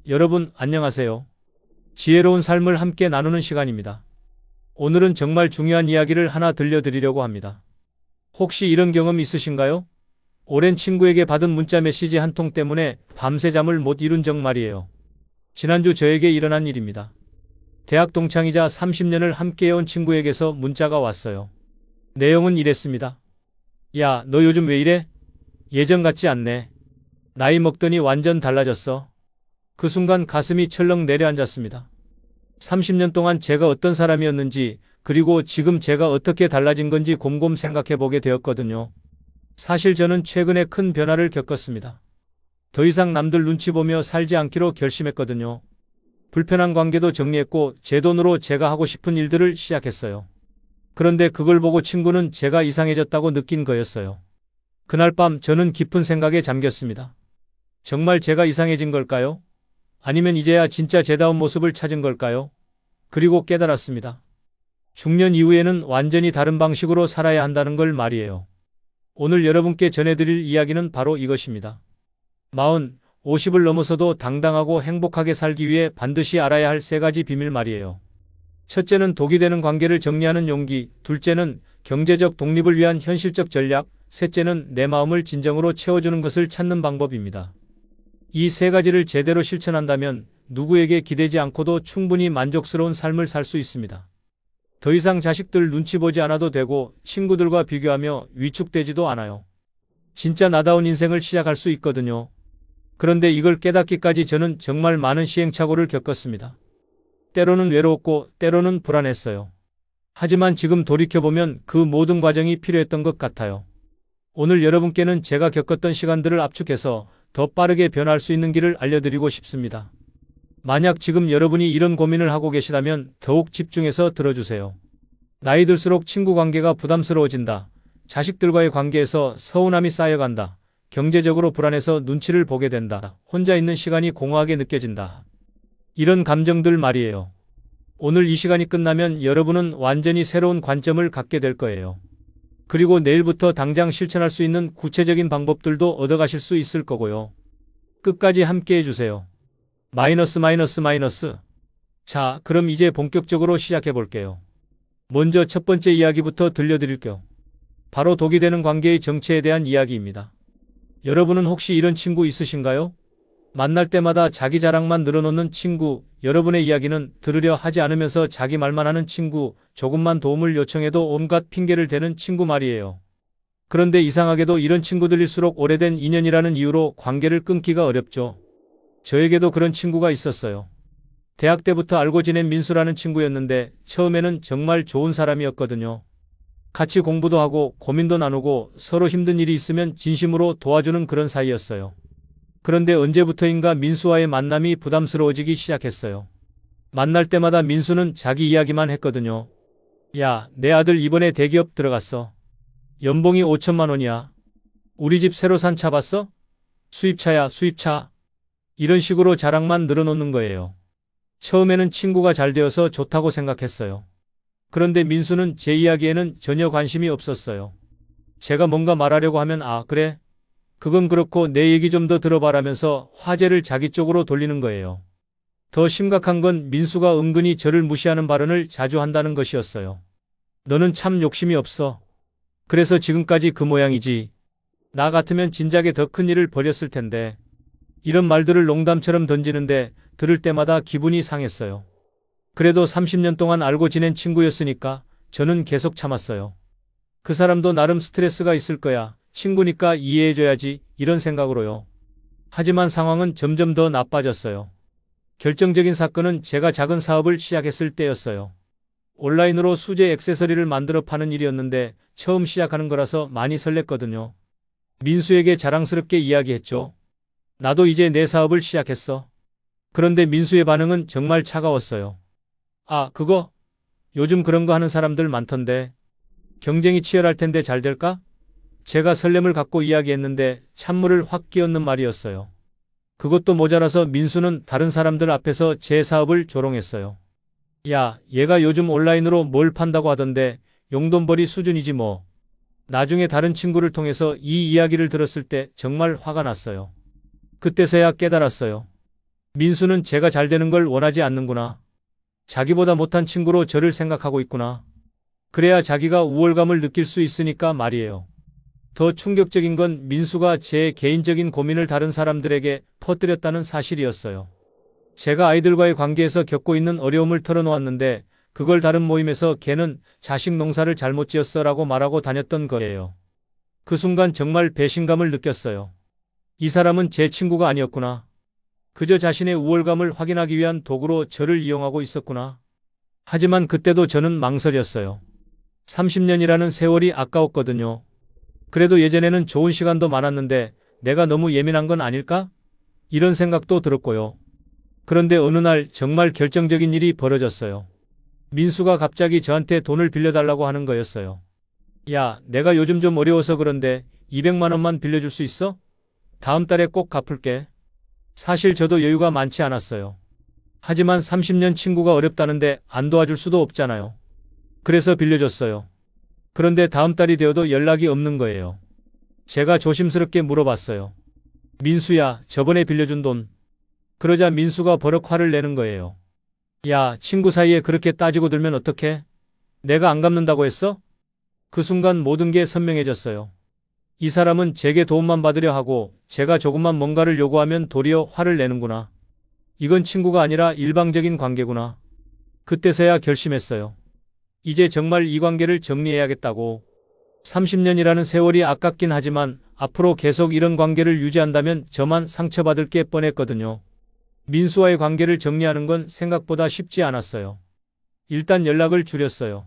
여러분, 안녕하세요. 지혜로운 삶을 함께 나누는 시간입니다. 오늘은 정말 중요한 이야기를 하나 들려드리려고 합니다. 혹시 이런 경험 있으신가요? 오랜 친구에게 받은 문자 메시지 한 통 때문에 밤새 잠을 못 이룬 적 말이에요. 지난주 저에게 일어난 일입니다. 대학 동창이자 30년을 함께해온 친구에게서 문자가 왔어요. 내용은 이랬습니다. 야, 너 요즘 왜 이래? 예전 같지 않네. 나이 먹더니 완전 달라졌어. 그 순간 가슴이 철렁 내려앉았습니다. 30년 동안 제가 어떤 사람이었는지, 그리고 지금 제가 어떻게 달라진 건지 곰곰 생각해 보게 되었거든요. 사실 저는 최근에 큰 변화를 겪었습니다. 더 이상 남들 눈치 보며 살지 않기로 결심했거든요. 불편한 관계도 정리했고 제 돈으로 제가 하고 싶은 일들을 시작했어요. 그런데 그걸 보고 친구는 제가 이상해졌다고 느낀 거였어요. 그날 밤 저는 깊은 생각에 잠겼습니다. 정말 제가 이상해진 걸까요? 아니면 이제야 진짜 제다운 모습을 찾은 걸까요? 그리고 깨달았습니다. 중년 이후에는 완전히 다른 방식으로 살아야 한다는 걸 말이에요. 오늘 여러분께 전해드릴 이야기는 바로 이것입니다. 50을 넘어서도 당당하고 행복하게 살기 위해 반드시 알아야 할 3가지 비밀 말이에요. 첫째는 독이 되는 관계를 정리하는 용기, 둘째는 경제적 독립을 위한 현실적 전략, 셋째는 내 마음을 진정으로 채워주는 것을 찾는 방법입니다. 이 3가지를 제대로 실천한다면 누구에게 기대지 않고도 충분히 만족스러운 삶을 살 수 있습니다. 더 이상 자식들 눈치 보지 않아도 되고 친구들과 비교하며 위축되지도 않아요. 진짜 나다운 인생을 시작할 수 있거든요. 그런데 이걸 깨닫기까지 저는 정말 많은 시행착오를 겪었습니다. 때로는 외로웠고 때로는 불안했어요. 하지만 지금 돌이켜보면 그 모든 과정이 필요했던 것 같아요. 오늘 여러분께는 제가 겪었던 시간들을 압축해서 더 빠르게 변화할 수 있는 길을 알려드리고 싶습니다. 만약 지금 여러분이 이런 고민을 하고 계시다면 더욱 집중해서 들어주세요. 나이 들수록 친구 관계가 부담스러워진다. 자식들과의 관계에서 서운함이 쌓여간다. 경제적으로 불안해서 눈치를 보게 된다. 혼자 있는 시간이 공허하게 느껴진다. 이런 감정들 말이에요. 오늘 이 시간이 끝나면 여러분은 완전히 새로운 관점을 갖게 될 거예요. 그리고 내일부터 당장 실천할 수 있는 구체적인 방법들도 얻어가실 수 있을 거고요. 끝까지 함께 해주세요. 마이너스. 자, 그럼 이제 본격적으로 시작해 볼게요. 먼저 첫 번째 이야기부터 들려드릴게요. 바로 독이 되는 관계의 정체에 대한 이야기입니다. 여러분은 혹시 이런 친구 있으신가요? 만날 때마다 자기 자랑만 늘어놓는 친구, 여러분의 이야기는 들으려 하지 않으면서 자기 말만 하는 친구, 조금만 도움을 요청해도 온갖 핑계를 대는 친구 말이에요. 그런데 이상하게도 이런 친구들일수록 오래된 인연이라는 이유로 관계를 끊기가 어렵죠. 저에게도 그런 친구가 있었어요. 대학 때부터 알고 지낸 민수라는 친구였는데 처음에는 정말 좋은 사람이었거든요. 같이 공부도 하고 고민도 나누고 서로 힘든 일이 있으면 진심으로 도와주는 그런 사이였어요. 그런데 언제부터인가 민수와의 만남이 부담스러워지기 시작했어요. 만날 때마다 민수는 자기 이야기만 했거든요. 야, 내 아들 이번에 대기업 들어갔어. 연봉이 5천만 원이야. 우리 집 새로 산 차 봤어? 수입차야, 수입차. 이런 식으로 자랑만 늘어놓는 거예요. 처음에는 친구가 잘 되어서 좋다고 생각했어요. 그런데 민수는 제 이야기에는 전혀 관심이 없었어요. 제가 뭔가 말하려고 하면 그래? 그건 그렇고 내 얘기 좀 더 들어봐라면서 화제를 자기 쪽으로 돌리는 거예요. 더 심각한 건 민수가 은근히 저를 무시하는 발언을 자주 한다는 것이었어요. 너는 참 욕심이 없어. 그래서 지금까지 그 모양이지. 나 같으면 진작에 더 큰 일을 벌였을 텐데. 이런 말들을 농담처럼 던지는데 들을 때마다 기분이 상했어요. 그래도 30년 동안 알고 지낸 친구였으니까 저는 계속 참았어요. 그 사람도 나름 스트레스가 있을 거야. 친구니까 이해해줘야지, 이런 생각으로요. 하지만 상황은 점점 더 나빠졌어요. 결정적인 사건은 제가 작은 사업을 시작했을 때였어요. 온라인으로 수제 액세서리를 만들어 파는 일이었는데 처음 시작하는 거라서 많이 설렜거든요. 민수에게 자랑스럽게 이야기했죠. 나도 이제 내 사업을 시작했어. 그런데 민수의 반응은 정말 차가웠어요. 그거? 요즘 그런 거 하는 사람들 많던데. 경쟁이 치열할 텐데 잘 될까? 제가 설렘을 갖고 이야기했는데 찬물을 확 끼얹는 말이었어요. 그것도 모자라서 민수는 다른 사람들 앞에서 제 사업을 조롱했어요. 야, 얘가 요즘 온라인으로 뭘 판다고 하던데 용돈벌이 수준이지 뭐. 나중에 다른 친구를 통해서 이 이야기를 들었을 때 정말 화가 났어요. 그때서야 깨달았어요. 민수는 제가 잘 되는 걸 원하지 않는구나. 자기보다 못한 친구로 저를 생각하고 있구나. 그래야 자기가 우월감을 느낄 수 있으니까 말이에요. 더 충격적인 건 민수가 제 개인적인 고민을 다른 사람들에게 퍼뜨렸다는 사실이었어요. 제가 아이들과의 관계에서 겪고 있는 어려움을 털어놓았는데 그걸 다른 모임에서 걔는 자식 농사를 잘못 지었어라고 말하고 다녔던 거예요. 그 순간 정말 배신감을 느꼈어요. 이 사람은 제 친구가 아니었구나. 그저 자신의 우월감을 확인하기 위한 도구로 저를 이용하고 있었구나. 하지만 그때도 저는 망설였어요. 30년이라는 세월이 아까웠거든요. 그래도 예전에는 좋은 시간도 많았는데 내가 너무 예민한 건 아닐까? 이런 생각도 들었고요. 그런데 어느 날 정말 결정적인 일이 벌어졌어요. 민수가 갑자기 저한테 돈을 빌려달라고 하는 거였어요. 야, 내가 요즘 좀 어려워서 그런데 200만 원만 빌려줄 수 있어? 다음 달에 꼭 갚을게. 사실 저도 여유가 많지 않았어요. 하지만 30년 친구가 어렵다는데 안 도와줄 수도 없잖아요. 그래서 빌려줬어요. 그런데 다음 달이 되어도 연락이 없는 거예요. 제가 조심스럽게 물어봤어요. 민수야, 저번에 빌려준 돈. 그러자 민수가 버럭 화를 내는 거예요. 야, 친구 사이에 그렇게 따지고 들면 어떡해? 내가 안 갚는다고 했어? 그 순간 모든 게 선명해졌어요. 이 사람은 제게 도움만 받으려 하고 제가 조금만 뭔가를 요구하면 도리어 화를 내는구나. 이건 친구가 아니라 일방적인 관계구나. 그때서야 결심했어요. 이제 정말 이 관계를 정리해야겠다고. 30년이라는 세월이 아깝긴 하지만 앞으로 계속 이런 관계를 유지한다면 저만 상처받을 게 뻔했거든요. 민수와의 관계를 정리하는 건 생각보다 쉽지 않았어요. 일단 연락을 줄였어요.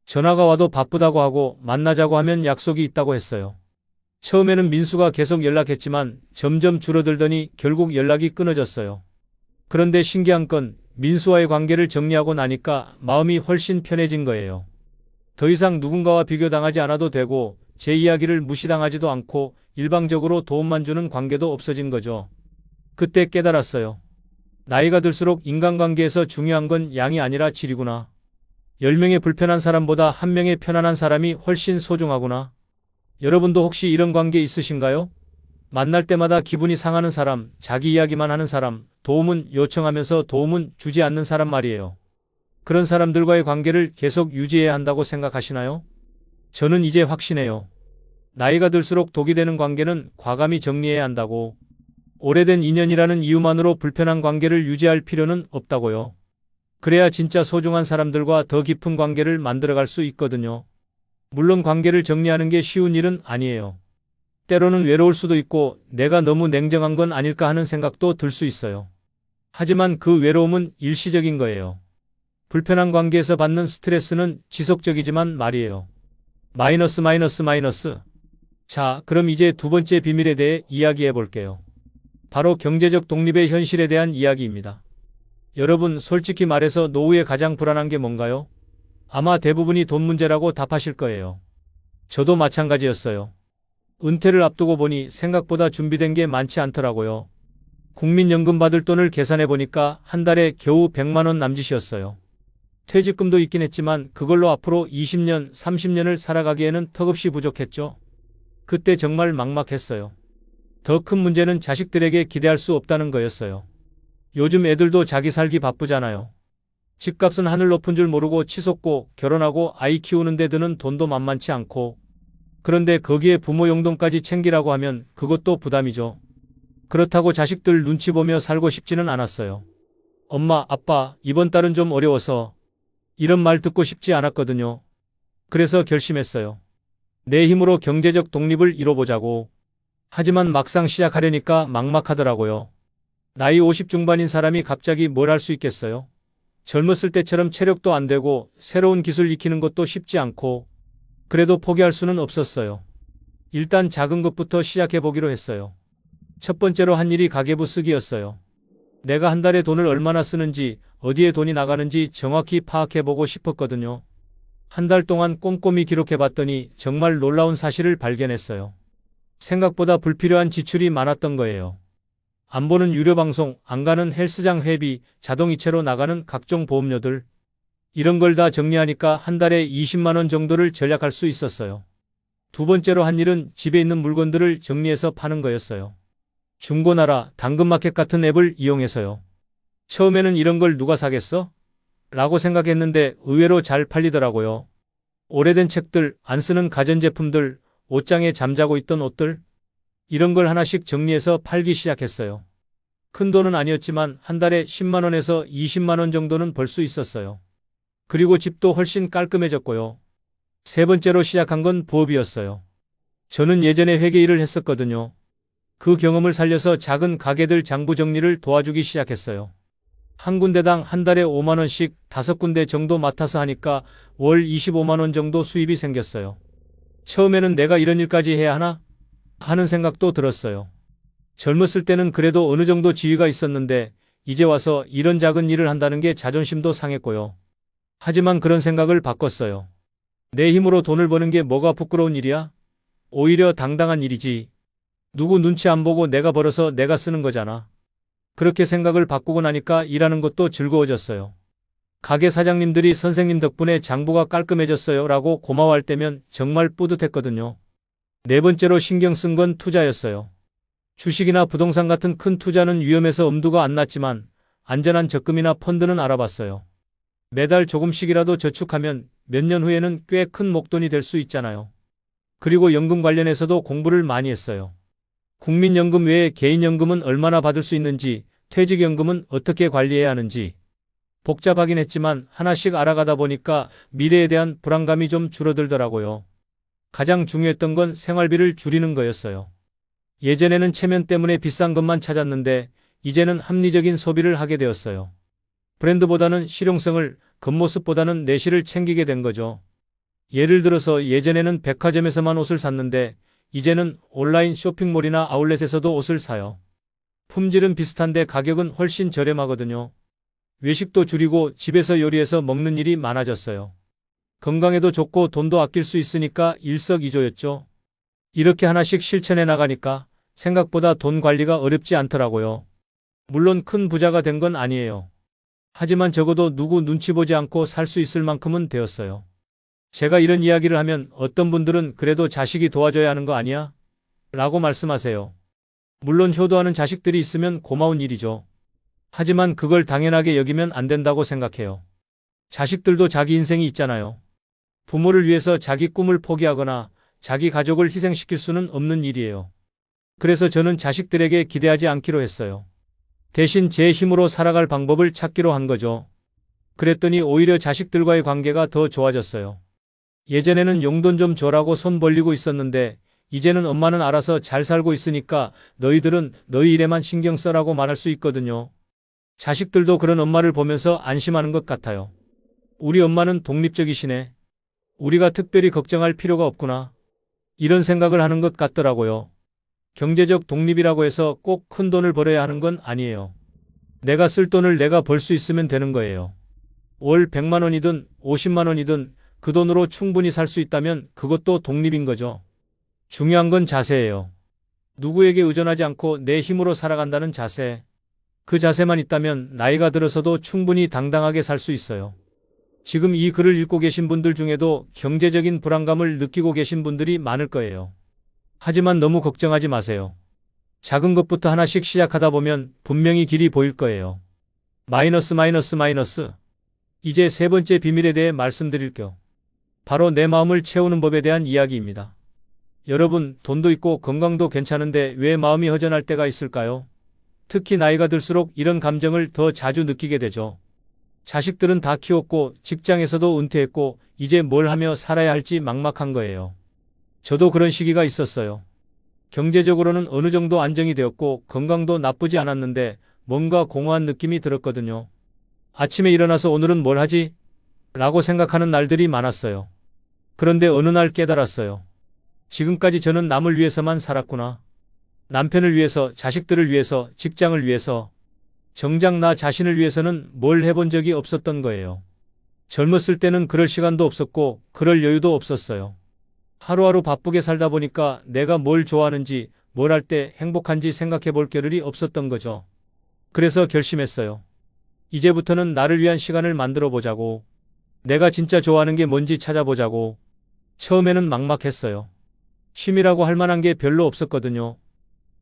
전화가 와도 바쁘다고 하고 만나자고 하면 약속이 있다고 했어요. 처음에는 민수가 계속 연락했지만 점점 줄어들더니 결국 연락이 끊어졌어요. 그런데 신기한 건 민수와의 관계를 정리하고 나니까 마음이 훨씬 편해진 거예요. 더 이상 누군가와 비교당하지 않아도 되고 제 이야기를 무시당하지도 않고 일방적으로 도움만 주는 관계도 없어진 거죠. 그때 깨달았어요. 나이가 들수록 인간관계에서 중요한 건 양이 아니라 질이구나. 10명의 불편한 사람보다 1명의 편안한 사람이 훨씬 소중하구나. 여러분도 혹시 이런 관계 있으신가요? 만날 때마다 기분이 상하는 사람, 자기 이야기만 하는 사람, 도움은 요청하면서 도움은 주지 않는 사람 말이에요. 그런 사람들과의 관계를 계속 유지해야 한다고 생각하시나요? 저는 이제 확신해요. 나이가 들수록 독이 되는 관계는 과감히 정리해야 한다고. 오래된 인연이라는 이유만으로 불편한 관계를 유지할 필요는 없다고요. 그래야 진짜 소중한 사람들과 더 깊은 관계를 만들어갈 수 있거든요. 물론 관계를 정리하는 게 쉬운 일은 아니에요. 때로는 외로울 수도 있고 내가 너무 냉정한 건 아닐까 하는 생각도 들 수 있어요. 하지만 그 외로움은 일시적인 거예요. 불편한 관계에서 받는 스트레스는 지속적이지만 말이에요. 마이너스. 자, 그럼 이제 두 번째 비밀에 대해 이야기해 볼게요. 바로 경제적 독립의 현실에 대한 이야기입니다. 여러분, 솔직히 말해서 노후에 가장 불안한 게 뭔가요? 아마 대부분이 돈 문제라고 답하실 거예요. 저도 마찬가지였어요. 은퇴를 앞두고 보니 생각보다 준비된 게 많지 않더라고요. 국민연금 받을 돈을 계산해 보니까 한 달에 겨우 100만 원 남짓이었어요. 퇴직금도 있긴 했지만 그걸로 앞으로 20년, 30년을 살아가기에는 턱없이 부족했죠. 그때 정말 막막했어요. 더 큰 문제는 자식들에게 기대할 수 없다는 거였어요. 요즘 애들도 자기 살기 바쁘잖아요. 집값은 하늘 높은 줄 모르고 치솟고 결혼하고 아이 키우는 데 드는 돈도 만만치 않고, 그런데 거기에 부모 용돈까지 챙기라고 하면 그것도 부담이죠. 그렇다고 자식들 눈치 보며 살고 싶지는 않았어요. 엄마, 아빠, 이번 달은 좀 어려워서. 이런 말 듣고 싶지 않았거든요. 그래서 결심했어요. 내 힘으로 경제적 독립을 이뤄보자고. 하지만 막상 시작하려니까 막막하더라고요. 나이 50 중반인 사람이 갑자기 뭘 할 수 있겠어요? 젊었을 때처럼 체력도 안 되고 새로운 기술 익히는 것도 쉽지 않고, 그래도 포기할 수는 없었어요. 일단 작은 것부터 시작해 보기로 했어요. 첫 번째로 한 일이 가계부 쓰기였어요. 내가 한 달에 돈을 얼마나 쓰는지, 어디에 돈이 나가는지 정확히 파악해 보고 싶었거든요. 한 달 동안 꼼꼼히 기록해 봤더니 정말 놀라운 사실을 발견했어요. 생각보다 불필요한 지출이 많았던 거예요. 안 보는 유료 방송, 안 가는 헬스장 회비, 자동이체로 나가는 각종 보험료들. 이런 걸 다 정리하니까 한 달에 20만 원 정도를 절약할 수 있었어요. 두 번째로 한 일은 집에 있는 물건들을 정리해서 파는 거였어요. 중고나라, 당근마켓 같은 앱을 이용해서요. 처음에는 이런 걸 누가 사겠어? 라고 생각했는데 의외로 잘 팔리더라고요. 오래된 책들, 안 쓰는 가전제품들, 옷장에 잠자고 있던 옷들, 이런 걸 하나씩 정리해서 팔기 시작했어요. 큰 돈은 아니었지만 한 달에 10만 원에서 20만 원 정도는 벌 수 있었어요. 그리고 집도 훨씬 깔끔해졌고요. 세 번째로 시작한 건 부업이었어요. 저는 예전에 회계 일을 했었거든요. 그 경험을 살려서 작은 가게들 장부 정리를 도와주기 시작했어요. 한 군데당 한 달에 5만 원씩 5군데 정도 맡아서 하니까 월 25만 원 정도 수입이 생겼어요. 처음에는 내가 이런 일까지 해야 하나? 하는 생각도 들었어요. 젊었을 때는 그래도 어느 정도 지위가 있었는데 이제 와서 이런 작은 일을 한다는 게 자존심도 상했고요. 하지만 그런 생각을 바꿨어요. 내 힘으로 돈을 버는 게 뭐가 부끄러운 일이야? 오히려 당당한 일이지. 누구 눈치 안 보고 내가 벌어서 내가 쓰는 거잖아. 그렇게 생각을 바꾸고 나니까 일하는 것도 즐거워졌어요. 가게 사장님들이 선생님 덕분에 장부가 깔끔해졌어요 라고 고마워할 때면 정말 뿌듯했거든요. 네 번째로 신경 쓴 건 투자였어요. 주식이나 부동산 같은 큰 투자는 위험해서 엄두가 안 났지만 안전한 적금이나 펀드는 알아봤어요. 매달 조금씩이라도 저축하면 몇 년 후에는 꽤 큰 목돈이 될 수 있잖아요. 그리고 연금 관련해서도 공부를 많이 했어요. 국민연금 외에 개인연금은 얼마나 받을 수 있는지, 퇴직연금은 어떻게 관리해야 하는지. 복잡하긴 했지만 하나씩 알아가다 보니까 미래에 대한 불안감이 좀 줄어들더라고요. 가장 중요했던 건 생활비를 줄이는 거였어요. 예전에는 체면 때문에 비싼 것만 찾았는데 이제는 합리적인 소비를 하게 되었어요. 브랜드보다는 실용성을, 겉모습보다는 내실을 챙기게 된 거죠. 예를 들어서 예전에는 백화점에서만 옷을 샀는데 이제는 온라인 쇼핑몰이나 아울렛에서도 옷을 사요. 품질은 비슷한데 가격은 훨씬 저렴하거든요. 외식도 줄이고 집에서 요리해서 먹는 일이 많아졌어요. 건강에도 좋고 돈도 아낄 수 있으니까 일석이조였죠. 이렇게 하나씩 실천해 나가니까 생각보다 돈 관리가 어렵지 않더라고요. 물론 큰 부자가 된 건 아니에요. 하지만 적어도 누구 눈치 보지 않고 살 수 있을 만큼은 되었어요. 제가 이런 이야기를 하면 어떤 분들은 그래도 자식이 도와줘야 하는 거 아니야? 라고 말씀하세요. 물론 효도하는 자식들이 있으면 고마운 일이죠. 하지만 그걸 당연하게 여기면 안 된다고 생각해요. 자식들도 자기 인생이 있잖아요. 부모를 위해서 자기 꿈을 포기하거나 자기 가족을 희생시킬 수는 없는 일이에요. 그래서 저는 자식들에게 기대하지 않기로 했어요. 대신 제 힘으로 살아갈 방법을 찾기로 한 거죠. 그랬더니 오히려 자식들과의 관계가 더 좋아졌어요. 예전에는 용돈 좀 줘라고 손 벌리고 있었는데 이제는 엄마는 알아서 잘 살고 있으니까 너희들은 너희 일에만 신경 써라고 말할 수 있거든요. 자식들도 그런 엄마를 보면서 안심하는 것 같아요. 우리 엄마는 독립적이시네. 우리가 특별히 걱정할 필요가 없구나. 이런 생각을 하는 것 같더라고요. 경제적 독립이라고 해서 꼭 큰 돈을 벌어야 하는 건 아니에요. 내가 쓸 돈을 내가 벌 수 있으면 되는 거예요. 월 100만 원이든 50만 원이든 그 돈으로 충분히 살 수 있다면 그것도 독립인 거죠. 중요한 건 자세예요. 누구에게 의존하지 않고 내 힘으로 살아간다는 자세. 그 자세만 있다면 나이가 들어서도 충분히 당당하게 살 수 있어요. 지금 이 글을 읽고 계신 분들 중에도 경제적인 불안감을 느끼고 계신 분들이 많을 거예요. 하지만 너무 걱정하지 마세요. 작은 것부터 하나씩 시작하다 보면 분명히 길이 보일 거예요. 마이너스. 이제 세 번째 비밀에 대해 말씀드릴게요. 바로 내 마음을 채우는 법에 대한 이야기입니다. 여러분, 돈도 있고 건강도 괜찮은데 왜 마음이 허전할 때가 있을까요? 특히 나이가 들수록 이런 감정을 더 자주 느끼게 되죠. 자식들은 다 키웠고 직장에서도 은퇴했고 이제 뭘 하며 살아야 할지 막막한 거예요. 저도 그런 시기가 있었어요. 경제적으로는 어느 정도 안정이 되었고 건강도 나쁘지 않았는데 뭔가 공허한 느낌이 들었거든요. 아침에 일어나서 오늘은 뭘 하지? 라고 생각하는 날들이 많았어요. 그런데 어느 날 깨달았어요. 지금까지 저는 남을 위해서만 살았구나. 남편을 위해서, 자식들을 위해서, 직장을 위해서. 정작 나 자신을 위해서는 뭘 해본 적이 없었던 거예요. 젊었을 때는 그럴 시간도 없었고 그럴 여유도 없었어요. 하루하루 바쁘게 살다 보니까 내가 뭘 좋아하는지, 뭘 할 때 행복한지 생각해 볼 겨를이 없었던 거죠. 그래서 결심했어요. 이제부터는 나를 위한 시간을 만들어 보자고. 내가 진짜 좋아하는 게 뭔지 찾아보자고. 처음에는 막막했어요. 취미라고 할 만한 게 별로 없었거든요.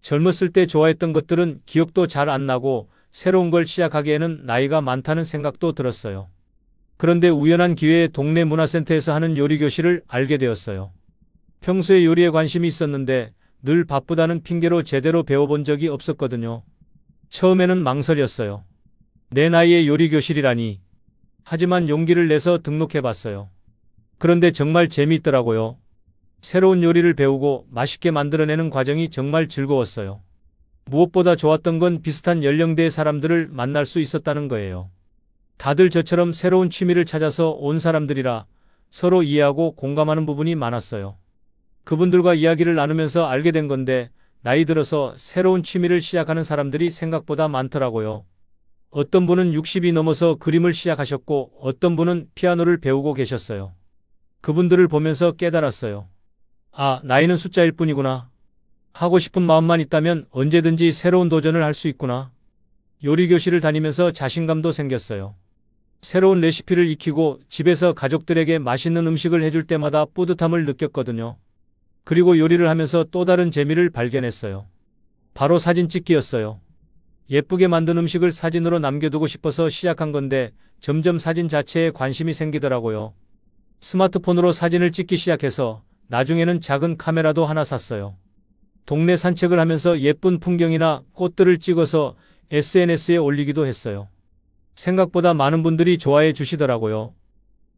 젊었을 때 좋아했던 것들은 기억도 잘 안 나고 새로운 걸 시작하기에는 나이가 많다는 생각도 들었어요. 그런데 우연한 기회에 동네 문화센터에서 하는 요리 교실을 알게 되었어요. 평소에 요리에 관심이 있었는데 늘 바쁘다는 핑계로 제대로 배워본 적이 없었거든요. 처음에는 망설였어요. 내 나이에 요리 교실이라니. 하지만 용기를 내서 등록해봤어요. 그런데 정말 재미있더라고요. 새로운 요리를 배우고 맛있게 만들어내는 과정이 정말 즐거웠어요. 무엇보다 좋았던 건 비슷한 연령대의 사람들을 만날 수 있었다는 거예요. 다들 저처럼 새로운 취미를 찾아서 온 사람들이라 서로 이해하고 공감하는 부분이 많았어요. 그분들과 이야기를 나누면서 알게 된 건데 나이 들어서 새로운 취미를 시작하는 사람들이 생각보다 많더라고요. 어떤 분은 60이 넘어서 그림을 시작하셨고 어떤 분은 피아노를 배우고 계셨어요. 그분들을 보면서 깨달았어요. 아, 나이는 숫자일 뿐이구나. 하고 싶은 마음만 있다면 언제든지 새로운 도전을 할 수 있구나. 요리 교실을 다니면서 자신감도 생겼어요. 새로운 레시피를 익히고 집에서 가족들에게 맛있는 음식을 해줄 때마다 뿌듯함을 느꼈거든요. 그리고 요리를 하면서 또 다른 재미를 발견했어요. 바로 사진 찍기였어요. 예쁘게 만든 음식을 사진으로 남겨두고 싶어서 시작한 건데 점점 사진 자체에 관심이 생기더라고요. 스마트폰으로 사진을 찍기 시작해서 나중에는 작은 카메라도 하나 샀어요. 동네 산책을 하면서 예쁜 풍경이나 꽃들을 찍어서 SNS에 올리기도 했어요. 생각보다 많은 분들이 좋아해 주시더라고요.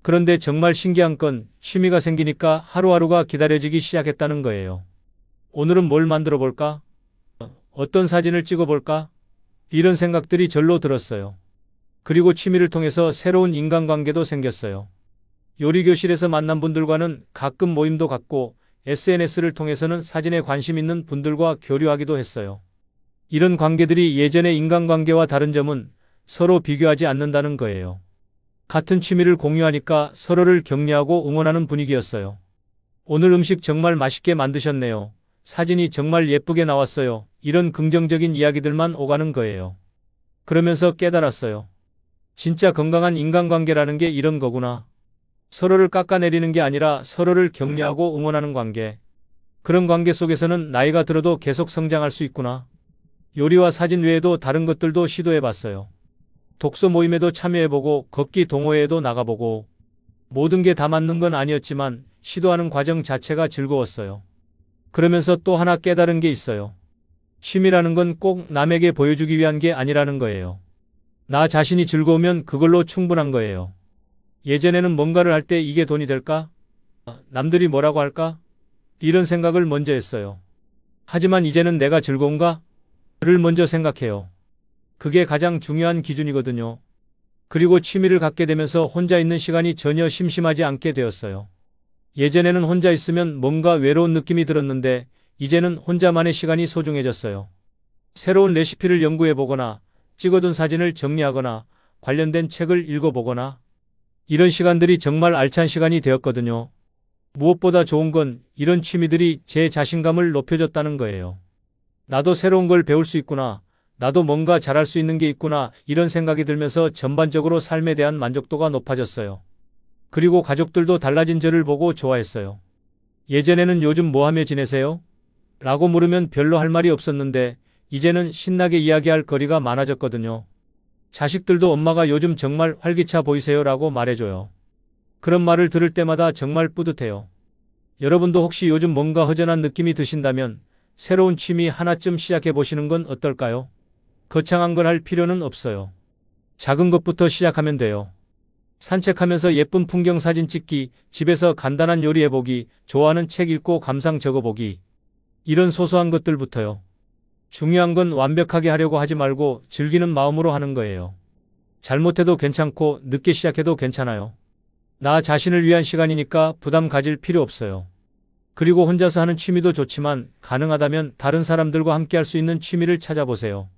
그런데 정말 신기한 건 취미가 생기니까 하루하루가 기다려지기 시작했다는 거예요. 오늘은 뭘 만들어 볼까? 어떤 사진을 찍어 볼까? 이런 생각들이 절로 들었어요. 그리고 취미를 통해서 새로운 인간관계도 생겼어요. 요리교실에서 만난 분들과는 가끔 모임도 갖고 SNS를 통해서는 사진에 관심 있는 분들과 교류하기도 했어요. 이런 관계들이 예전의 인간관계와 다른 점은 서로 비교하지 않는다는 거예요. 같은 취미를 공유하니까 서로를 격려하고 응원하는 분위기였어요. 오늘 음식 정말 맛있게 만드셨네요. 사진이 정말 예쁘게 나왔어요. 이런 긍정적인 이야기들만 오가는 거예요. 그러면서 깨달았어요. 진짜 건강한 인간관계라는 게 이런 거구나. 서로를 깎아내리는 게 아니라 서로를 격려하고 응원하는 관계. 그런 관계 속에서는 나이가 들어도 계속 성장할 수 있구나. 요리와 사진 외에도 다른 것들도 시도해봤어요. 독서 모임에도 참여해보고 걷기 동호회에도 나가보고 모든 게 다 맞는 건 아니었지만 시도하는 과정 자체가 즐거웠어요. 그러면서 또 하나 깨달은 게 있어요. 취미라는 건 꼭 남에게 보여주기 위한 게 아니라는 거예요. 나 자신이 즐거우면 그걸로 충분한 거예요. 예전에는 뭔가를 할 때 이게 돈이 될까? 남들이 뭐라고 할까? 이런 생각을 먼저 했어요. 하지만 이제는 내가 즐거운가? 를 먼저 생각해요. 그게 가장 중요한 기준이거든요. 그리고 취미를 갖게 되면서 혼자 있는 시간이 전혀 심심하지 않게 되었어요. 예전에는 혼자 있으면 뭔가 외로운 느낌이 들었는데 이제는 혼자만의 시간이 소중해졌어요. 새로운 레시피를 연구해보거나 찍어둔 사진을 정리하거나 관련된 책을 읽어보거나 이런 시간들이 정말 알찬 시간이 되었거든요. 무엇보다 좋은 건 이런 취미들이 제 자신감을 높여줬다는 거예요. 나도 새로운 걸 배울 수 있구나. 나도 뭔가 잘할 수 있는 게 있구나. 이런 생각이 들면서 전반적으로 삶에 대한 만족도가 높아졌어요. 그리고 가족들도 달라진 저를 보고 좋아했어요. 예전에는 요즘 뭐 하며 지내세요? 라고 물으면 별로 할 말이 없었는데 이제는 신나게 이야기할 거리가 많아졌거든요. 자식들도 엄마가 요즘 정말 활기차 보이세요 라고 말해줘요. 그런 말을 들을 때마다 정말 뿌듯해요. 여러분도 혹시 요즘 뭔가 허전한 느낌이 드신다면 새로운 취미 하나쯤 시작해 보시는 건 어떨까요? 거창한 걸 할 필요는 없어요. 작은 것부터 시작하면 돼요. 산책하면서 예쁜 풍경 사진 찍기, 집에서 간단한 요리 해보기, 좋아하는 책 읽고 감상 적어보기. 이런 소소한 것들부터요. 중요한 건 완벽하게 하려고 하지 말고 즐기는 마음으로 하는 거예요. 잘못해도 괜찮고 늦게 시작해도 괜찮아요. 나 자신을 위한 시간이니까 부담 가질 필요 없어요. 그리고 혼자서 하는 취미도 좋지만 가능하다면 다른 사람들과 함께 할 수 있는 취미를 찾아보세요.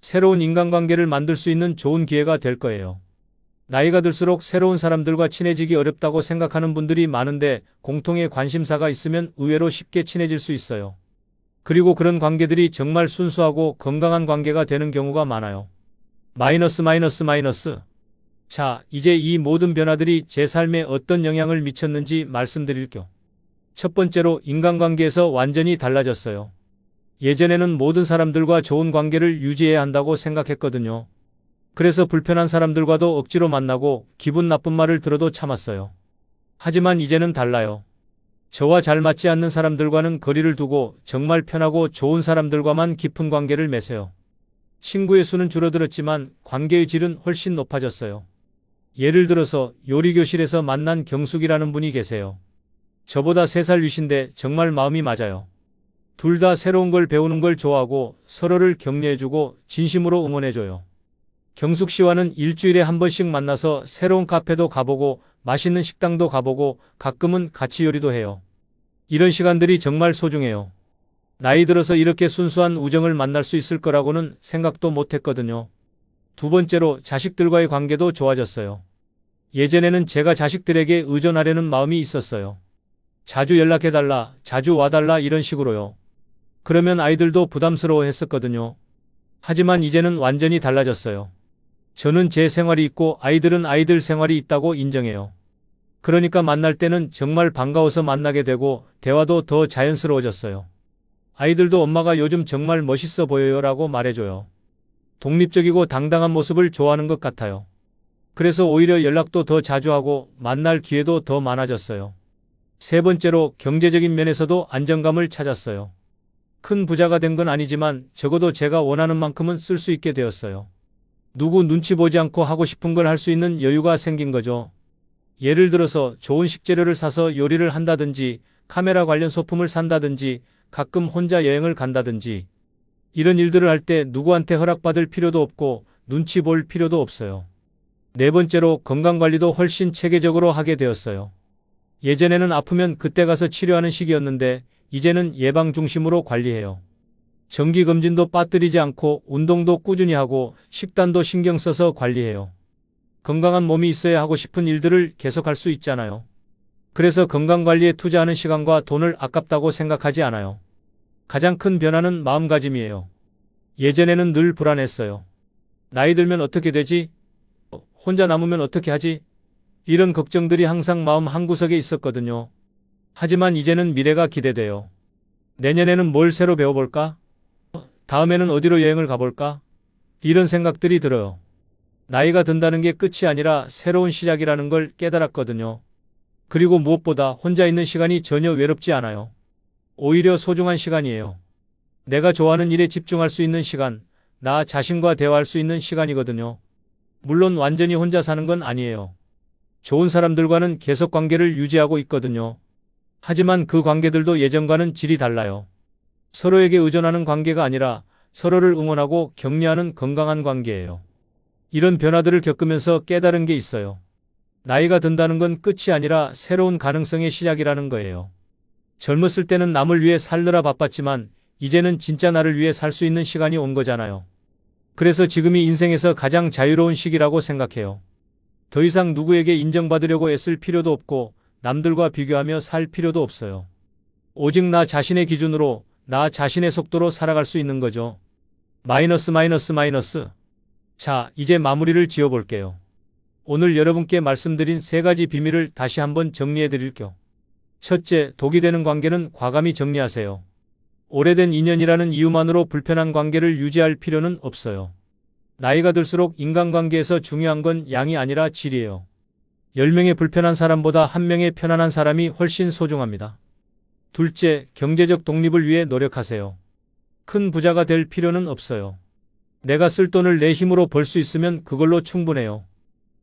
새로운 인간관계를 만들 수 있는 좋은 기회가 될 거예요. 나이가 들수록 새로운 사람들과 친해지기 어렵다고 생각하는 분들이 많은데 공통의 관심사가 있으면 의외로 쉽게 친해질 수 있어요. 그리고 그런 관계들이 정말 순수하고 건강한 관계가 되는 경우가 많아요. 마이너스. 자, 이제 이 모든 변화들이 제 삶에 어떤 영향을 미쳤는지 말씀드릴게요. 첫 번째로 인간관계에서 완전히 달라졌어요. 예전에는 모든 사람들과 좋은 관계를 유지해야 한다고 생각했거든요. 그래서 불편한 사람들과도 억지로 만나고 기분 나쁜 말을 들어도 참았어요. 하지만 이제는 달라요. 저와 잘 맞지 않는 사람들과는 거리를 두고 정말 편하고 좋은 사람들과만 깊은 관계를 맺어요. 친구의 수는 줄어들었지만 관계의 질은 훨씬 높아졌어요. 예를 들어서 요리교실에서 만난 경숙이라는 분이 계세요. 저보다 3살 위신데 정말 마음이 맞아요. 둘 다 새로운 걸 배우는 걸 좋아하고 서로를 격려해주고 진심으로 응원해줘요. 경숙 씨와는 일주일에 한 번씩 만나서 새로운 카페도 가보고 맛있는 식당도 가보고 가끔은 같이 요리도 해요. 이런 시간들이 정말 소중해요. 나이 들어서 이렇게 순수한 우정을 만날 수 있을 거라고는 생각도 못했거든요. 두 번째로 자식들과의 관계도 좋아졌어요. 예전에는 제가 자식들에게 의존하려는 마음이 있었어요. 자주 연락해달라, 자주 와달라 이런 식으로요. 그러면 아이들도 부담스러워 했었거든요. 하지만 이제는 완전히 달라졌어요. 저는 제 생활이 있고 아이들은 아이들 생활이 있다고 인정해요. 그러니까 만날 때는 정말 반가워서 만나게 되고 대화도 더 자연스러워졌어요. 아이들도 엄마가 요즘 정말 멋있어 보여요 라고 말해줘요. 독립적이고 당당한 모습을 좋아하는 것 같아요. 그래서 오히려 연락도 더 자주 하고 만날 기회도 더 많아졌어요. 세 번째로 경제적인 면에서도 안정감을 찾았어요. 큰 부자가 된 건 아니지만 적어도 제가 원하는 만큼은 쓸 수 있게 되었어요. 누구 눈치 보지 않고 하고 싶은 걸 할 수 있는 여유가 생긴 거죠. 예를 들어서 좋은 식재료를 사서 요리를 한다든지 카메라 관련 소품을 산다든지 가끔 혼자 여행을 간다든지 이런 일들을 할 때 누구한테 허락받을 필요도 없고 눈치 볼 필요도 없어요. 네 번째로 건강관리도 훨씬 체계적으로 하게 되었어요. 예전에는 아프면 그때 가서 치료하는 시기였는데 이제는 예방 중심으로 관리해요. 정기검진도 빠뜨리지 않고 운동도 꾸준히 하고 식단도 신경 써서 관리해요. 건강한 몸이 있어야 하고 싶은 일들을 계속할 수 있잖아요. 그래서 건강관리에 투자하는 시간과 돈을 아깝다고 생각하지 않아요. 가장 큰 변화는 마음가짐이에요. 예전에는 늘 불안했어요. 나이 들면 어떻게 되지? 혼자 남으면 어떻게 하지? 이런 걱정들이 항상 마음 한구석에 있었거든요. 하지만 이제는 미래가 기대돼요. 내년에는 뭘 새로 배워볼까? 다음에는 어디로 여행을 가볼까? 이런 생각들이 들어요. 나이가 든다는 게 끝이 아니라 새로운 시작이라는 걸 깨달았거든요. 그리고 무엇보다 혼자 있는 시간이 전혀 외롭지 않아요. 오히려 소중한 시간이에요. 내가 좋아하는 일에 집중할 수 있는 시간, 나 자신과 대화할 수 있는 시간이거든요. 물론 완전히 혼자 사는 건 아니에요. 좋은 사람들과는 계속 관계를 유지하고 있거든요. 하지만 그 관계들도 예전과는 질이 달라요. 서로에게 의존하는 관계가 아니라 서로를 응원하고 격려하는 건강한 관계예요. 이런 변화들을 겪으면서 깨달은 게 있어요. 나이가 든다는 건 끝이 아니라 새로운 가능성의 시작이라는 거예요. 젊었을 때는 남을 위해 살느라 바빴지만 이제는 진짜 나를 위해 살 수 있는 시간이 온 거잖아요. 그래서 지금이 인생에서 가장 자유로운 시기라고 생각해요. 더 이상 누구에게 인정받으려고 애쓸 필요도 없고 남들과 비교하며 살 필요도 없어요. 오직 나 자신의 기준으로 나 자신의 속도로 살아갈 수 있는 거죠. 마이너스. 자, 이제 마무리를 지어볼게요. 오늘 여러분께 말씀드린 3가지 비밀을 다시 한번 정리해 드릴게요. 첫째, 독이 되는 관계는 과감히 정리하세요. 오래된 인연이라는 이유만으로 불편한 관계를 유지할 필요는 없어요. 나이가 들수록 인간관계에서 중요한 건 양이 아니라 질이에요. 10명의 불편한 사람보다 1명의 편안한 사람이 훨씬 소중합니다. 둘째, 경제적 독립을 위해 노력하세요. 큰 부자가 될 필요는 없어요. 내가 쓸 돈을 내 힘으로 벌 수 있으면 그걸로 충분해요.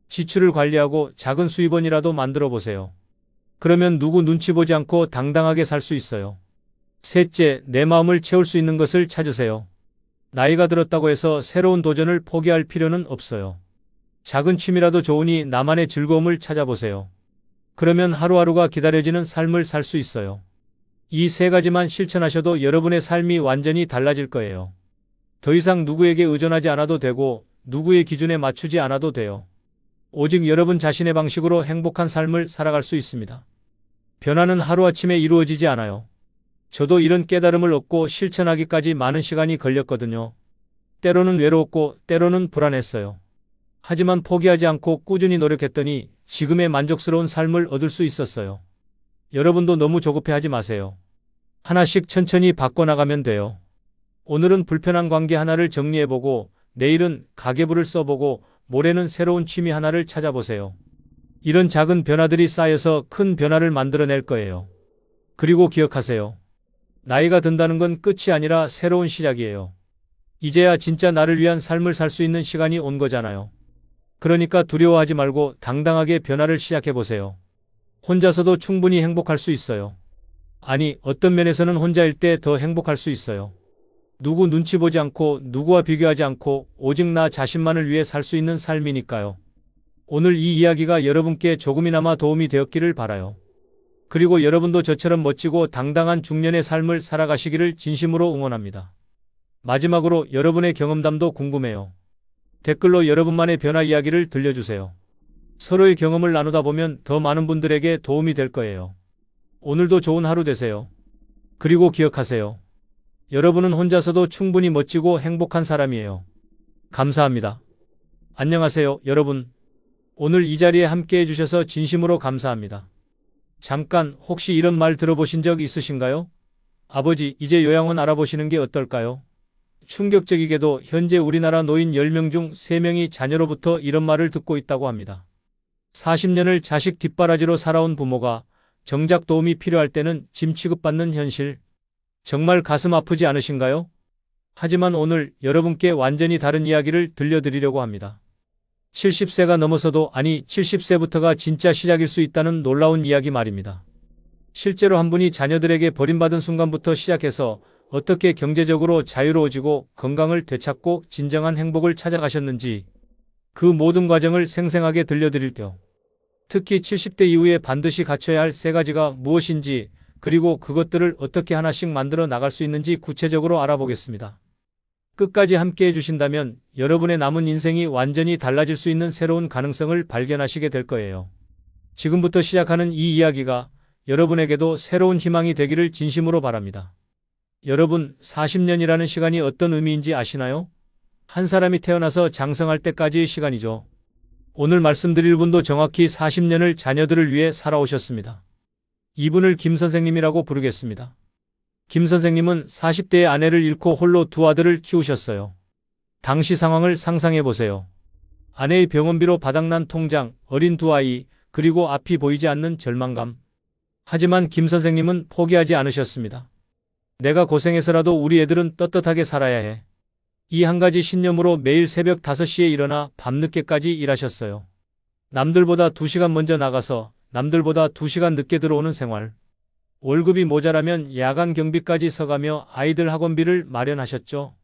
지출을 관리하고 작은 수입원이라도 만들어 보세요. 그러면 누구 눈치 보지 않고 당당하게 살 수 있어요. 셋째, 내 마음을 채울 수 있는 것을 찾으세요. 나이가 들었다고 해서 새로운 도전을 포기할 필요는 없어요. 작은 취미라도 좋으니 나만의 즐거움을 찾아보세요. 그러면 하루하루가 기다려지는 삶을 살 수 있어요. 이 3가지만 실천하셔도 여러분의 삶이 완전히 달라질 거예요. 더 이상 누구에게 의존하지 않아도 되고 누구의 기준에 맞추지 않아도 돼요. 오직 여러분 자신의 방식으로 행복한 삶을 살아갈 수 있습니다. 변화는 하루아침에 이루어지지 않아요. 저도 이런 깨달음을 얻고 실천하기까지 많은 시간이 걸렸거든요. 때로는 외로웠고 때로는 불안했어요. 하지만 포기하지 않고 꾸준히 노력했더니 지금의 만족스러운 삶을 얻을 수 있었어요. 여러분도 너무 조급해하지 마세요. 하나씩 천천히 바꿔나가면 돼요. 오늘은 불편한 관계 하나를 정리해보고, 내일은 가계부를 써보고, 모레는 새로운 취미 하나를 찾아보세요. 이런 작은 변화들이 쌓여서 큰 변화를 만들어낼 거예요. 그리고 기억하세요. 나이가 든다는 건 끝이 아니라 새로운 시작이에요. 이제야 진짜 나를 위한 삶을 살 수 있는 시간이 온 거잖아요. 그러니까 두려워하지 말고 당당하게 변화를 시작해보세요. 혼자서도 충분히 행복할 수 있어요. 아니, 어떤 면에서는 혼자일 때 더 행복할 수 있어요. 누구 눈치 보지 않고 누구와 비교하지 않고 오직 나 자신만을 위해 살 수 있는 삶이니까요. 오늘 이 이야기가 여러분께 조금이나마 도움이 되었기를 바라요. 그리고 여러분도 저처럼 멋지고 당당한 중년의 삶을 살아가시기를 진심으로 응원합니다. 마지막으로 여러분의 경험담도 궁금해요. 댓글로 여러분만의 변화 이야기를 들려주세요. 서로의 경험을 나누다 보면 더 많은 분들에게 도움이 될 거예요. 오늘도 좋은 하루 되세요. 그리고 기억하세요. 여러분은 혼자서도 충분히 멋지고 행복한 사람이에요. 감사합니다. 안녕하세요, 여러분. 오늘 이 자리에 함께 해주셔서 진심으로 감사합니다. 잠깐, 혹시 이런 말 들어보신 적 있으신가요? 아버지, 이제 요양원 알아보시는 게 어떨까요? 충격적이게도 현재 우리나라 노인 10명 중 3명이 자녀로부터 이런 말을 듣고 있다고 합니다. 40년을 자식 뒷바라지로 살아온 부모가 정작 도움이 필요할 때는 짐 취급받는 현실. 정말 가슴 아프지 않으신가요? 하지만 오늘 여러분께 완전히 다른 이야기를 들려드리려고 합니다. 70세가 넘어서도, 아니 70세부터가 진짜 시작일 수 있다는 놀라운 이야기 말입니다. 실제로 한 분이 자녀들에게 버림받은 순간부터 시작해서 어떻게 경제적으로 자유로워지고 건강을 되찾고 진정한 행복을 찾아가셨는지, 그 모든 과정을 생생하게 들려드릴게요. 특히 70대 이후에 반드시 갖춰야 할 3가지가 무엇인지, 그리고 그것들을 어떻게 하나씩 만들어 나갈 수 있는지 구체적으로 알아보겠습니다. 끝까지 함께 해주신다면 여러분의 남은 인생이 완전히 달라질 수 있는 새로운 가능성을 발견하시게 될 거예요. 지금부터 시작하는 이 이야기가 여러분에게도 새로운 희망이 되기를 진심으로 바랍니다. 여러분, 40년이라는 시간이 어떤 의미인지 아시나요? 한 사람이 태어나서 장성할 때까지의 시간이죠. 오늘 말씀드릴 분도 정확히 40년을 자녀들을 위해 살아오셨습니다. 이분을 김 선생님이라고 부르겠습니다. 김 선생님은 40대의 아내를 잃고 홀로 2 아들을 키우셨어요. 당시 상황을 상상해 보세요. 아내의 병원비로 바닥난 통장, 어린 2 아이, 그리고 앞이 보이지 않는 절망감. 하지만 김 선생님은 포기하지 않으셨습니다. 내가 고생해서라도 우리 애들은 떳떳하게 살아야 해. 이 한 가지 신념으로 매일 새벽 5시에 일어나 밤늦게까지 일하셨어요. 남들보다 2시간 먼저 나가서 남들보다 2시간 늦게 들어오는 생활. 월급이 모자라면 야간 경비까지 서가며 아이들 학원비를 마련하셨죠.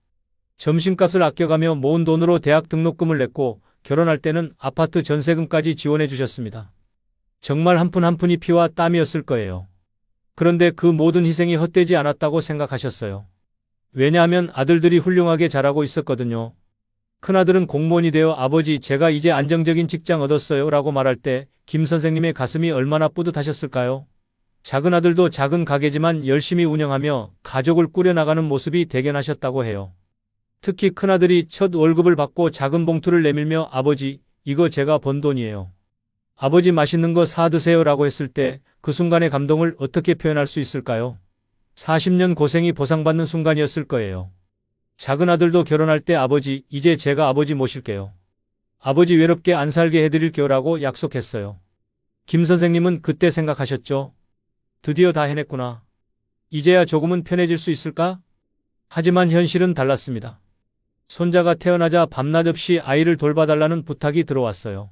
점심값을 아껴가며 모은 돈으로 대학 등록금을 냈고 결혼할 때는 아파트 전세금까지 지원해 주셨습니다. 정말 한 푼 한 푼이 피와 땀이었을 거예요. 그런데 그 모든 희생이 헛되지 않았다고 생각하셨어요. 왜냐하면 아들들이 훌륭하게 자라고 있었거든요. 큰아들은 공무원이 되어 아버지 제가 이제 안정적인 직장 얻었어요 라고 말할 때 김 선생님의 가슴이 얼마나 뿌듯하셨을까요? 작은 아들도 작은 가게지만 열심히 운영하며 가족을 꾸려나가는 모습이 대견하셨다고 해요. 특히 큰아들이 첫 월급을 받고 작은 봉투를 내밀며 아버지, 이거 제가 번 돈이에요. 아버지 맛있는 거 사 드세요 라고 했을 때 그 순간의 감동을 어떻게 표현할 수 있을까요? 40년 고생이 보상받는 순간이었을 거예요. 작은 아들도 결혼할 때 아버지, 이제 제가 아버지 모실게요. 아버지 외롭게 안 살게 해드릴게요 라고 약속했어요. 김 선생님은 그때 생각하셨죠. 드디어 다 해냈구나. 이제야 조금은 편해질 수 있을까? 하지만 현실은 달랐습니다. 손자가 태어나자 밤낮 없이 아이를 돌봐달라는 부탁이 들어왔어요.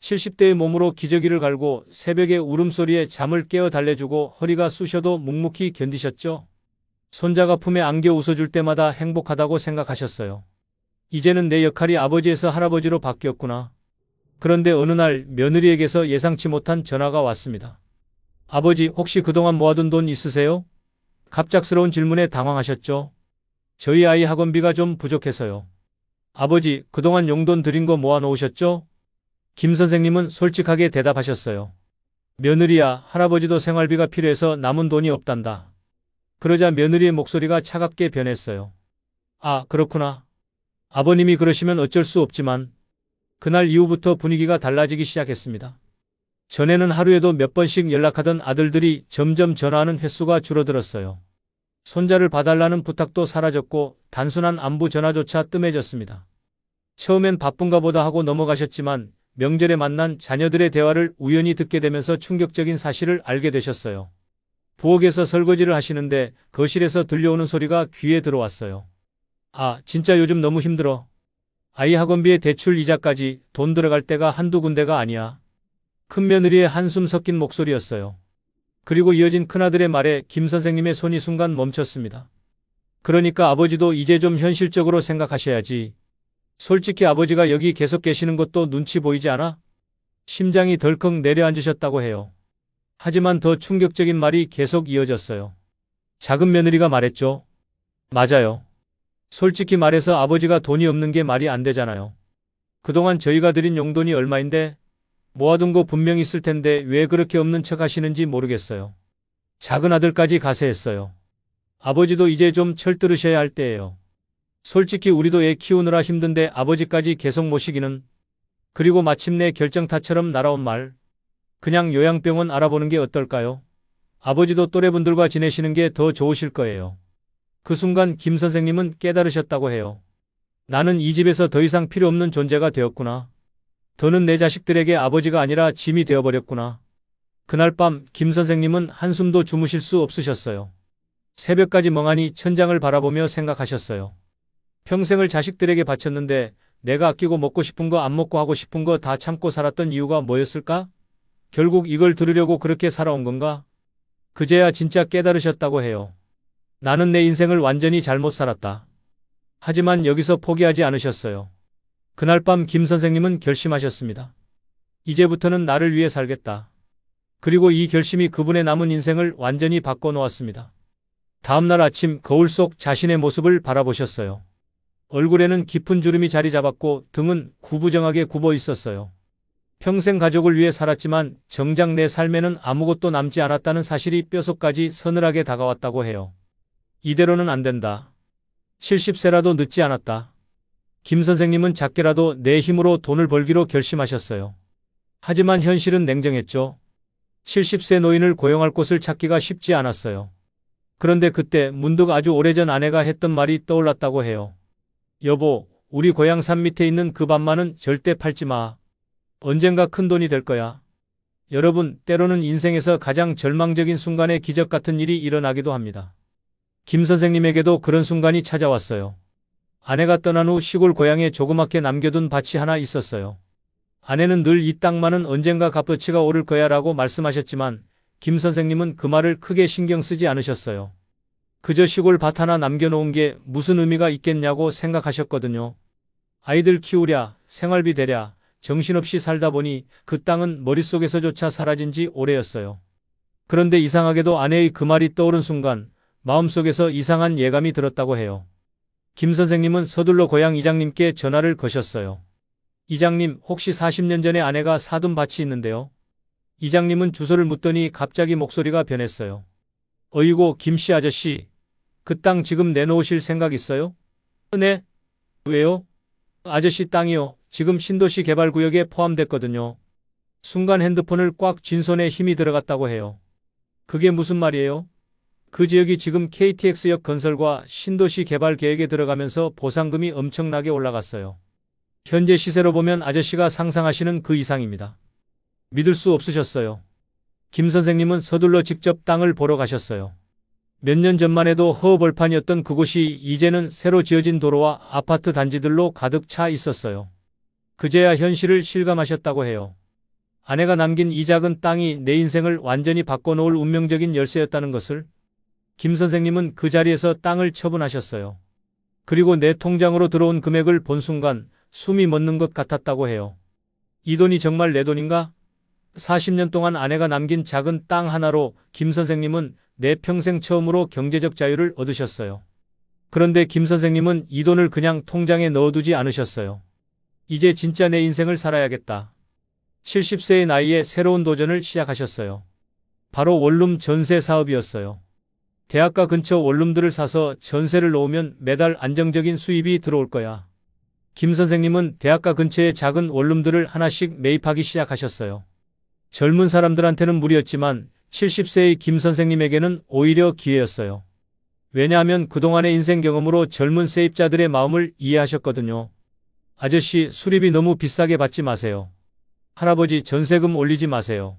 70대의 몸으로 기저귀를 갈고 새벽의 울음소리에 잠을 깨어 달래주고 허리가 쑤셔도 묵묵히 견디셨죠. 손자가 품에 안겨 웃어줄 때마다 행복하다고 생각하셨어요. 이제는 내 역할이 아버지에서 할아버지로 바뀌었구나. 그런데 어느 날 며느리에게서 예상치 못한 전화가 왔습니다. 아버지, 혹시 그동안 모아둔 돈 있으세요? 갑작스러운 질문에 당황하셨죠. 저희 아이 학원비가 좀 부족해서요. 아버지, 그동안 용돈 드린 거 모아놓으셨죠? 김 선생님은 솔직하게 대답하셨어요. 며느리야, 할아버지도 생활비가 필요해서 남은 돈이 없단다. 그러자 며느리의 목소리가 차갑게 변했어요. 아, 그렇구나. 아버님이 그러시면 어쩔 수 없지만. 그날 이후부터 분위기가 달라지기 시작했습니다. 전에는 하루에도 몇 번씩 연락하던 아들들이 점점 전화하는 횟수가 줄어들었어요. 손자를 봐달라는 부탁도 사라졌고 단순한 안부 전화조차 뜸해졌습니다. 처음엔 바쁜가 보다 하고 넘어가셨지만 명절에 만난 자녀들의 대화를 우연히 듣게 되면서 충격적인 사실을 알게 되셨어요. 부엌에서 설거지를 하시는데 거실에서 들려오는 소리가 귀에 들어왔어요. 아, 진짜 요즘 너무 힘들어. 아이 학원비에 대출 이자까지 돈 들어갈 때가 한두 군데가 아니야. 큰며느리의 한숨 섞인 목소리였어요. 그리고 이어진 큰아들의 말에 김 선생님의 손이 순간 멈췄습니다. 그러니까 아버지도 이제 좀 현실적으로 생각하셔야지. 솔직히 아버지가 여기 계속 계시는 것도 눈치 보이지 않아? 심장이 덜컥 내려앉으셨다고 해요. 하지만 더 충격적인 말이 계속 이어졌어요. 작은 며느리가 말했죠. 맞아요. 솔직히 말해서 아버지가 돈이 없는 게 말이 안 되잖아요. 그동안 저희가 드린 용돈이 얼마인데 모아둔 거 분명히 있을 텐데 왜 그렇게 없는 척 하시는지 모르겠어요. 작은 아들까지 가세했어요. 아버지도 이제 좀 철들으셔야 할 때예요. 솔직히 우리도 애 키우느라 힘든데 아버지까지 계속 모시기는. 그리고 마침내 결정타처럼 날아온 말. 그냥 요양병원 알아보는 게 어떨까요? 아버지도 또래분들과 지내시는 게 더 좋으실 거예요. 그 순간 김 선생님은 깨달으셨다고 해요. 나는 이 집에서 더 이상 필요 없는 존재가 되었구나. 더는 내 자식들에게 아버지가 아니라 짐이 되어버렸구나. 그날 밤 김 선생님은 한숨도 주무실 수 없으셨어요. 새벽까지 멍하니 천장을 바라보며 생각하셨어요. 평생을 자식들에게 바쳤는데 내가 아끼고 먹고 싶은 거 안 먹고 하고 싶은 거 다 참고 살았던 이유가 뭐였을까? 결국 이걸 들으려고 그렇게 살아온 건가? 그제야 진짜 깨달으셨다고 해요. 나는 내 인생을 완전히 잘못 살았다. 하지만 여기서 포기하지 않으셨어요. 그날 밤 김 선생님은 결심하셨습니다. 이제부터는 나를 위해 살겠다. 그리고 이 결심이 그분의 남은 인생을 완전히 바꿔놓았습니다. 다음날 아침 거울 속 자신의 모습을 바라보셨어요. 얼굴에는 깊은 주름이 자리 잡았고 등은 구부정하게 굽어 있었어요. 평생 가족을 위해 살았지만 정작 내 삶에는 아무것도 남지 않았다는 사실이 뼛속까지 서늘하게 다가왔다고 해요. 이대로는 안 된다. 70세라도 늦지 않았다. 김 선생님은 작게라도 내 힘으로 돈을 벌기로 결심하셨어요. 하지만 현실은 냉정했죠. 70세 노인을 고용할 곳을 찾기가 쉽지 않았어요. 그런데 그때 문득 아주 오래전 아내가 했던 말이 떠올랐다고 해요. 여보, 우리 고향 산 밑에 있는 그 밭만은 절대 팔지 마. 언젠가 큰 돈이 될 거야. 여러분, 때로는 인생에서 가장 절망적인 순간에 기적 같은 일이 일어나기도 합니다. 김 선생님에게도 그런 순간이 찾아왔어요. 아내가 떠난 후 시골 고향에 조그맣게 남겨둔 밭이 하나 있었어요. 아내는 늘 이 땅만은 언젠가 값어치가 오를 거야 라고 말씀하셨지만 김 선생님은 그 말을 크게 신경 쓰지 않으셨어요. 그저 시골 밭 하나 남겨놓은 게 무슨 의미가 있겠냐고 생각하셨거든요. 아이들 키우랴, 생활비 대랴, 정신없이 살다 보니 그 땅은 머릿속에서조차 사라진 지 오래였어요. 그런데 이상하게도 아내의 그 말이 떠오른 순간 마음속에서 이상한 예감이 들었다고 해요. 김 선생님은 서둘러 고향 이장님께 전화를 거셨어요. 이장님, 혹시 40년 전에 아내가 사둔 밭이 있는데요. 이장님은 주소를 묻더니 갑자기 목소리가 변했어요. 어이고, 김씨 아저씨, 그 땅 지금 내놓으실 생각 있어요? 네. 왜요? 아저씨 땅이요. 지금 신도시 개발구역에 포함됐거든요. 순간 핸드폰을 꽉 쥔 손에 힘이 들어갔다고 해요. 그게 무슨 말이에요? 그 지역이 지금 KTX역 건설과 신도시 개발 계획에 들어가면서 보상금이 엄청나게 올라갔어요. 현재 시세로 보면 아저씨가 상상하시는 그 이상입니다. 믿을 수 없으셨어요. 김 선생님은 서둘러 직접 땅을 보러 가셨어요. 몇 년 전만 해도 허허벌판이었던 그곳이 이제는 새로 지어진 도로와 아파트 단지들로 가득 차 있었어요. 그제야 현실을 실감하셨다고 해요. 아내가 남긴 이 작은 땅이 내 인생을 완전히 바꿔놓을 운명적인 열쇠였다는 것을. 김 선생님은 그 자리에서 땅을 처분하셨어요. 그리고 내 통장으로 들어온 금액을 본 순간 숨이 멎는 것 같았다고 해요. 이 돈이 정말 내 돈인가? 40년 동안 아내가 남긴 작은 땅 하나로 김 선생님은 내 평생 처음으로 경제적 자유를 얻으셨어요. 그런데 김 선생님은 이 돈을 그냥 통장에 넣어두지 않으셨어요. 이제 진짜 내 인생을 살아야겠다. 70세의 나이에 새로운 도전을 시작하셨어요. 바로 원룸 전세 사업이었어요. 대학가 근처 원룸들을 사서 전세를 놓으면 매달 안정적인 수입이 들어올 거야. 김 선생님은 대학가 근처의 작은 원룸들을 하나씩 매입하기 시작하셨어요. 젊은 사람들한테는 무리였지만 70세의 김 선생님에게는 오히려 기회였어요. 왜냐하면 그동안의 인생 경험으로 젊은 세입자들의 마음을 이해하셨거든요. 아저씨, 수리비 너무 비싸게 받지 마세요. 할아버지, 전세금 올리지 마세요.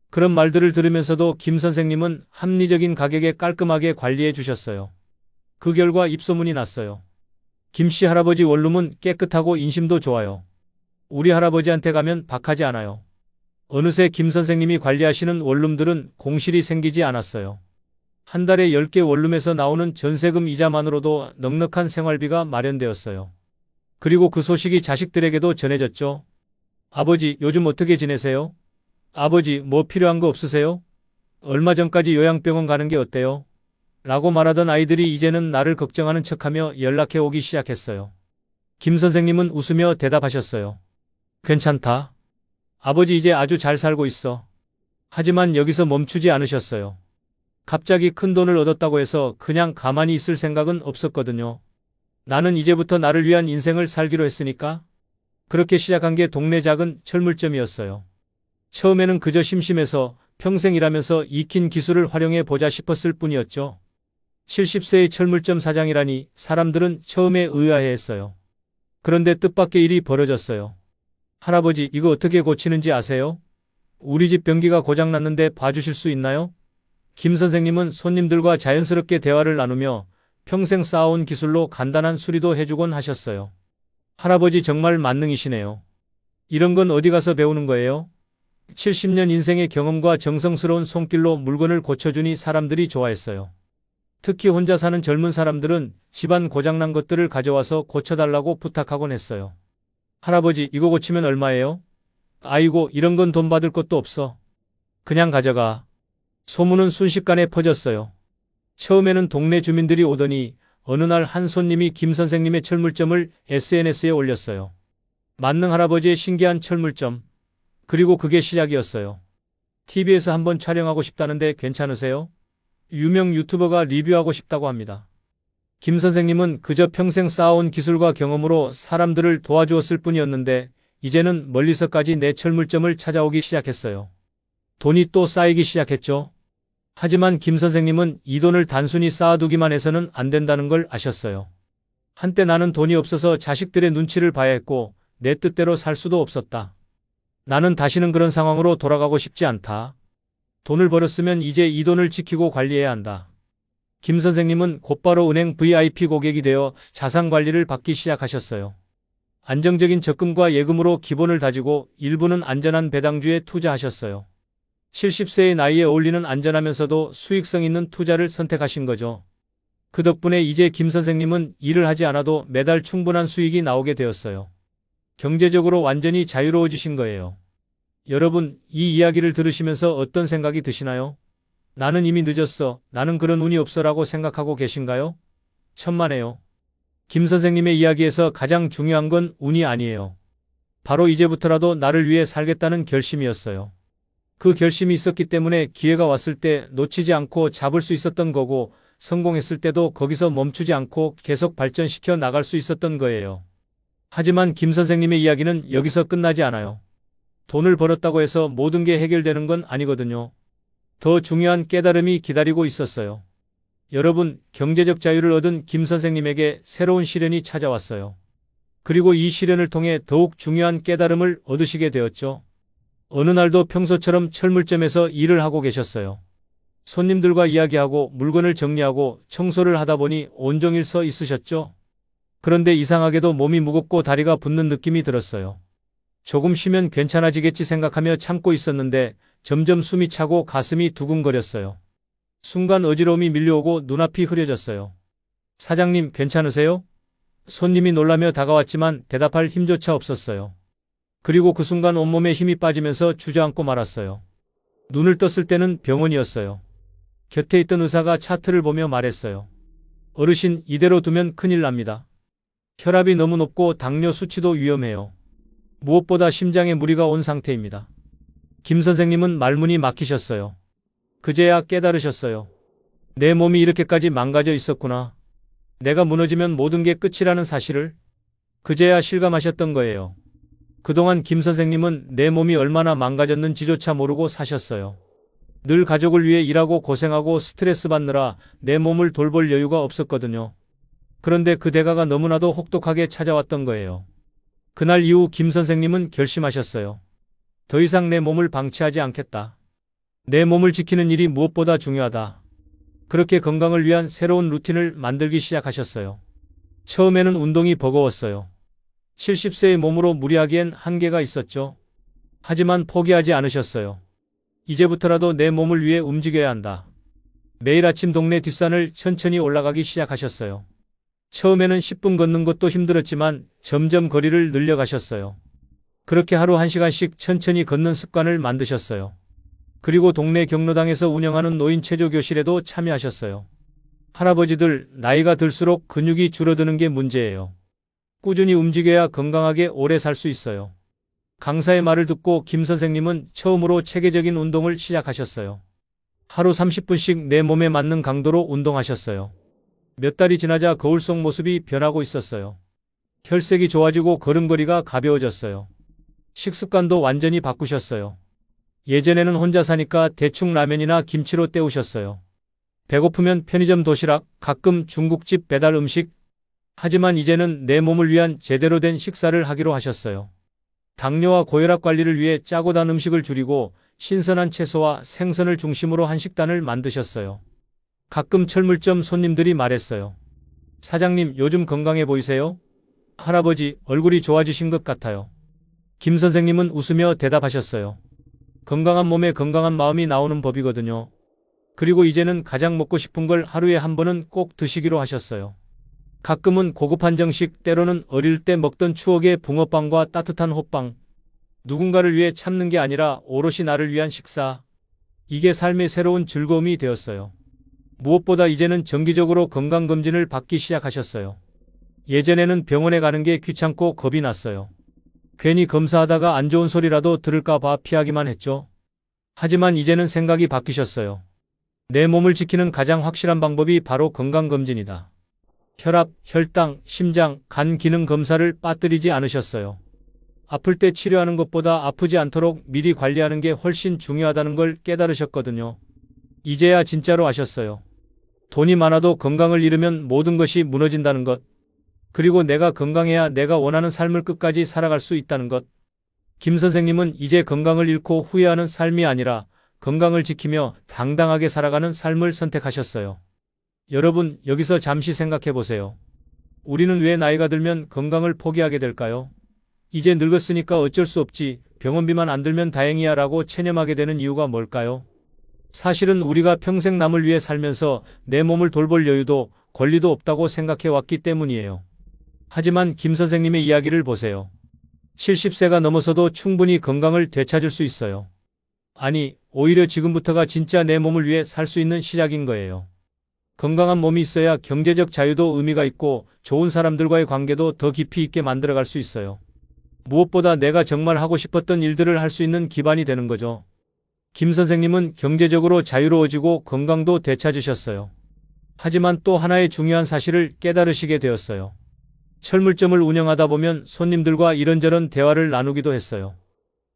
그런 말들을 들으면서도 김 선생님은 합리적인 가격에 깔끔하게 관리해 주셨어요. 그 결과 입소문이 났어요. 김씨 할아버지 원룸은 깨끗하고 인심도 좋아요. 우리 할아버지한테 가면 박하지 않아요. 어느새 김 선생님이 관리하시는 원룸들은 공실이 생기지 않았어요. 한 달에 10개 원룸에서 나오는 전세금 이자만으로도 넉넉한 생활비가 마련되었어요. 그리고 그 소식이 자식들에게도 전해졌죠. 아버지, 요즘 어떻게 지내세요? 아버지, 뭐 필요한 거 없으세요? 얼마 전까지 요양병원 가는 게 어때요? 라고 말하던 아이들이 이제는 나를 걱정하는 척하며 연락해 오기 시작했어요. 김 선생님은 웃으며 대답하셨어요. 괜찮다. 아버지 이제 아주 잘 살고 있어. 하지만 여기서 멈추지 않으셨어요. 갑자기 큰 돈을 얻었다고 해서 그냥 가만히 있을 생각은 없었거든요. 나는 이제부터 나를 위한 인생을 살기로 했으니까. 그렇게 시작한 게 동네 작은 철물점이었어요. 처음에는 그저 심심해서 평생 일하면서 익힌 기술을 활용해 보자 싶었을 뿐이었죠. 70세의 철물점 사장이라니 사람들은 처음에 의아해했어요. 그런데 뜻밖의 일이 벌어졌어요. 할아버지, 이거 어떻게 고치는지 아세요? 우리 집 변기가 고장났는데 봐주실 수 있나요? 김 선생님은 손님들과 자연스럽게 대화를 나누며 평생 쌓아온 기술로 간단한 수리도 해주곤 하셨어요. 할아버지 정말 만능이시네요. 이런 건 어디 가서 배우는 거예요? 70년 인생의 경험과 정성스러운 손길로 물건을 고쳐주니 사람들이 좋아했어요. 특히 혼자 사는 젊은 사람들은 집안 고장난 것들을 가져와서 고쳐달라고 부탁하곤 했어요. 할아버지, 이거 고치면 얼마예요? 아이고, 이런 건 돈 받을 것도 없어. 그냥 가져가. 소문은 순식간에 퍼졌어요. 처음에는 동네 주민들이 오더니 어느 날 한 손님이 김 선생님의 철물점을 SNS에 올렸어요. 만능 할아버지의 신기한 철물점. 그리고 그게 시작이었어요. TV에서 한번 촬영하고 싶다는데 괜찮으세요? 유명 유튜버가 리뷰하고 싶다고 합니다. 김 선생님은 그저 평생 쌓아온 기술과 경험으로 사람들을 도와주었을 뿐이었는데 이제는 멀리서까지 내 철물점을 찾아오기 시작했어요. 돈이 또 쌓이기 시작했죠. 하지만 김 선생님은 이 돈을 단순히 쌓아두기만 해서는 안 된다는 걸 아셨어요. 한때 나는 돈이 없어서 자식들의 눈치를 봐야 했고 내 뜻대로 살 수도 없었다. 나는 다시는 그런 상황으로 돌아가고 싶지 않다. 돈을 벌었으면 이제 이 돈을 지키고 관리해야 한다. 김 선생님은 곧바로 은행 VIP 고객이 되어 자산 관리를 받기 시작하셨어요. 안정적인 적금과 예금으로 기본을 다지고 일부는 안전한 배당주에 투자하셨어요. 70세의 나이에 어울리는 안전하면서도 수익성 있는 투자를 선택하신 거죠. 그 덕분에 이제 김 선생님은 일을 하지 않아도 매달 충분한 수익이 나오게 되었어요. 경제적으로 완전히 자유로워지신 거예요. 여러분, 이 이야기를 들으시면서 어떤 생각이 드시나요? 나는 이미 늦었어. 나는 그런 운이 없어라고 생각하고 계신가요? 천만에요. 김 선생님의 이야기에서 가장 중요한 건 운이 아니에요. 바로 이제부터라도 나를 위해 살겠다는 결심이었어요. 그 결심이 있었기 때문에 기회가 왔을 때 놓치지 않고 잡을 수 있었던 거고 성공했을 때도 거기서 멈추지 않고 계속 발전시켜 나갈 수 있었던 거예요. 하지만 김 선생님의 이야기는 여기서 끝나지 않아요. 돈을 벌었다고 해서 모든 게 해결되는 건 아니거든요. 더 중요한 깨달음이 기다리고 있었어요. 여러분, 경제적 자유를 얻은 김 선생님에게 새로운 시련이 찾아왔어요. 그리고 이 시련을 통해 더욱 중요한 깨달음을 얻으시게 되었죠. 어느 날도 평소처럼 철물점에서 일을 하고 계셨어요. 손님들과 이야기하고 물건을 정리하고 청소를 하다 보니 온종일 서 있으셨죠. 그런데 이상하게도 몸이 무겁고 다리가 붓는 느낌이 들었어요. 조금 쉬면 괜찮아지겠지 생각하며 참고 있었는데 점점 숨이 차고 가슴이 두근거렸어요. 순간 어지러움이 밀려오고 눈앞이 흐려졌어요. 사장님, 괜찮으세요? 손님이 놀라며 다가왔지만 대답할 힘조차 없었어요. 그리고 그 순간 온몸에 힘이 빠지면서 주저앉고 말았어요. 눈을 떴을 때는 병원이었어요. 곁에 있던 의사가 차트를 보며 말했어요. 어르신, 이대로 두면 큰일 납니다. 혈압이 너무 높고 당뇨 수치도 위험해요. 무엇보다 심장에 무리가 온 상태입니다. 김 선생님은 말문이 막히셨어요. 그제야 깨달으셨어요. 내 몸이 이렇게까지 망가져 있었구나. 내가 무너지면 모든 게 끝이라는 사실을 그제야 실감하셨던 거예요. 그동안 김 선생님은 내 몸이 얼마나 망가졌는지조차 모르고 사셨어요. 늘 가족을 위해 일하고 고생하고 스트레스 받느라 내 몸을 돌볼 여유가 없었거든요. 그런데 그 대가가 너무나도 혹독하게 찾아왔던 거예요. 그날 이후 김 선생님은 결심하셨어요. 더 이상 내 몸을 방치하지 않겠다. 내 몸을 지키는 일이 무엇보다 중요하다. 그렇게 건강을 위한 새로운 루틴을 만들기 시작하셨어요. 처음에는 운동이 버거웠어요. 70세의 몸으로 무리하기엔 한계가 있었죠. 하지만 포기하지 않으셨어요. 이제부터라도 내 몸을 위해 움직여야 한다. 매일 아침 동네 뒷산을 천천히 올라가기 시작하셨어요. 처음에는 10분 걷는 것도 힘들었지만 점점 거리를 늘려가셨어요. 그렇게 하루 1시간씩 천천히 걷는 습관을 만드셨어요. 그리고 동네 경로당에서 운영하는 노인 체조 교실에도 참여하셨어요. 할아버지들 나이가 들수록 근육이 줄어드는 게 문제예요. 꾸준히 움직여야 건강하게 오래 살 수 있어요. 강사의 말을 듣고 김 선생님은 처음으로 체계적인 운동을 시작하셨어요. 하루 30분씩 내 몸에 맞는 강도로 운동하셨어요. 몇 달이 지나자 거울 속 모습이 변하고 있었어요. 혈색이 좋아지고 걸음걸이가 가벼워졌어요. 식습관도 완전히 바꾸셨어요. 예전에는 혼자 사니까 대충 라면이나 김치로 때우셨어요. 배고프면 편의점 도시락, 가끔 중국집 배달 음식. 하지만 이제는 내 몸을 위한 제대로 된 식사를 하기로 하셨어요. 당뇨와 고혈압 관리를 위해 짜고 단 음식을 줄이고 신선한 채소와 생선을 중심으로 한 식단을 만드셨어요. 가끔 철물점 손님들이 말했어요. 사장님, 요즘 건강해 보이세요? 할아버지, 얼굴이 좋아지신 것 같아요. 김 선생님은 웃으며 대답하셨어요. 건강한 몸에 건강한 마음이 나오는 법이거든요. 그리고 이제는 가장 먹고 싶은 걸 하루에 한 번은 꼭 드시기로 하셨어요. 가끔은 고급 한정식, 때로는 어릴 때 먹던 추억의 붕어빵과 따뜻한 호빵. 누군가를 위해 참는 게 아니라 오롯이 나를 위한 식사. 이게 삶의 새로운 즐거움이 되었어요. 무엇보다 이제는 정기적으로 건강검진을 받기 시작하셨어요. 예전에는 병원에 가는 게 귀찮고 겁이 났어요. 괜히 검사하다가 안 좋은 소리라도 들을까 봐 피하기만 했죠. 하지만 이제는 생각이 바뀌셨어요. 내 몸을 지키는 가장 확실한 방법이 바로 건강검진이다. 혈압, 혈당, 심장, 간 기능 검사를 빠뜨리지 않으셨어요. 아플 때 치료하는 것보다 아프지 않도록 미리 관리하는 게 훨씬 중요하다는 걸 깨달으셨거든요. 이제야 진짜로 아셨어요. 돈이 많아도 건강을 잃으면 모든 것이 무너진다는 것. 그리고 내가 건강해야 내가 원하는 삶을 끝까지 살아갈 수 있다는 것. 김 선생님은 이제 건강을 잃고 후회하는 삶이 아니라 건강을 지키며 당당하게 살아가는 삶을 선택하셨어요. 여러분, 여기서 잠시 생각해 보세요. 우리는 왜 나이가 들면 건강을 포기하게 될까요? 이제 늙었으니까 어쩔 수 없지, 병원비만 안 들면 다행이야 라고 체념하게 되는 이유가 뭘까요? 사실은 우리가 평생 남을 위해 살면서 내 몸을 돌볼 여유도 권리도 없다고 생각해 왔기 때문이에요. 하지만 김 선생님의 이야기를 보세요. 70세가 넘어서도 충분히 건강을 되찾을 수 있어요. 아니, 오히려 지금부터가 진짜 내 몸을 위해 살 수 있는 시작인 거예요. 건강한 몸이 있어야 경제적 자유도 의미가 있고 좋은 사람들과의 관계도 더 깊이 있게 만들어갈 수 있어요. 무엇보다 내가 정말 하고 싶었던 일들을 할 수 있는 기반이 되는 거죠. 김 선생님은 경제적으로 자유로워지고 건강도 되찾으셨어요. 하지만 또 하나의 중요한 사실을 깨달으시게 되었어요. 철물점을 운영하다 보면 손님들과 이런저런 대화를 나누기도 했어요.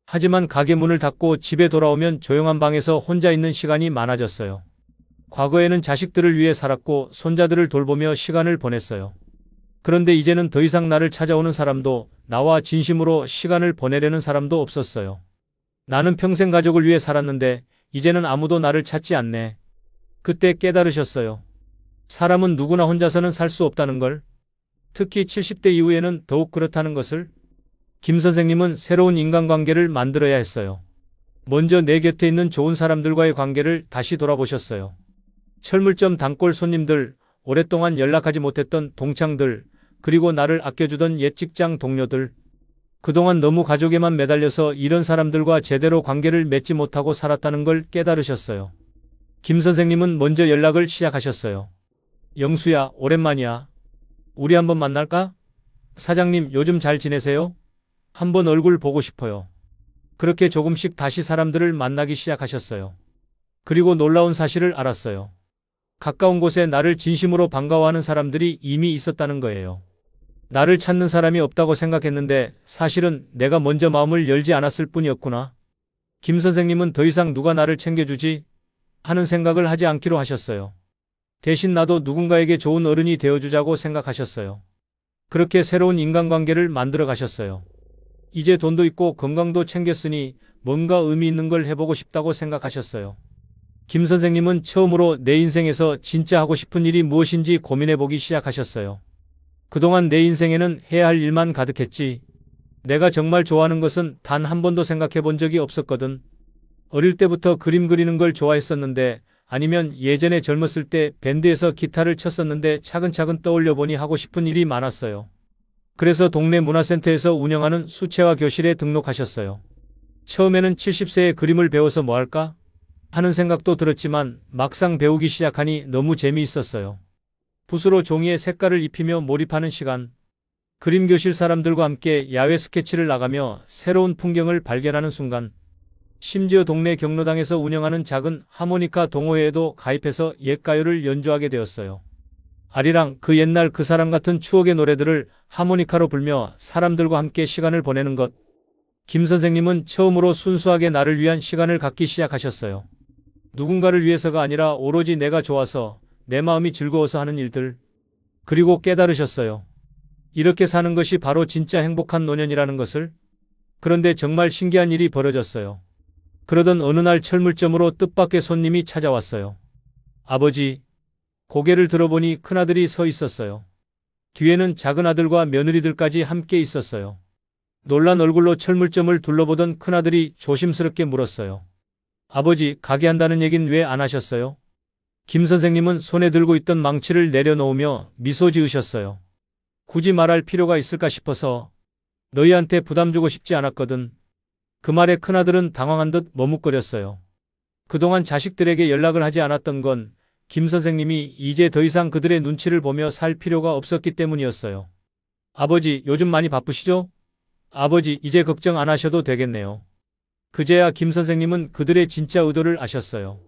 하지만 가게 문을 닫고 집에 돌아오면 조용한 방에서 혼자 있는 시간이 많아졌어요. 과거에는 자식들을 위해 살았고 손자들을 돌보며 시간을 보냈어요. 그런데 이제는 더 이상 나를 찾아오는 사람도, 나와 진심으로 시간을 보내려는 사람도 없었어요. 나는 평생 가족을 위해 살았는데 이제는 아무도 나를 찾지 않네. 그때 깨달으셨어요. 사람은 누구나 혼자서는 살 수 없다는 걸. 특히 70대 이후에는 더욱 그렇다는 것을. 김 선생님은 새로운 인간관계를 만들어야 했어요. 먼저 내 곁에 있는 좋은 사람들과의 관계를 다시 돌아보셨어요. 철물점 단골 손님들, 오랫동안 연락하지 못했던 동창들, 그리고 나를 아껴주던 옛 직장 동료들. 그동안 너무 가족에만 매달려서 이런 사람들과 제대로 관계를 맺지 못하고 살았다는 걸 깨달으셨어요. 김 선생님은 먼저 연락을 시작하셨어요. 영수야, 오랜만이야. 우리 한번 만날까? 사장님, 요즘 잘 지내세요? 한번 얼굴 보고 싶어요. 그렇게 조금씩 다시 사람들을 만나기 시작하셨어요. 그리고 놀라운 사실을 알았어요. 가까운 곳에 나를 진심으로 반가워하는 사람들이 이미 있었다는 거예요. 나를 찾는 사람이 없다고 생각했는데 사실은 내가 먼저 마음을 열지 않았을 뿐이었구나. 김 선생님은 더 이상 누가 나를 챙겨주지? 하는 생각을 하지 않기로 하셨어요. 대신 나도 누군가에게 좋은 어른이 되어주자고 생각하셨어요. 그렇게 새로운 인간관계를 만들어 가셨어요. 이제 돈도 있고 건강도 챙겼으니 뭔가 의미 있는 걸 해보고 싶다고 생각하셨어요. 김 선생님은 처음으로 내 인생에서 진짜 하고 싶은 일이 무엇인지 고민해보기 시작하셨어요. 그동안 내 인생에는 해야 할 일만 가득했지. 내가 정말 좋아하는 것은 단 한 번도 생각해 본 적이 없었거든. 어릴 때부터 그림 그리는 걸 좋아했었는데, 아니면 예전에 젊었을 때 밴드에서 기타를 쳤었는데 차근차근 떠올려 보니 하고 싶은 일이 많았어요. 그래서 동네 문화센터에서 운영하는 수채화 교실에 등록하셨어요. 처음에는 70세에 그림을 배워서 뭐 할까 하는 생각도 들었지만 막상 배우기 시작하니 너무 재미있었어요. 붓으로 종이에 색깔을 입히며 몰입하는 시간, 그림 교실 사람들과 함께 야외 스케치를 나가며 새로운 풍경을 발견하는 순간, 심지어 동네 경로당에서 운영하는 작은 하모니카 동호회에도 가입해서 옛가요를 연주하게 되었어요. 아리랑 그 옛날 그 사람 같은 추억의 노래들을 하모니카로 불며 사람들과 함께 시간을 보내는 것. 김 선생님은 처음으로 순수하게 나를 위한 시간을 갖기 시작하셨어요. 누군가를 위해서가 아니라 오로지 내가 좋아서 내 마음이 즐거워서 하는 일들. 그리고 깨달으셨어요. 이렇게 사는 것이 바로 진짜 행복한 노년이라는 것을. 그런데 정말 신기한 일이 벌어졌어요. 그러던 어느 날 철물점으로 뜻밖의 손님이 찾아왔어요. 아버지. 고개를 들어보니 큰아들이 서 있었어요. 뒤에는 작은 아들과 며느리들까지 함께 있었어요. 놀란 얼굴로 철물점을 둘러보던 큰아들이 조심스럽게 물었어요. 아버지, 가게 한다는 얘긴 왜 안 하셨어요? 김 선생님은 손에 들고 있던 망치를 내려놓으며 미소 지으셨어요. 굳이 말할 필요가 있을까 싶어서. 너희한테 부담 주고 싶지 않았거든. 그 말에 큰아들은 당황한 듯 머뭇거렸어요. 그동안 자식들에게 연락을 하지 않았던 건 김 선생님이 이제 더 이상 그들의 눈치를 보며 살 필요가 없었기 때문이었어요. 아버지, 요즘 많이 바쁘시죠? 아버지, 이제 걱정 안 하셔도 되겠네요. 그제야 김 선생님은 그들의 진짜 의도를 아셨어요.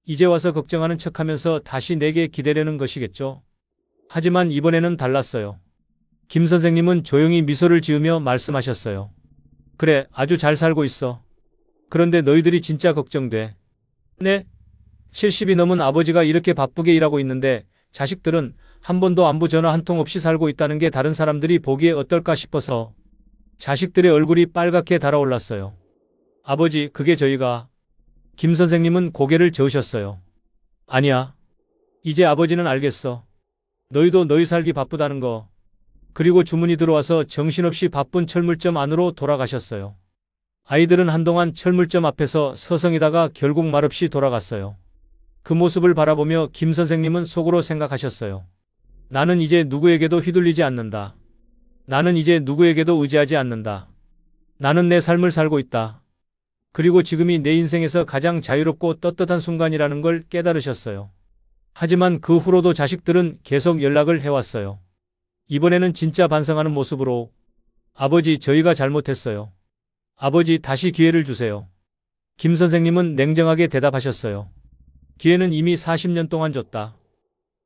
이제 와서 걱정하는 척하면서 다시 내게 기대려는 것이겠죠. 하지만 이번에는 달랐어요. 김 선생님은 조용히 미소를 지으며 말씀하셨어요. 그래, 아주 잘 살고 있어. 그런데 너희들이 진짜 걱정돼. 네? 70이 넘은 아버지가 이렇게 바쁘게 일하고 있는데 자식들은 한 번도 안부 전화 한 통 없이 살고 있다는 게 다른 사람들이 보기에 어떨까 싶어서. 자식들의 얼굴이 빨갛게 달아올랐어요. 아버지, 그게 저희가. 김 선생님은 고개를 저으셨어요. 아니야. 이제 아버지는 알겠어. 너희도 너희 살기 바쁘다는 거. 그리고 주문이 들어와서 정신없이 바쁜 철물점 안으로 돌아가셨어요. 아이들은 한동안 철물점 앞에서 서성이다가 결국 말없이 돌아갔어요. 그 모습을 바라보며 김 선생님은 속으로 생각하셨어요. 나는 이제 누구에게도 휘둘리지 않는다. 나는 이제 누구에게도 의지하지 않는다. 나는 내 삶을 살고 있다. 그리고 지금이 내 인생에서 가장 자유롭고 떳떳한 순간이라는 걸 깨달으셨어요. 하지만 그 후로도 자식들은 계속 연락을 해왔어요. 이번에는 진짜 반성하는 모습으로. 아버지, 저희가 잘못했어요. 아버지, 다시 기회를 주세요. 김 선생님은 냉정하게 대답하셨어요. 기회는 이미 40년 동안 줬다.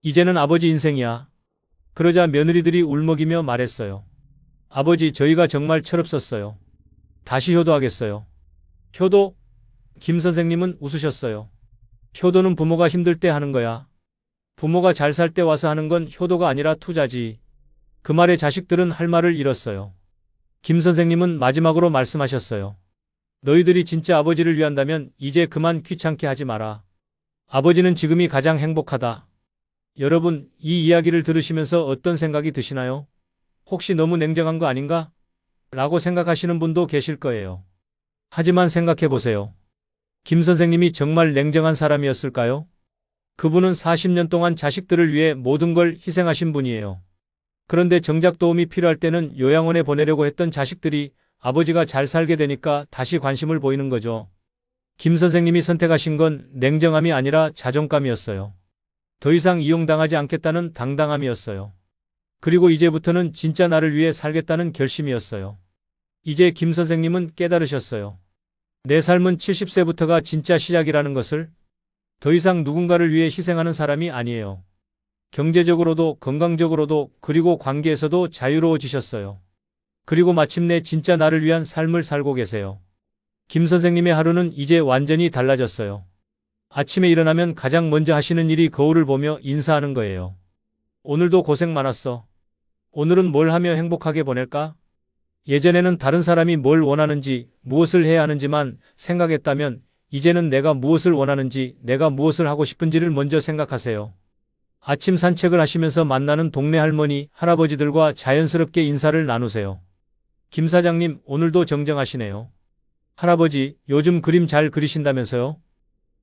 이제는 아버지 인생이야. 그러자 며느리들이 울먹이며 말했어요. 아버지, 저희가 정말 철없었어요. 다시 효도하겠어요. 효도? 김 선생님은 웃으셨어요. 효도는 부모가 힘들 때 하는 거야. 부모가 잘 살 때 와서 하는 건 효도가 아니라 투자지. 그 말에 자식들은 할 말을 잃었어요. 김 선생님은 마지막으로 말씀하셨어요. 너희들이 진짜 아버지를 위한다면 이제 그만 귀찮게 하지 마라. 아버지는 지금이 가장 행복하다. 여러분, 이 이야기를 들으시면서 어떤 생각이 드시나요? 혹시 너무 냉정한 거 아닌가? 라고 생각하시는 분도 계실 거예요. 하지만 생각해보세요. 김 선생님이 정말 냉정한 사람이었을까요? 그분은 40년 동안 자식들을 위해 모든 걸 희생하신 분이에요. 그런데 정작 도움이 필요할 때는 요양원에 보내려고 했던 자식들이 아버지가 잘 살게 되니까 다시 관심을 보이는 거죠. 김 선생님이 선택하신 건 냉정함이 아니라 자존감이었어요. 더 이상 이용당하지 않겠다는 당당함이었어요. 그리고 이제부터는 진짜 나를 위해 살겠다는 결심이었어요. 이제 김 선생님은 깨달으셨어요. 내 삶은 70세부터가 진짜 시작이라는 것을. 더 이상 누군가를 위해 희생하는 사람이 아니에요. 경제적으로도 건강적으로도 그리고 관계에서도 자유로워지셨어요. 그리고 마침내 진짜 나를 위한 삶을 살고 계세요. 김 선생님의 하루는 이제 완전히 달라졌어요. 아침에 일어나면 가장 먼저 하시는 일이 거울을 보며 인사하는 거예요. 오늘도 고생 많았어. 오늘은 뭘 하며 행복하게 보낼까? 예전에는 다른 사람이 뭘 원하는지, 무엇을 해야 하는지만 생각했다면 이제는 내가 무엇을 원하는지, 내가 무엇을 하고 싶은지를 먼저 생각하세요. 아침 산책을 하시면서 만나는 동네 할머니, 할아버지들과 자연스럽게 인사를 나누세요. 김 사장님, 오늘도 정정하시네요. 할아버지, 요즘 그림 잘 그리신다면서요?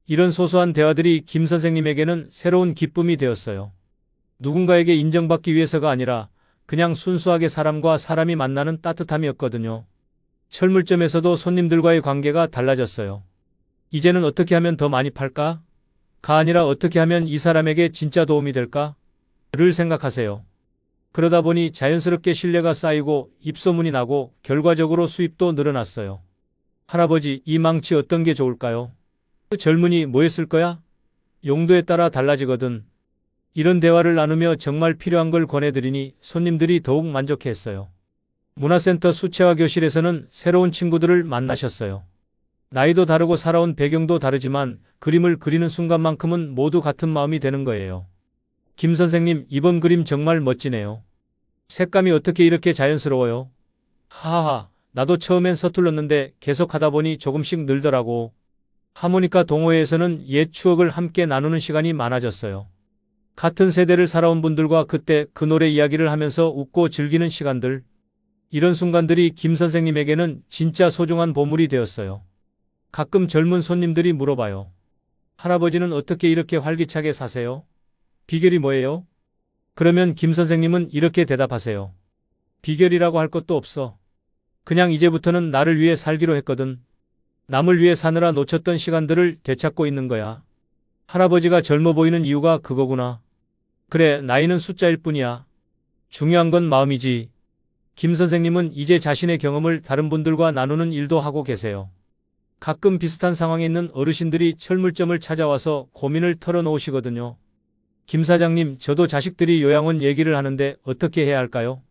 이런 소소한 대화들이 김 선생님에게는 새로운 기쁨이 되었어요. 누군가에게 인정받기 위해서가 아니라 그냥 순수하게 사람과 사람이 만나는 따뜻함이었거든요. 철물점에서도 손님들과의 관계가 달라졌어요. 이제는 어떻게 하면 더 많이 팔까? 가 아니라 어떻게 하면 이 사람에게 진짜 도움이 될까? 를 생각하세요. 그러다 보니 자연스럽게 신뢰가 쌓이고 입소문이 나고 결과적으로 수입도 늘어났어요. 할아버지, 이 망치 어떤 게 좋을까요? 그 젊은이 뭐 했을 거야? 용도에 따라 달라지거든. 이런 대화를 나누며 정말 필요한 걸 권해드리니 손님들이 더욱 만족해했어요. 문화센터 수채화 교실에서는 새로운 친구들을 만나셨어요. 나이도 다르고 살아온 배경도 다르지만 그림을 그리는 순간만큼은 모두 같은 마음이 되는 거예요. 김 선생님, 이번 그림 정말 멋지네요. 색감이 어떻게 이렇게 자연스러워요? 하하, 나도 처음엔 서툴렀는데 계속 하다 보니 조금씩 늘더라고. 하모니카 동호회에서는 옛 추억을 함께 나누는 시간이 많아졌어요. 같은 세대를 살아온 분들과 그때 그 노래 이야기를 하면서 웃고 즐기는 시간들. 이런 순간들이 김 선생님에게는 진짜 소중한 보물이 되었어요. 가끔 젊은 손님들이 물어봐요. 할아버지는 어떻게 이렇게 활기차게 사세요? 비결이 뭐예요? 그러면 김 선생님은 이렇게 대답하세요. 비결이라고 할 것도 없어. 그냥 이제부터는 나를 위해 살기로 했거든. 남을 위해 사느라 놓쳤던 시간들을 되찾고 있는 거야. 할아버지가 젊어 보이는 이유가 그거구나. 그래, 나이는 숫자일 뿐이야. 중요한 건 마음이지. 김 선생님은 이제 자신의 경험을 다른 분들과 나누는 일도 하고 계세요. 가끔 비슷한 상황에 있는 어르신들이 철물점을 찾아와서 고민을 털어놓으시거든요. 김 사장님, 저도 자식들이 요양원 얘기를 하는데 어떻게 해야 할까요?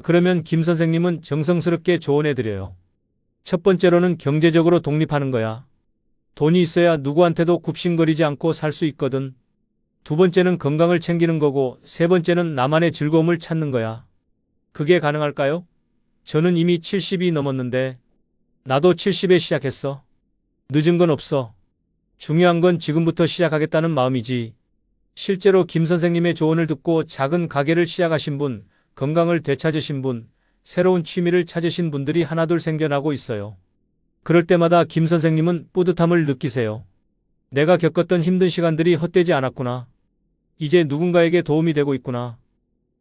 그러면 김 선생님은 정성스럽게 조언해드려요. 첫 번째로는 경제적으로 독립하는 거야. 돈이 있어야 누구한테도 굽신거리지 않고 살 수 있거든. 두 번째는 건강을 챙기는 거고, 세 번째는 나만의 즐거움을 찾는 거야. 그게 가능할까요? 저는 이미 70이 넘었는데, 나도 70에 시작했어. 늦은 건 없어. 중요한 건 지금부터 시작하겠다는 마음이지. 실제로 김 선생님의 조언을 듣고 작은 가게를 시작하신 분, 건강을 되찾으신 분, 새로운 취미를 찾으신 분들이 하나둘 생겨나고 있어요. 그럴 때마다 김 선생님은 뿌듯함을 느끼세요. 내가 겪었던 힘든 시간들이 헛되지 않았구나. 이제 누군가에게 도움이 되고 있구나.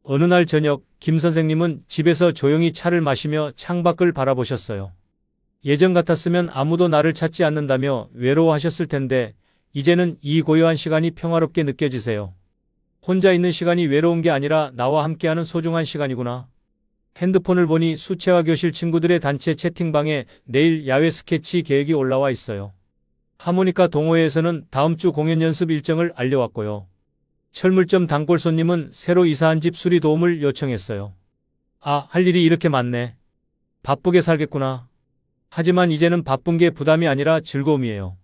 어느 날 저녁, 김 선생님은 집에서 조용히 차를 마시며 창밖을 바라보셨어요. 예전 같았으면 아무도 나를 찾지 않는다며 외로워하셨을 텐데, 이제는 이 고요한 시간이 평화롭게 느껴지세요. 혼자 있는 시간이 외로운 게 아니라 나와 함께하는 소중한 시간이구나. 핸드폰을 보니 수채화 교실 친구들의 단체 채팅방에 내일 야외 스케치 계획이 올라와 있어요. 하모니카 동호회에서는 다음 주 공연 연습 일정을 알려왔고요. 철물점 단골 손님은 새로 이사한 집 수리 도움을 요청했어요. 아, 할 일이 이렇게 많네. 바쁘게 살겠구나. 하지만 이제는 바쁜 게 부담이 아니라 즐거움이에요.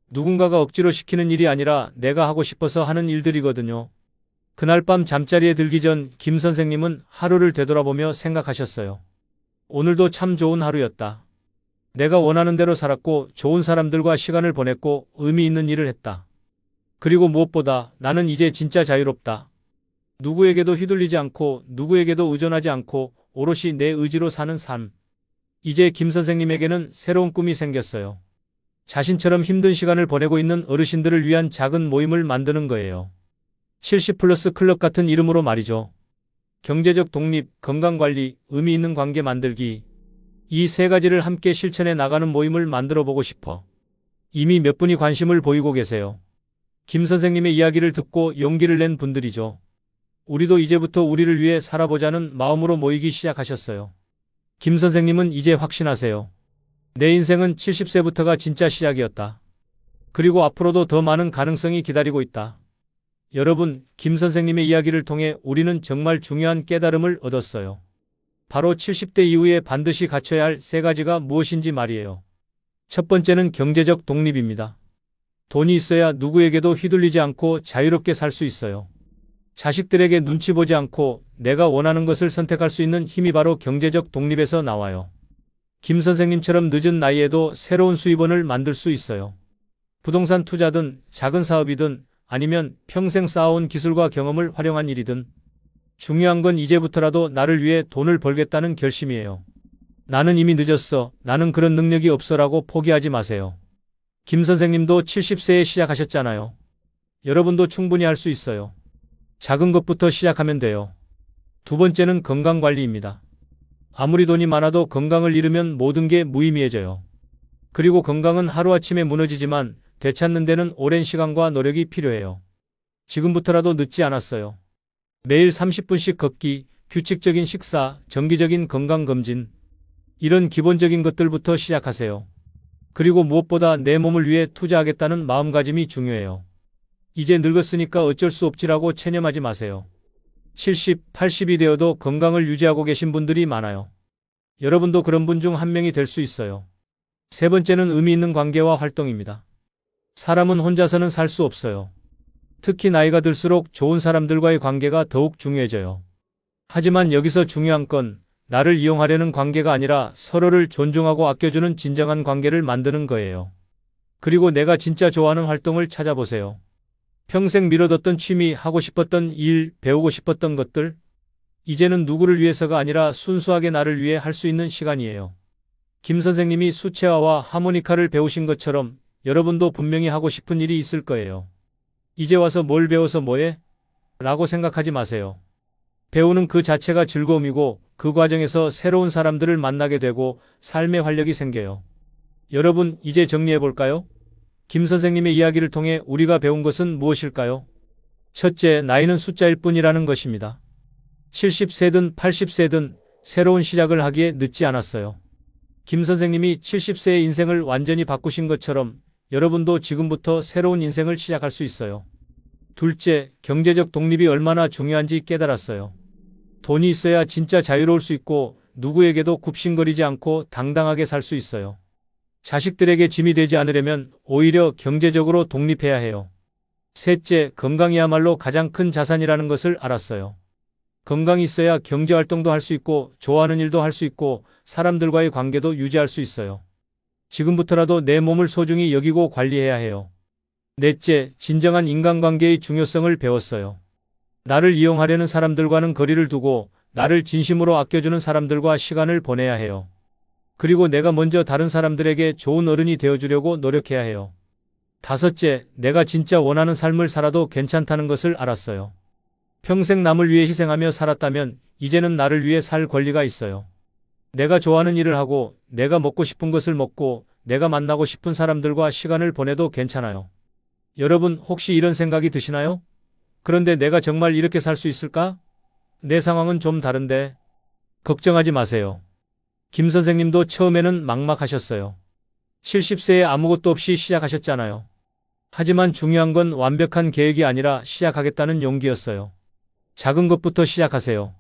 누군가가 억지로 시키는 일이 아니라 내가 하고 싶어서 하는 일들이거든요. 그날 밤 잠자리에 들기 전 김 선생님은 하루를 되돌아보며 생각하셨어요. 오늘도 참 좋은 하루였다. 내가 원하는 대로 살았고 좋은 사람들과 시간을 보냈고 의미 있는 일을 했다. 그리고 무엇보다 나는 이제 진짜 자유롭다. 누구에게도 휘둘리지 않고 누구에게도 의존하지 않고 오롯이 내 의지로 사는 삶. 이제 김 선생님에게는 새로운 꿈이 생겼어요. 자신처럼 힘든 시간을 보내고 있는 어르신들을 위한 작은 모임을 만드는 거예요. 70플러스 클럽 같은 이름으로 말이죠. 경제적 독립, 건강관리, 의미 있는 관계 만들기. 이 세 가지를 함께 실천해 나가는 모임을 만들어 보고 싶어. 이미 몇 분이 관심을 보이고 계세요. 김 선생님의 이야기를 듣고 용기를 낸 분들이죠. 우리도 이제부터 우리를 위해 살아보자는 마음으로 모이기 시작하셨어요. 김 선생님은 이제 확신하세요. 내 인생은 70세부터가 진짜 시작이었다. 그리고 앞으로도 더 많은 가능성이 기다리고 있다. 여러분, 김 선생님의 이야기를 통해 우리는 정말 중요한 깨달음을 얻었어요. 바로 70대 이후에 반드시 갖춰야 할 세 가지가 무엇인지 말이에요. 첫 번째는 경제적 독립입니다. 돈이 있어야 누구에게도 휘둘리지 않고 자유롭게 살 수 있어요. 자식들에게 눈치 보지 않고 내가 원하는 것을 선택할 수 있는 힘이 바로 경제적 독립에서 나와요. 김 선생님처럼 늦은 나이에도 새로운 수입원을 만들 수 있어요. 부동산 투자든 작은 사업이든 아니면 평생 쌓아온 기술과 경험을 활용한 일이든 중요한 건 이제부터라도 나를 위해 돈을 벌겠다는 결심이에요. 나는 이미 늦었어. 나는 그런 능력이 없어라고 포기하지 마세요. 김 선생님도 70세에 시작하셨잖아요. 여러분도 충분히 할 수 있어요. 작은 것부터 시작하면 돼요. 두 번째는 건강관리입니다. 아무리 돈이 많아도 건강을 잃으면 모든 게 무의미해져요. 그리고 건강은 하루아침에 무너지지만 되찾는 데는 오랜 시간과 노력이 필요해요. 지금부터라도 늦지 않았어요. 매일 30분씩 걷기, 규칙적인 식사, 정기적인 건강검진, 이런 기본적인 것들부터 시작하세요. 그리고 무엇보다 내 몸을 위해 투자하겠다는 마음가짐이 중요해요. 이제 늙었으니까 어쩔 수 없지라고 체념하지 마세요. 70, 80이 되어도 건강을 유지하고 계신 분들이 많아요. 여러분도 그런 분 중 한 명이 될 수 있어요. 세 번째는 의미 있는 관계와 활동입니다. 사람은 혼자서는 살 수 없어요. 특히 나이가 들수록 좋은 사람들과의 관계가 더욱 중요해져요. 하지만 여기서 중요한 건 나를 이용하려는 관계가 아니라 서로를 존중하고 아껴주는 진정한 관계를 만드는 거예요. 그리고 내가 진짜 좋아하는 활동을 찾아보세요. 평생 미뤄뒀던 취미, 하고 싶었던 일, 배우고 싶었던 것들, 이제는 누구를 위해서가 아니라 순수하게 나를 위해 할 수 있는 시간이에요. 김 선생님이 수채화와 하모니카를 배우신 것처럼 여러분도 분명히 하고 싶은 일이 있을 거예요. 이제 와서 뭘 배워서 뭐해? 라고 생각하지 마세요. 배우는 그 자체가 즐거움이고 그 과정에서 새로운 사람들을 만나게 되고 삶의 활력이 생겨요. 여러분, 이제 정리해 볼까요? 김 선생님의 이야기를 통해 우리가 배운 것은 무엇일까요? 첫째, 나이는 숫자일 뿐이라는 것입니다. 70세든 80세든 새로운 시작을 하기에 늦지 않았어요. 김 선생님이 70세의 인생을 완전히 바꾸신 것처럼 여러분도 지금부터 새로운 인생을 시작할 수 있어요. 둘째, 경제적 독립이 얼마나 중요한지 깨달았어요. 돈이 있어야 진짜 자유로울 수 있고 누구에게도 굽신거리지 않고 당당하게 살 수 있어요. 자식들에게 짐이 되지 않으려면 오히려 경제적으로 독립해야 해요. 셋째, 건강이야말로 가장 큰 자산이라는 것을 알았어요. 건강이 있어야 경제활동도 할 수 있고 좋아하는 일도 할 수 있고 사람들과의 관계도 유지할 수 있어요. 지금부터라도 내 몸을 소중히 여기고 관리해야 해요. 넷째, 진정한 인간관계의 중요성을 배웠어요. 나를 이용하려는 사람들과는 거리를 두고 나를 진심으로 아껴주는 사람들과 시간을 보내야 해요. 그리고 내가 먼저 다른 사람들에게 좋은 어른이 되어주려고 노력해야 해요. 다섯째, 내가 진짜 원하는 삶을 살아도 괜찮다는 것을 알았어요. 평생 남을 위해 희생하며 살았다면 이제는 나를 위해 살 권리가 있어요. 내가 좋아하는 일을 하고 내가 먹고 싶은 것을 먹고 내가 만나고 싶은 사람들과 시간을 보내도 괜찮아요. 여러분, 혹시 이런 생각이 드시나요? 그런데 내가 정말 이렇게 살 수 있을까? 내 상황은 좀 다른데. 걱정하지 마세요. 김 선생님도 처음에는 막막하셨어요. 70세에 아무것도 없이 시작하셨잖아요. 하지만 중요한 건 완벽한 계획이 아니라 시작하겠다는 용기였어요. 작은 것부터 시작하세요.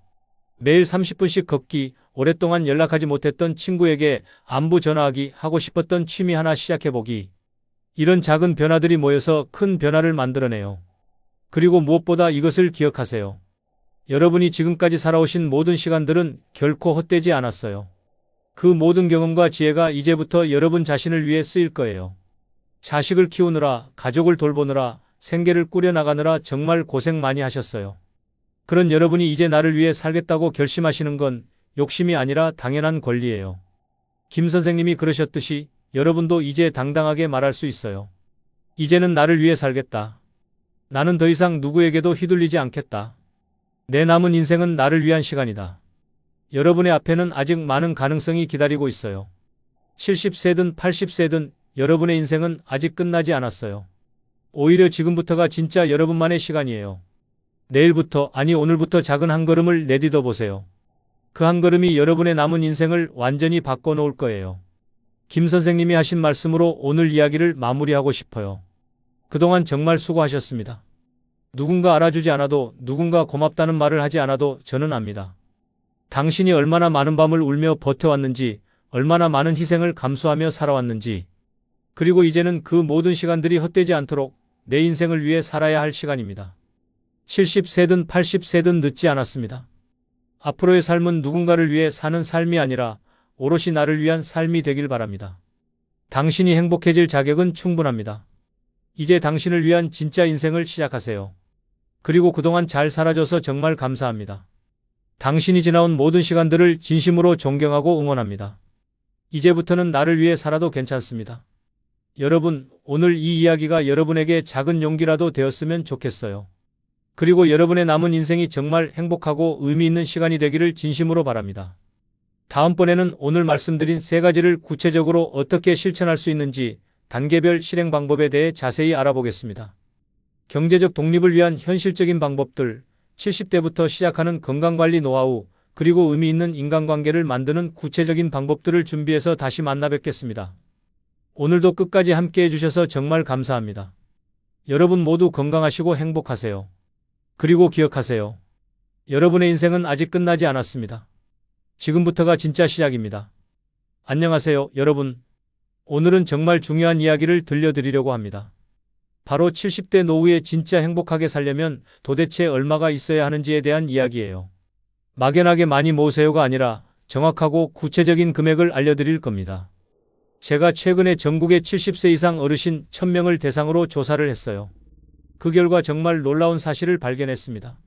매일 30분씩 걷기, 오랫동안 연락하지 못했던 친구에게 안부 전화하기, 하고 싶었던 취미 하나 시작해보기. 이런 작은 변화들이 모여서 큰 변화를 만들어내요. 그리고 무엇보다 이것을 기억하세요. 여러분이 지금까지 살아오신 모든 시간들은 결코 헛되지 않았어요. 그 모든 경험과 지혜가 이제부터 여러분 자신을 위해 쓰일 거예요. 자식을 키우느라, 가족을 돌보느라, 생계를 꾸려나가느라 정말 고생 많이 하셨어요. 그런 여러분이 이제 나를 위해 살겠다고 결심하시는 건 욕심이 아니라 당연한 권리예요. 김 선생님이 그러셨듯이 여러분도 이제 당당하게 말할 수 있어요. 이제는 나를 위해 살겠다. 나는 더 이상 누구에게도 휘둘리지 않겠다. 내 남은 인생은 나를 위한 시간이다. 여러분의 앞에는 아직 많은 가능성이 기다리고 있어요. 70세든 80세든 여러분의 인생은 아직 끝나지 않았어요. 오히려 지금부터가 진짜 여러분만의 시간이에요. 내일부터, 아니 오늘부터 작은 한 걸음을 내딛어 보세요. 그 한 걸음이 여러분의 남은 인생을 완전히 바꿔놓을 거예요. 김 선생님이 하신 말씀으로 오늘 이야기를 마무리하고 싶어요. 그동안 정말 수고하셨습니다. 누군가 알아주지 않아도, 누군가 고맙다는 말을 하지 않아도 저는 압니다. 당신이 얼마나 많은 밤을 울며 버텨왔는지, 얼마나 많은 희생을 감수하며 살아왔는지, 그리고 이제는 그 모든 시간들이 헛되지 않도록 내 인생을 위해 살아야 할 시간입니다. 70세든 80세든 늦지 않았습니다. 앞으로의 삶은 누군가를 위해 사는 삶이 아니라 오롯이 나를 위한 삶이 되길 바랍니다. 당신이 행복해질 자격은 충분합니다. 이제 당신을 위한 진짜 인생을 시작하세요. 그리고 그동안 잘 살아줘서 정말 감사합니다. 당신이 지나온 모든 시간들을 진심으로 존경하고 응원합니다. 이제부터는 나를 위해 살아도 괜찮습니다. 여러분, 오늘 이 이야기가 여러분에게 작은 용기라도 되었으면 좋겠어요. 그리고 여러분의 남은 인생이 정말 행복하고 의미 있는 시간이 되기를 진심으로 바랍니다. 다음번에는 오늘 말씀드린 3가지를 구체적으로 어떻게 실천할 수 있는지 단계별 실행 방법에 대해 자세히 알아보겠습니다. 경제적 독립을 위한 현실적인 방법들, 70대부터 시작하는 건강관리 노하우, 그리고 의미 있는 인간관계를 만드는 구체적인 방법들을 준비해서 다시 만나 뵙겠습니다. 오늘도 끝까지 함께 해주셔서 정말 감사합니다. 여러분 모두 건강하시고 행복하세요. 그리고 기억하세요. 여러분의 인생은 아직 끝나지 않았습니다. 지금부터가 진짜 시작입니다. 안녕하세요, 여러분. 오늘은 정말 중요한 이야기를 들려드리려고 합니다. 바로 70대 노후에 진짜 행복하게 살려면 도대체 얼마가 있어야 하는지에 대한 이야기예요. 막연하게 많이 모으세요가 아니라 정확하고 구체적인 금액을 알려드릴 겁니다. 제가 최근에 전국의 70세 이상 어르신 1000명을 대상으로 조사를 했어요. 그 결과 정말 놀라운 사실을 발견했습니다.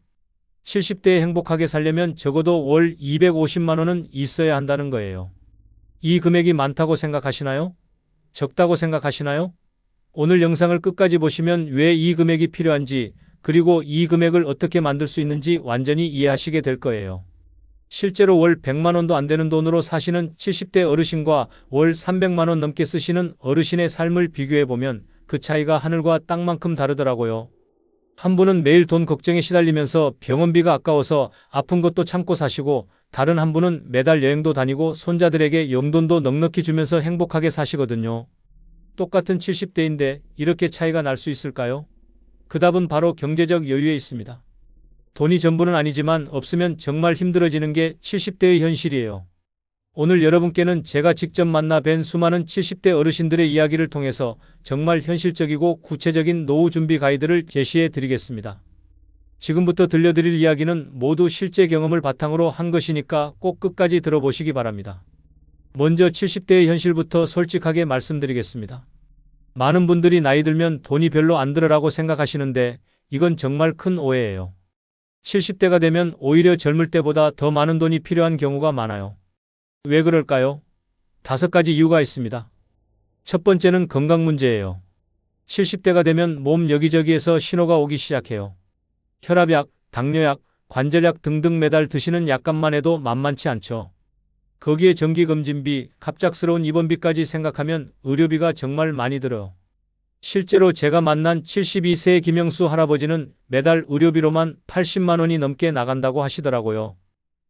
70대에 행복하게 살려면 적어도 월 250만 원은 있어야 한다는 거예요. 이 금액이 많다고 생각하시나요? 적다고 생각하시나요? 오늘 영상을 끝까지 보시면 왜 이 금액이 필요한지, 그리고 이 금액을 어떻게 만들 수 있는지 완전히 이해하시게 될 거예요. 실제로 월 100만 원도 안 되는 돈으로 사시는 70대 어르신과 월 300만 원 넘게 쓰시는 어르신의 삶을 비교해보면 그 차이가 하늘과 땅만큼 다르더라고요. 한 분은 매일 돈 걱정에 시달리면서 병원비가 아까워서 아픈 것도 참고 사시고, 다른 한 분은 매달 여행도 다니고 손자들에게 용돈도 넉넉히 주면서 행복하게 사시거든요. 똑같은 70대인데 이렇게 차이가 날 수 있을까요? 그 답은 바로 경제적 여유에 있습니다. 돈이 전부는 아니지만 없으면 정말 힘들어지는 게 70대의 현실이에요. 오늘 여러분께는 제가 직접 만나 뵌 수많은 70대 어르신들의 이야기를 통해서 정말 현실적이고 구체적인 노후 준비 가이드를 제시해 드리겠습니다. 지금부터 들려드릴 이야기는 모두 실제 경험을 바탕으로 한 것이니까 꼭 끝까지 들어보시기 바랍니다. 먼저 70대의 현실부터 솔직하게 말씀드리겠습니다. 많은 분들이 나이 들면 돈이 별로 안 들어라고 생각하시는데 이건 정말 큰 오해예요. 70대가 되면 오히려 젊을 때보다 더 많은 돈이 필요한 경우가 많아요. 왜 그럴까요? 5가지 이유가 있습니다. 첫 번째는 건강 문제예요. 70대가 되면 몸 여기저기에서 신호가 오기 시작해요. 혈압약, 당뇨약, 관절약 등등 매달 드시는 약값만 해도 만만치 않죠. 거기에 정기검진비, 갑작스러운 입원비까지 생각하면 의료비가 정말 많이 들어요. 실제로 제가 만난 72세의 김영수 할아버지는 매달 의료비로만 80만 원이 넘게 나간다고 하시더라고요.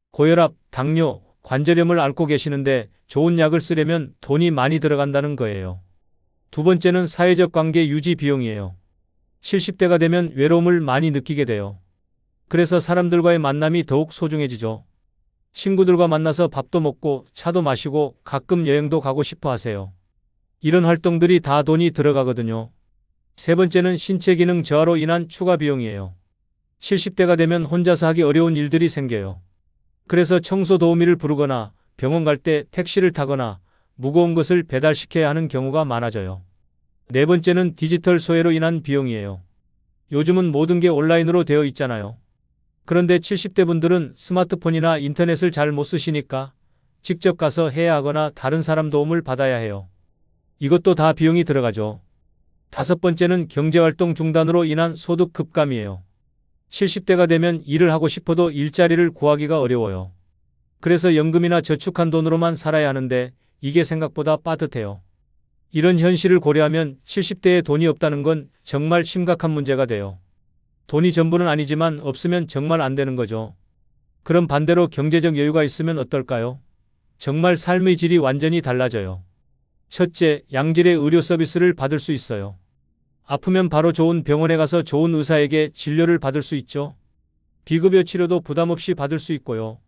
고혈압, 당뇨, 관절염을 앓고 계시는데 좋은 약을 쓰려면 돈이 많이 들어간다는 거예요. 두 번째는 사회적 관계 유지 비용이에요. 70대가 되면 외로움을 많이 느끼게 돼요. 그래서 사람들과의 만남이 더욱 소중해지죠. 친구들과 만나서 밥도 먹고 차도 마시고 가끔 여행도 가고 싶어 하세요. 이런 활동들이 다 돈이 들어가거든요. 세 번째는 신체 기능 저하로 인한 추가 비용이에요. 70대가 되면 혼자서 하기 어려운 일들이 생겨요. 그래서 청소 도우미를 부르거나 병원 갈 때 택시를 타거나 무거운 것을 배달시켜야 하는 경우가 많아져요. 네 번째는 디지털 소외로 인한 비용이에요. 요즘은 모든 게 온라인으로 되어 있잖아요. 그런데 70대 분들은 스마트폰이나 인터넷을 잘 못 쓰시니까 직접 가서 해야 하거나 다른 사람 도움을 받아야 해요. 이것도 다 비용이 들어가죠. 다섯 번째는 경제활동 중단으로 인한 소득 급감이에요. 70대가 되면 일을 하고 싶어도 일자리를 구하기가 어려워요. 그래서 연금이나 저축한 돈으로만 살아야 하는데 이게 생각보다 빠듯해요. 이런 현실을 고려하면 70대에 돈이 없다는 건 정말 심각한 문제가 돼요. 돈이 전부는 아니지만 없으면 정말 안 되는 거죠. 그럼 반대로 경제적 여유가 있으면 어떨까요? 정말 삶의 질이 완전히 달라져요. 첫째, 양질의 의료 서비스를 받을 수 있어요. 아프면 바로 좋은 병원에 가서 좋은 의사에게 진료를 받을 수 있죠. 비급여 치료도 부담 없이 받을 수 있고요.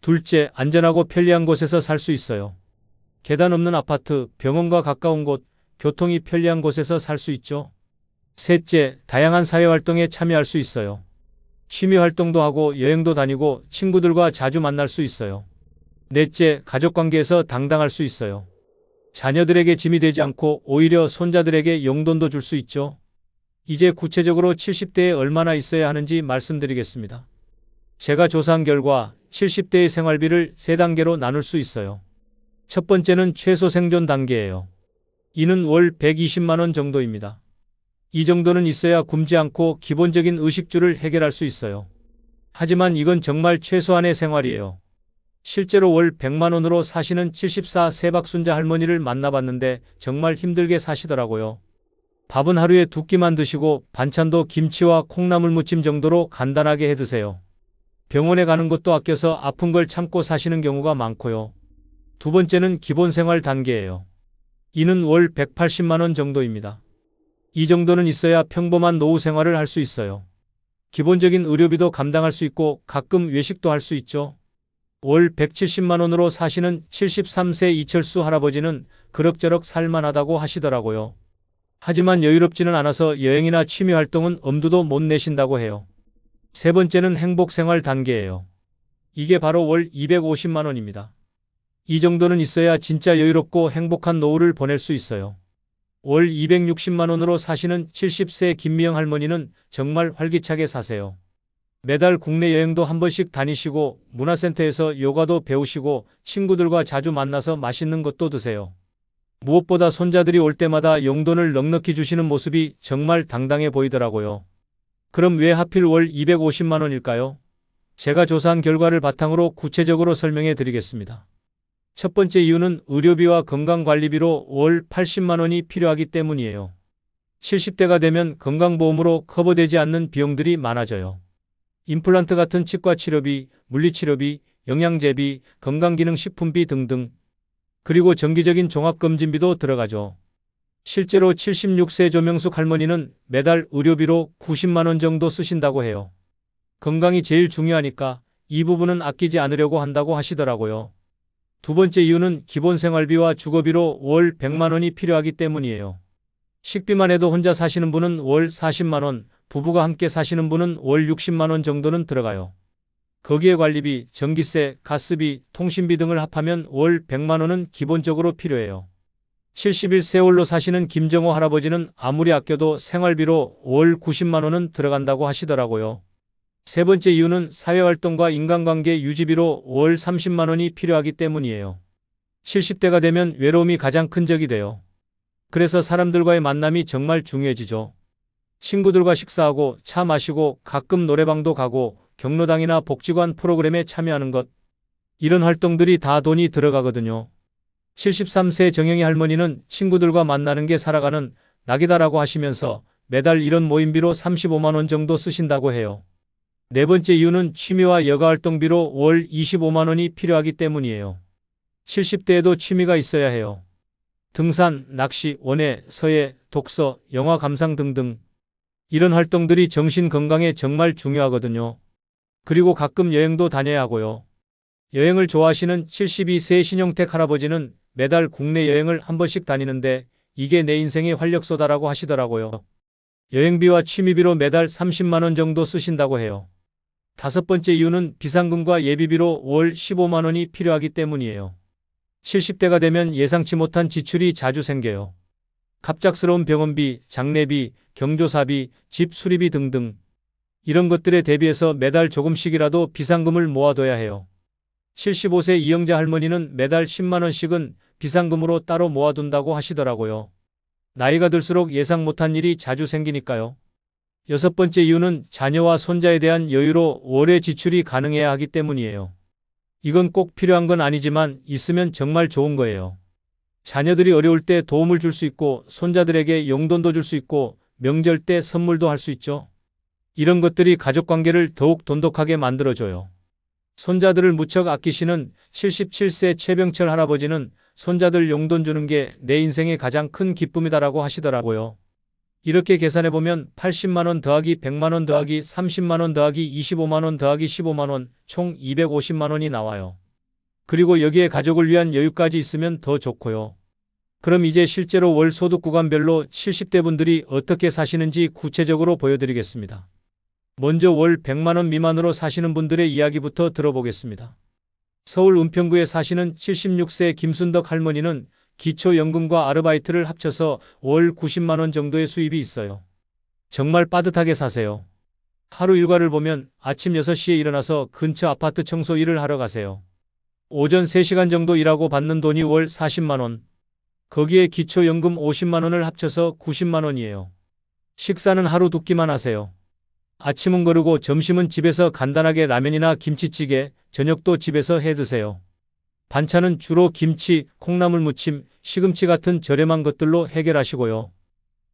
둘째, 안전하고 편리한 곳에서 살 수 있어요. 계단 없는 아파트, 병원과 가까운 곳, 교통이 편리한 곳에서 살 수 있죠. 셋째, 다양한 사회활동에 참여할 수 있어요. 취미 활동도 하고 여행도 다니고 친구들과 자주 만날 수 있어요. 넷째, 가족관계에서 당당할 수 있어요. 자녀들에게 짐이 되지 않고 오히려 손자들에게 용돈도 줄 수 있죠. 이제 구체적으로 70대에 얼마나 있어야 하는지 말씀드리겠습니다. 제가 조사한 결과 70대의 생활비를 3단계로 나눌 수 있어요. 첫 번째는 최소 생존 단계예요. 이는 월 120만 원 정도입니다. 이 정도는 있어야 굶지 않고 기본적인 의식주를 해결할 수 있어요. 하지만 이건 정말 최소한의 생활이에요. 실제로 월 100만 원으로 사시는 74세 박순자 할머니를 만나봤는데 정말 힘들게 사시더라고요. 밥은 하루에 2끼만 드시고 반찬도 김치와 콩나물 무침 정도로 간단하게 해 드세요. 병원에 가는 것도 아껴서 아픈 걸 참고 사시는 경우가 많고요. 두 번째는 기본 생활 단계예요. 이는 월 180만 원 정도입니다. 이 정도는 있어야 평범한 노후 생활을 할 수 있어요. 기본적인 의료비도 감당할 수 있고 가끔 외식도 할 수 있죠. 월 170만 원으로 사시는 73세 이철수 할아버지는 그럭저럭 살만하다고 하시더라고요. 하지만 여유롭지는 않아서 여행이나 취미 활동은 엄두도 못 내신다고 해요. 세 번째는 행복생활 단계예요. 이게 바로 월 250만 원입니다. 이 정도는 있어야 진짜 여유롭고 행복한 노후를 보낼 수 있어요. 월 260만 원으로 사시는 70세 김미영 할머니는 정말 활기차게 사세요. 매달 국내 여행도 한 번씩 다니시고 문화센터에서 요가도 배우시고 친구들과 자주 만나서 맛있는 것도 드세요. 무엇보다 손자들이 올 때마다 용돈을 넉넉히 주시는 모습이 정말 당당해 보이더라고요. 그럼 왜 하필 월 250만 원일까요? 제가 조사한 결과를 바탕으로 구체적으로 설명해 드리겠습니다. 첫 번째 이유는 의료비와 건강관리비로 월 80만 원이 필요하기 때문이에요. 70대가 되면 건강보험으로 커버되지 않는 비용들이 많아져요. 임플란트 같은 치과 치료비, 물리치료비, 영양제비, 건강기능식품비 등등. 그리고 정기적인 종합검진비도 들어가죠. 실제로 76세 조명숙 할머니는 매달 의료비로 90만 원 정도 쓰신다고 해요. 건강이 제일 중요하니까 이 부분은 아끼지 않으려고 한다고 하시더라고요. 두 번째 이유는 기본 생활비와 주거비로 월 100만 원이 필요하기 때문이에요. 식비만 해도 혼자 사시는 분은 월 40만 원, 부부가 함께 사시는 분은 월 60만 원 정도는 들어가요. 거기에 관리비, 전기세, 가스비, 통신비 등을 합하면 월 100만 원은 기본적으로 필요해요. 71세월로 사시는 김정호 할아버지는 아무리 아껴도 생활비로 월 90만 원은 들어간다고 하시더라고요. 세 번째 이유는 사회활동과 인간관계 유지비로 월 30만 원이 필요하기 때문이에요. 70대가 되면 외로움이 가장 큰 적이 돼요. 그래서 사람들과의 만남이 정말 중요해지죠. 친구들과 식사하고 차 마시고 가끔 노래방도 가고 경로당이나 복지관 프로그램에 참여하는 것. 이런 활동들이 다 돈이 들어가거든요. 73세 정영희 할머니는 친구들과 만나는 게 살아가는 낙이다라고 하시면서 매달 이런 모임비로 35만 원 정도 쓰신다고 해요. 네 번째 이유는 취미와 여가활동비로 월 25만 원이 필요하기 때문이에요. 70대에도 취미가 있어야 해요. 등산, 낚시, 원예, 서예, 독서, 영화 감상 등등. 이런 활동들이 정신 건강에 정말 중요하거든요. 그리고 가끔 여행도 다녀야 하고요. 여행을 좋아하시는 72세 신용택 할아버지는 매달 국내 여행을 한 번씩 다니는데 이게 내 인생의 활력소다라고 하시더라고요. 여행비와 취미비로 매달 30만 원 정도 쓰신다고 해요. 다섯 번째 이유는 비상금과 예비비로 월 15만 원이 필요하기 때문이에요. 70대가 되면 예상치 못한 지출이 자주 생겨요. 갑작스러운 병원비, 장례비, 경조사비, 집 수리비 등등. 이런 것들에 대비해서 매달 조금씩이라도 비상금을 모아둬야 해요. 75세 이영자 할머니는 매달 10만 원씩은 비상금으로 따로 모아둔다고 하시더라고요. 나이가 들수록 예상 못한 일이 자주 생기니까요. 여섯 번째 이유는 자녀와 손자에 대한 여유로 월에 지출이 가능해야 하기 때문이에요. 이건 꼭 필요한 건 아니지만 있으면 정말 좋은 거예요. 자녀들이 어려울 때 도움을 줄 수 있고 손자들에게 용돈도 줄 수 있고 명절 때 선물도 할 수 있죠. 이런 것들이 가족관계를 더욱 돈독하게 만들어줘요. 손자들을 무척 아끼시는 77세 최병철 할아버지는 손자들 용돈 주는 게 내 인생의 가장 큰 기쁨이다라고 하시더라고요. 이렇게 계산해보면 80만 원 더하기 100만 원 더하기 30만 원 더하기 25만 원 더하기 15만 원 총 250만 원이 나와요. 그리고 여기에 가족을 위한 여유까지 있으면 더 좋고요. 그럼 이제 실제로 월 소득 구간별로 70대 분들이 어떻게 사시는지 구체적으로 보여드리겠습니다. 먼저 월 100만 원 미만으로 사시는 분들의 이야기부터 들어보겠습니다. 서울 은평구에 사시는 76세 김순덕 할머니는 기초연금과 아르바이트를 합쳐서 월 90만 원 정도의 수입이 있어요. 정말 빠듯하게 사세요. 하루 일과를 보면 아침 6시에 일어나서 근처 아파트 청소 일을 하러 가세요. 오전 3시간 정도 일하고 받는 돈이 월 40만 원. 거기에 기초연금 50만 원을 합쳐서 90만 원이에요. 식사는 하루 2끼만 하세요. 아침은 거르고 점심은 집에서 간단하게 라면이나 김치찌개, 저녁도 집에서 해 드세요. 반찬은 주로 김치, 콩나물 무침, 시금치 같은 저렴한 것들로 해결하시고요.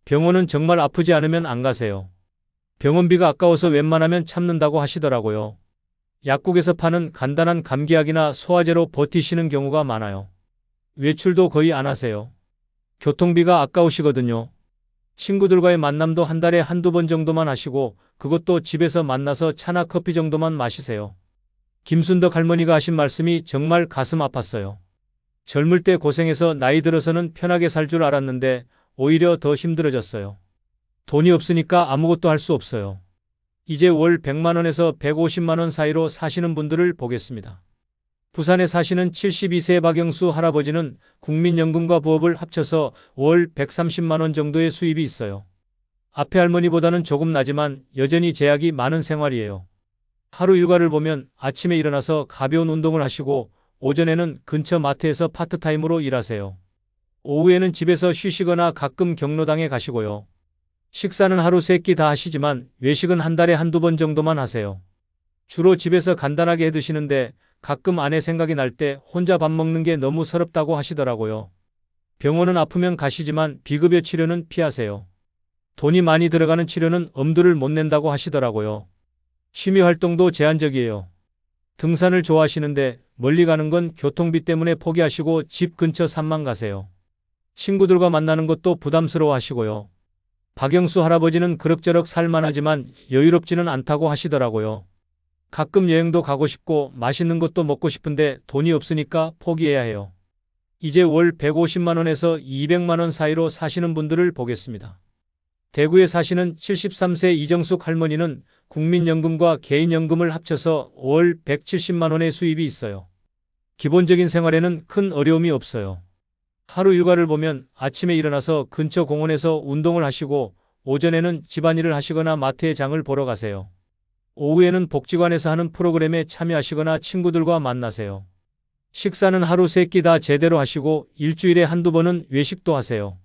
병원은 정말 아프지 않으면 안 가세요. 병원비가 아까워서 웬만하면 참는다고 하시더라고요. 약국에서 파는 간단한 감기약이나 소화제로 버티시는 경우가 많아요. 외출도 거의 안 하세요. 교통비가 아까우시거든요. 친구들과의 만남도 한 달에 한두 번 정도만 하시고 그것도 집에서 만나서 차나 커피 정도만 마시세요. 김순덕 할머니가 하신 말씀이 정말 가슴 아팠어요. 젊을 때 고생해서 나이 들어서는 편하게 살 줄 알았는데 오히려 더 힘들어졌어요. 돈이 없으니까 아무것도 할 수 없어요. 이제 월 100만 원에서 150만 원 사이로 사시는 분들을 보겠습니다. 부산에 사시는 72세 박영수 할아버지는 국민연금과 부업을 합쳐서 월 130만 원 정도의 수입이 있어요. 앞에 할머니보다는 조금 나지만 여전히 제약이 많은 생활이에요. 하루 일과를 보면 아침에 일어나서 가벼운 운동을 하시고 오전에는 근처 마트에서 파트타임으로 일하세요. 오후에는 집에서 쉬시거나 가끔 경로당에 가시고요. 식사는 하루 3끼 다 하시지만 외식은 한 달에 한두 번 정도만 하세요. 주로 집에서 간단하게 해 드시는데 가끔 아내 생각이 날 때 혼자 밥 먹는 게 너무 서럽다고 하시더라고요. 병원은 아프면 가시지만 비급여 치료는 피하세요. 돈이 많이 들어가는 치료는 엄두를 못 낸다고 하시더라고요. 취미 활동도 제한적이에요. 등산을 좋아하시는데 멀리 가는 건 교통비 때문에 포기하시고 집 근처 산만 가세요. 친구들과 만나는 것도 부담스러워 하시고요. 박영수 할아버지는 그럭저럭 살만하지만 여유롭지는 않다고 하시더라고요. 가끔 여행도 가고 싶고 맛있는 것도 먹고 싶은데 돈이 없으니까 포기해야 해요. 이제 월 150만 원에서 200만 원 사이로 사시는 분들을 보겠습니다. 대구에 사시는 73세 이정숙 할머니는 국민연금과 개인연금을 합쳐서 월 170만 원의 수입이 있어요. 기본적인 생활에는 큰 어려움이 없어요. 하루 일과를 보면 아침에 일어나서 근처 공원에서 운동을 하시고 오전에는 집안일을 하시거나 마트에 장을 보러 가세요. 오후에는 복지관에서 하는 프로그램에 참여하시거나 친구들과 만나세요. 식사는 하루 3끼 다 제대로 하시고 일주일에 한두 번은 외식도 하세요.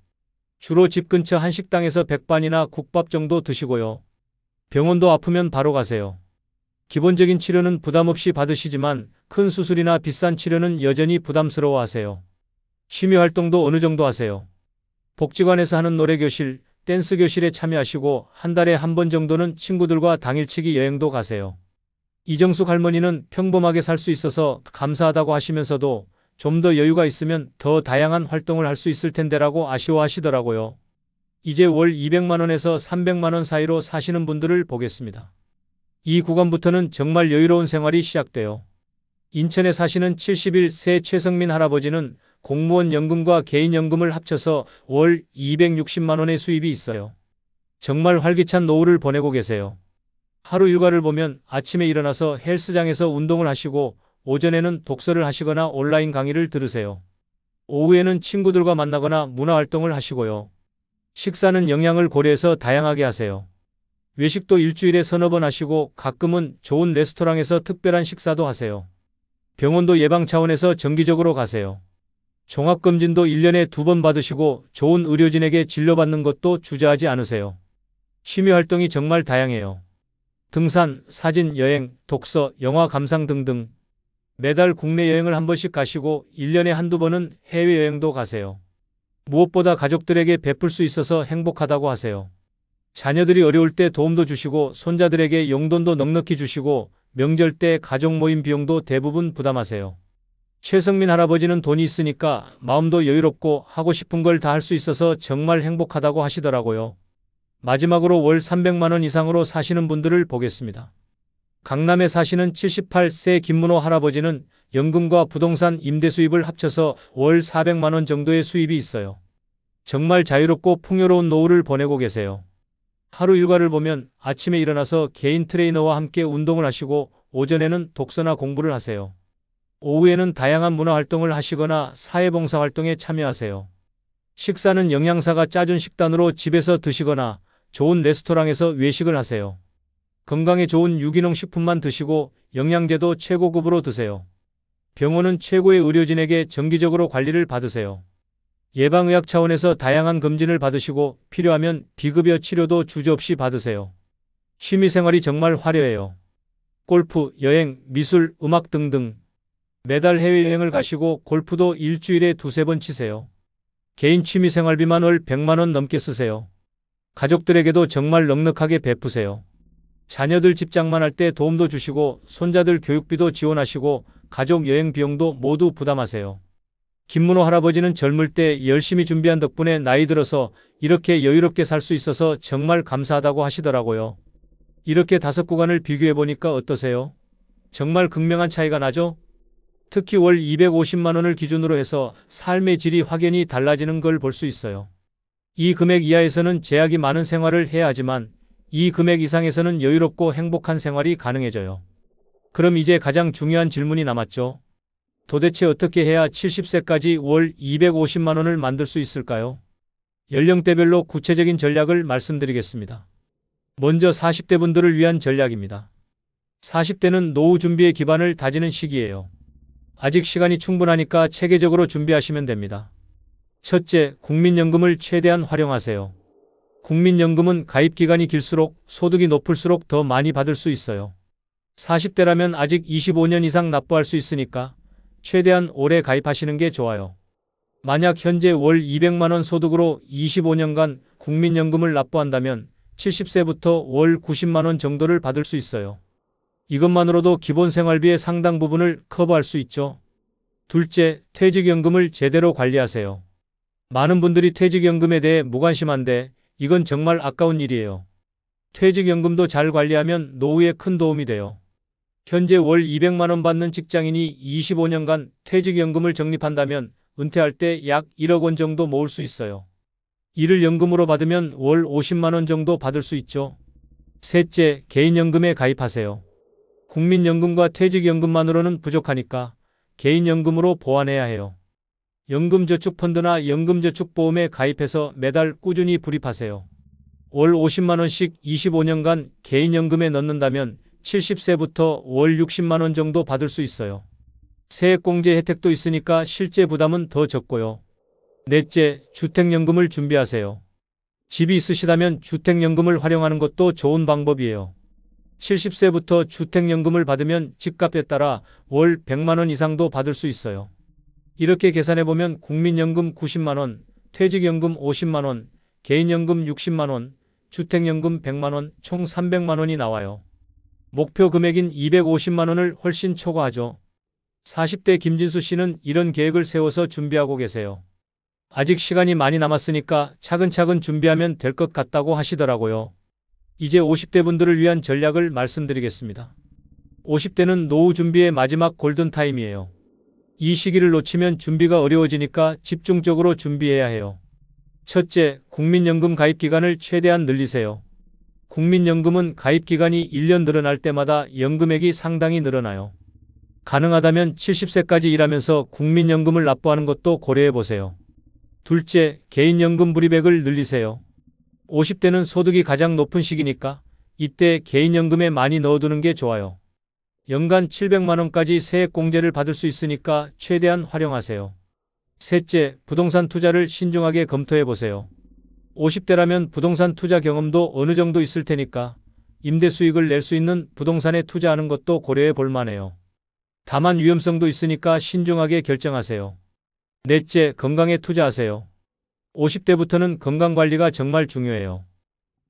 주로 집 근처 한식당에서 백반이나 국밥 정도 드시고요. 병원도 아프면 바로 가세요. 기본적인 치료는 부담 없이 받으시지만 큰 수술이나 비싼 치료는 여전히 부담스러워 하세요. 취미 활동도 어느 정도 하세요. 복지관에서 하는 노래교실, 댄스 교실에 참여하시고 한 달에 한 번 정도는 친구들과 당일치기 여행도 가세요. 이정숙 할머니는 평범하게 살 수 있어서 감사하다고 하시면서도 좀 더 여유가 있으면 더 다양한 활동을 할 수 있을 텐데라고 아쉬워하시더라고요. 이제 월 200만 원에서 300만 원 사이로 사시는 분들을 보겠습니다. 이 구간부터는 정말 여유로운 생활이 시작돼요. 인천에 사시는 71세 최성민 할아버지는 공무원 연금과 개인연금을 합쳐서 월 260만 원의 수입이 있어요. 정말 활기찬 노후를 보내고 계세요. 하루 일과를 보면 아침에 일어나서 헬스장에서 운동을 하시고 오전에는 독서를 하시거나 온라인 강의를 들으세요. 오후에는 친구들과 만나거나 문화활동을 하시고요. 식사는 영양을 고려해서 다양하게 하세요. 외식도 일주일에 서너 번 하시고 가끔은 좋은 레스토랑에서 특별한 식사도 하세요. 병원도 예방 차원에서 정기적으로 가세요. 종합검진도 1년에 2번 받으시고 좋은 의료진에게 진료받는 것도 주저하지 않으세요. 취미 활동이 정말 다양해요. 등산, 사진, 여행, 독서, 영화 감상 등등. 매달 국내 여행을 한 번씩 가시고 1년에 한두 번은 해외여행도 가세요. 무엇보다 가족들에게 베풀 수 있어서 행복하다고 하세요. 자녀들이 어려울 때 도움도 주시고 손자들에게 용돈도 넉넉히 주시고 명절 때 가족 모임 비용도 대부분 부담하세요. 최성민 할아버지는 돈이 있으니까 마음도 여유롭고 하고 싶은 걸 다 할 수 있어서 정말 행복하다고 하시더라고요. 마지막으로 월 300만 원 이상으로 사시는 분들을 보겠습니다. 강남에 사시는 78세 김문호 할아버지는 연금과 부동산 임대 수입을 합쳐서 월 400만 원 정도의 수입이 있어요. 정말 자유롭고 풍요로운 노후를 보내고 계세요. 하루 일과를 보면 아침에 일어나서 개인 트레이너와 함께 운동을 하시고 오전에는 독서나 공부를 하세요. 오후에는 다양한 문화 활동을 하시거나 사회봉사 활동에 참여하세요. 식사는 영양사가 짜준 식단으로 집에서 드시거나 좋은 레스토랑에서 외식을 하세요. 건강에 좋은 유기농 식품만 드시고 영양제도 최고급으로 드세요. 병원은 최고의 의료진에게 정기적으로 관리를 받으세요. 예방의학 차원에서 다양한 검진을 받으시고 필요하면 비급여 치료도 주저없이 받으세요. 취미생활이 정말 화려해요. 골프, 여행, 미술, 음악 등등. 매달 해외여행을 가시고 골프도 일주일에 2~3번 치세요. 개인 취미생활비만 월 100만 원 넘게 쓰세요. 가족들에게도 정말 넉넉하게 베푸세요. 자녀들 집장만할 때 도움도 주시고 손자들 교육비도 지원하시고 가족 여행 비용도 모두 부담하세요. 김문호 할아버지는 젊을 때 열심히 준비한 덕분에 나이 들어서 이렇게 여유롭게 살 수 있어서 정말 감사하다고 하시더라고요. 이렇게 5구간을 비교해보니까 어떠세요? 정말 극명한 차이가 나죠? 특히 월 250만 원을 기준으로 해서 삶의 질이 확연히 달라지는 걸 볼 수 있어요. 이 금액 이하에서는 제약이 많은 생활을 해야 하지만 이 금액 이상에서는 여유롭고 행복한 생활이 가능해져요. 그럼 이제 가장 중요한 질문이 남았죠. 도대체 어떻게 해야 70세까지 월 250만 원을 만들 수 있을까요? 연령대별로 구체적인 전략을 말씀드리겠습니다. 먼저 40대 분들을 위한 전략입니다. 40대는 노후 준비의 기반을 다지는 시기예요. 아직 시간이 충분하니까 체계적으로 준비하시면 됩니다. 첫째, 국민연금을 최대한 활용하세요. 국민연금은 가입기간이 길수록 소득이 높을수록 더 많이 받을 수 있어요. 40대라면 아직 25년 이상 납부할 수 있으니까 최대한 오래 가입하시는 게 좋아요. 만약 현재 월 200만 원 소득으로 25년간 국민연금을 납부한다면 70세부터 월 90만 원 정도를 받을 수 있어요. 이것만으로도 기본 생활비의 상당 부분을 커버할 수 있죠. 둘째, 퇴직연금을 제대로 관리하세요. 많은 분들이 퇴직연금에 대해 무관심한데 이건 정말 아까운 일이에요. 퇴직연금도 잘 관리하면 노후에 큰 도움이 돼요. 현재 월 200만 원 받는 직장인이 25년간 퇴직연금을 적립한다면 은퇴할 때 약 1억 원 정도 모을 수 있어요. 이를 연금으로 받으면 월 50만 원 정도 받을 수 있죠. 셋째, 개인연금에 가입하세요. 국민연금과 퇴직연금만으로는 부족하니까 개인연금으로 보완해야 해요. 연금저축펀드나 연금저축보험에 가입해서 매달 꾸준히 불입하세요. 월 50만 원씩 25년간 개인연금에 넣는다면 70세부터 월 60만 원 정도 받을 수 있어요. 세액공제 혜택도 있으니까 실제 부담은 더 적고요. 넷째, 주택연금을 준비하세요. 집이 있으시다면 주택연금을 활용하는 것도 좋은 방법이에요. 70세부터 주택연금을 받으면 집값에 따라 월 100만 원 이상도 받을 수 있어요. 이렇게 계산해보면 국민연금 90만 원, 퇴직연금 50만 원, 개인연금 60만 원, 주택연금 100만 원, 총 300만 원이 나와요. 목표 금액인 250만 원을 훨씬 초과하죠. 40대 김진수 씨는 이런 계획을 세워서 준비하고 계세요. 아직 시간이 많이 남았으니까 차근차근 준비하면 될 것 같다고 하시더라고요. 이제 50대 분들을 위한 전략을 말씀드리겠습니다. 50대는 노후 준비의 마지막 골든타임이에요. 이 시기를 놓치면 준비가 어려워지니까 집중적으로 준비해야 해요. 첫째, 국민연금 가입 기간을 최대한 늘리세요. 국민연금은 가입 기간이 1년 늘어날 때마다 연금액이 상당히 늘어나요. 가능하다면 70세까지 일하면서 국민연금을 납부하는 것도 고려해 보세요. 둘째, 개인연금 불입액을 늘리세요. 50대는 소득이 가장 높은 시기니까 이때 개인연금에 많이 넣어두는 게 좋아요. 연간 700만 원까지 세액공제를 받을 수 있으니까 최대한 활용하세요. 셋째, 부동산 투자를 신중하게 검토해 보세요. 50대라면 부동산 투자 경험도 어느 정도 있을 테니까 임대 수익을 낼 수 있는 부동산에 투자하는 것도 고려해 볼 만해요. 다만 위험성도 있으니까 신중하게 결정하세요. 넷째, 건강에 투자하세요. 50대부터는 건강관리가 정말 중요해요.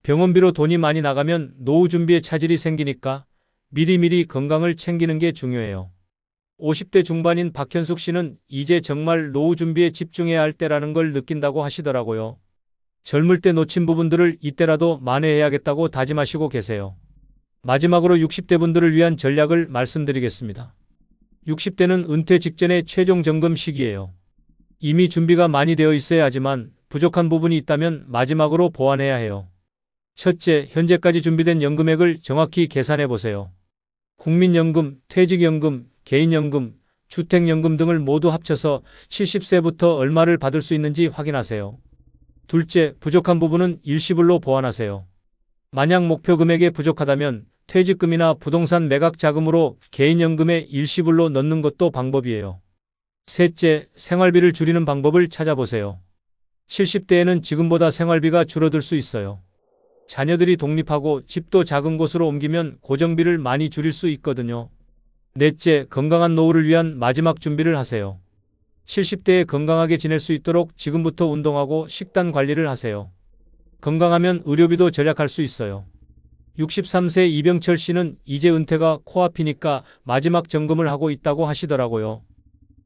병원비로 돈이 많이 나가면 노후 준비에 차질이 생기니까 미리미리 건강을 챙기는 게 중요해요. 50대 중반인 박현숙 씨는 이제 정말 노후 준비에 집중해야 할 때라는 걸 느낀다고 하시더라고요. 젊을 때 놓친 부분들을 이때라도 만회해야겠다고 다짐하시고 계세요. 마지막으로 60대 분들을 위한 전략을 말씀드리겠습니다. 60대는 은퇴 직전의 최종 점검 시기예요. 이미 준비가 많이 되어 있어야 하지만 부족한 부분이 있다면 마지막으로 보완해야 해요. 첫째, 현재까지 준비된 연금액을 정확히 계산해 보세요. 국민연금, 퇴직연금, 개인연금, 주택연금 등을 모두 합쳐서 70세부터 얼마를 받을 수 있는지 확인하세요. 둘째, 부족한 부분은 일시불로 보완하세요. 만약 목표 금액에 부족하다면 퇴직금이나 부동산 매각 자금으로 개인연금에 일시불로 넣는 것도 방법이에요. 셋째, 생활비를 줄이는 방법을 찾아보세요. 70대에는 지금보다 생활비가 줄어들 수 있어요. 자녀들이 독립하고 집도 작은 곳으로 옮기면 고정비를 많이 줄일 수 있거든요. 넷째, 건강한 노후를 위한 마지막 준비를 하세요. 70대에 건강하게 지낼 수 있도록 지금부터 운동하고 식단 관리를 하세요. 건강하면 의료비도 절약할 수 있어요. 63세 이병철 씨는 이제 은퇴가 코앞이니까 마지막 점검을 하고 있다고 하시더라고요.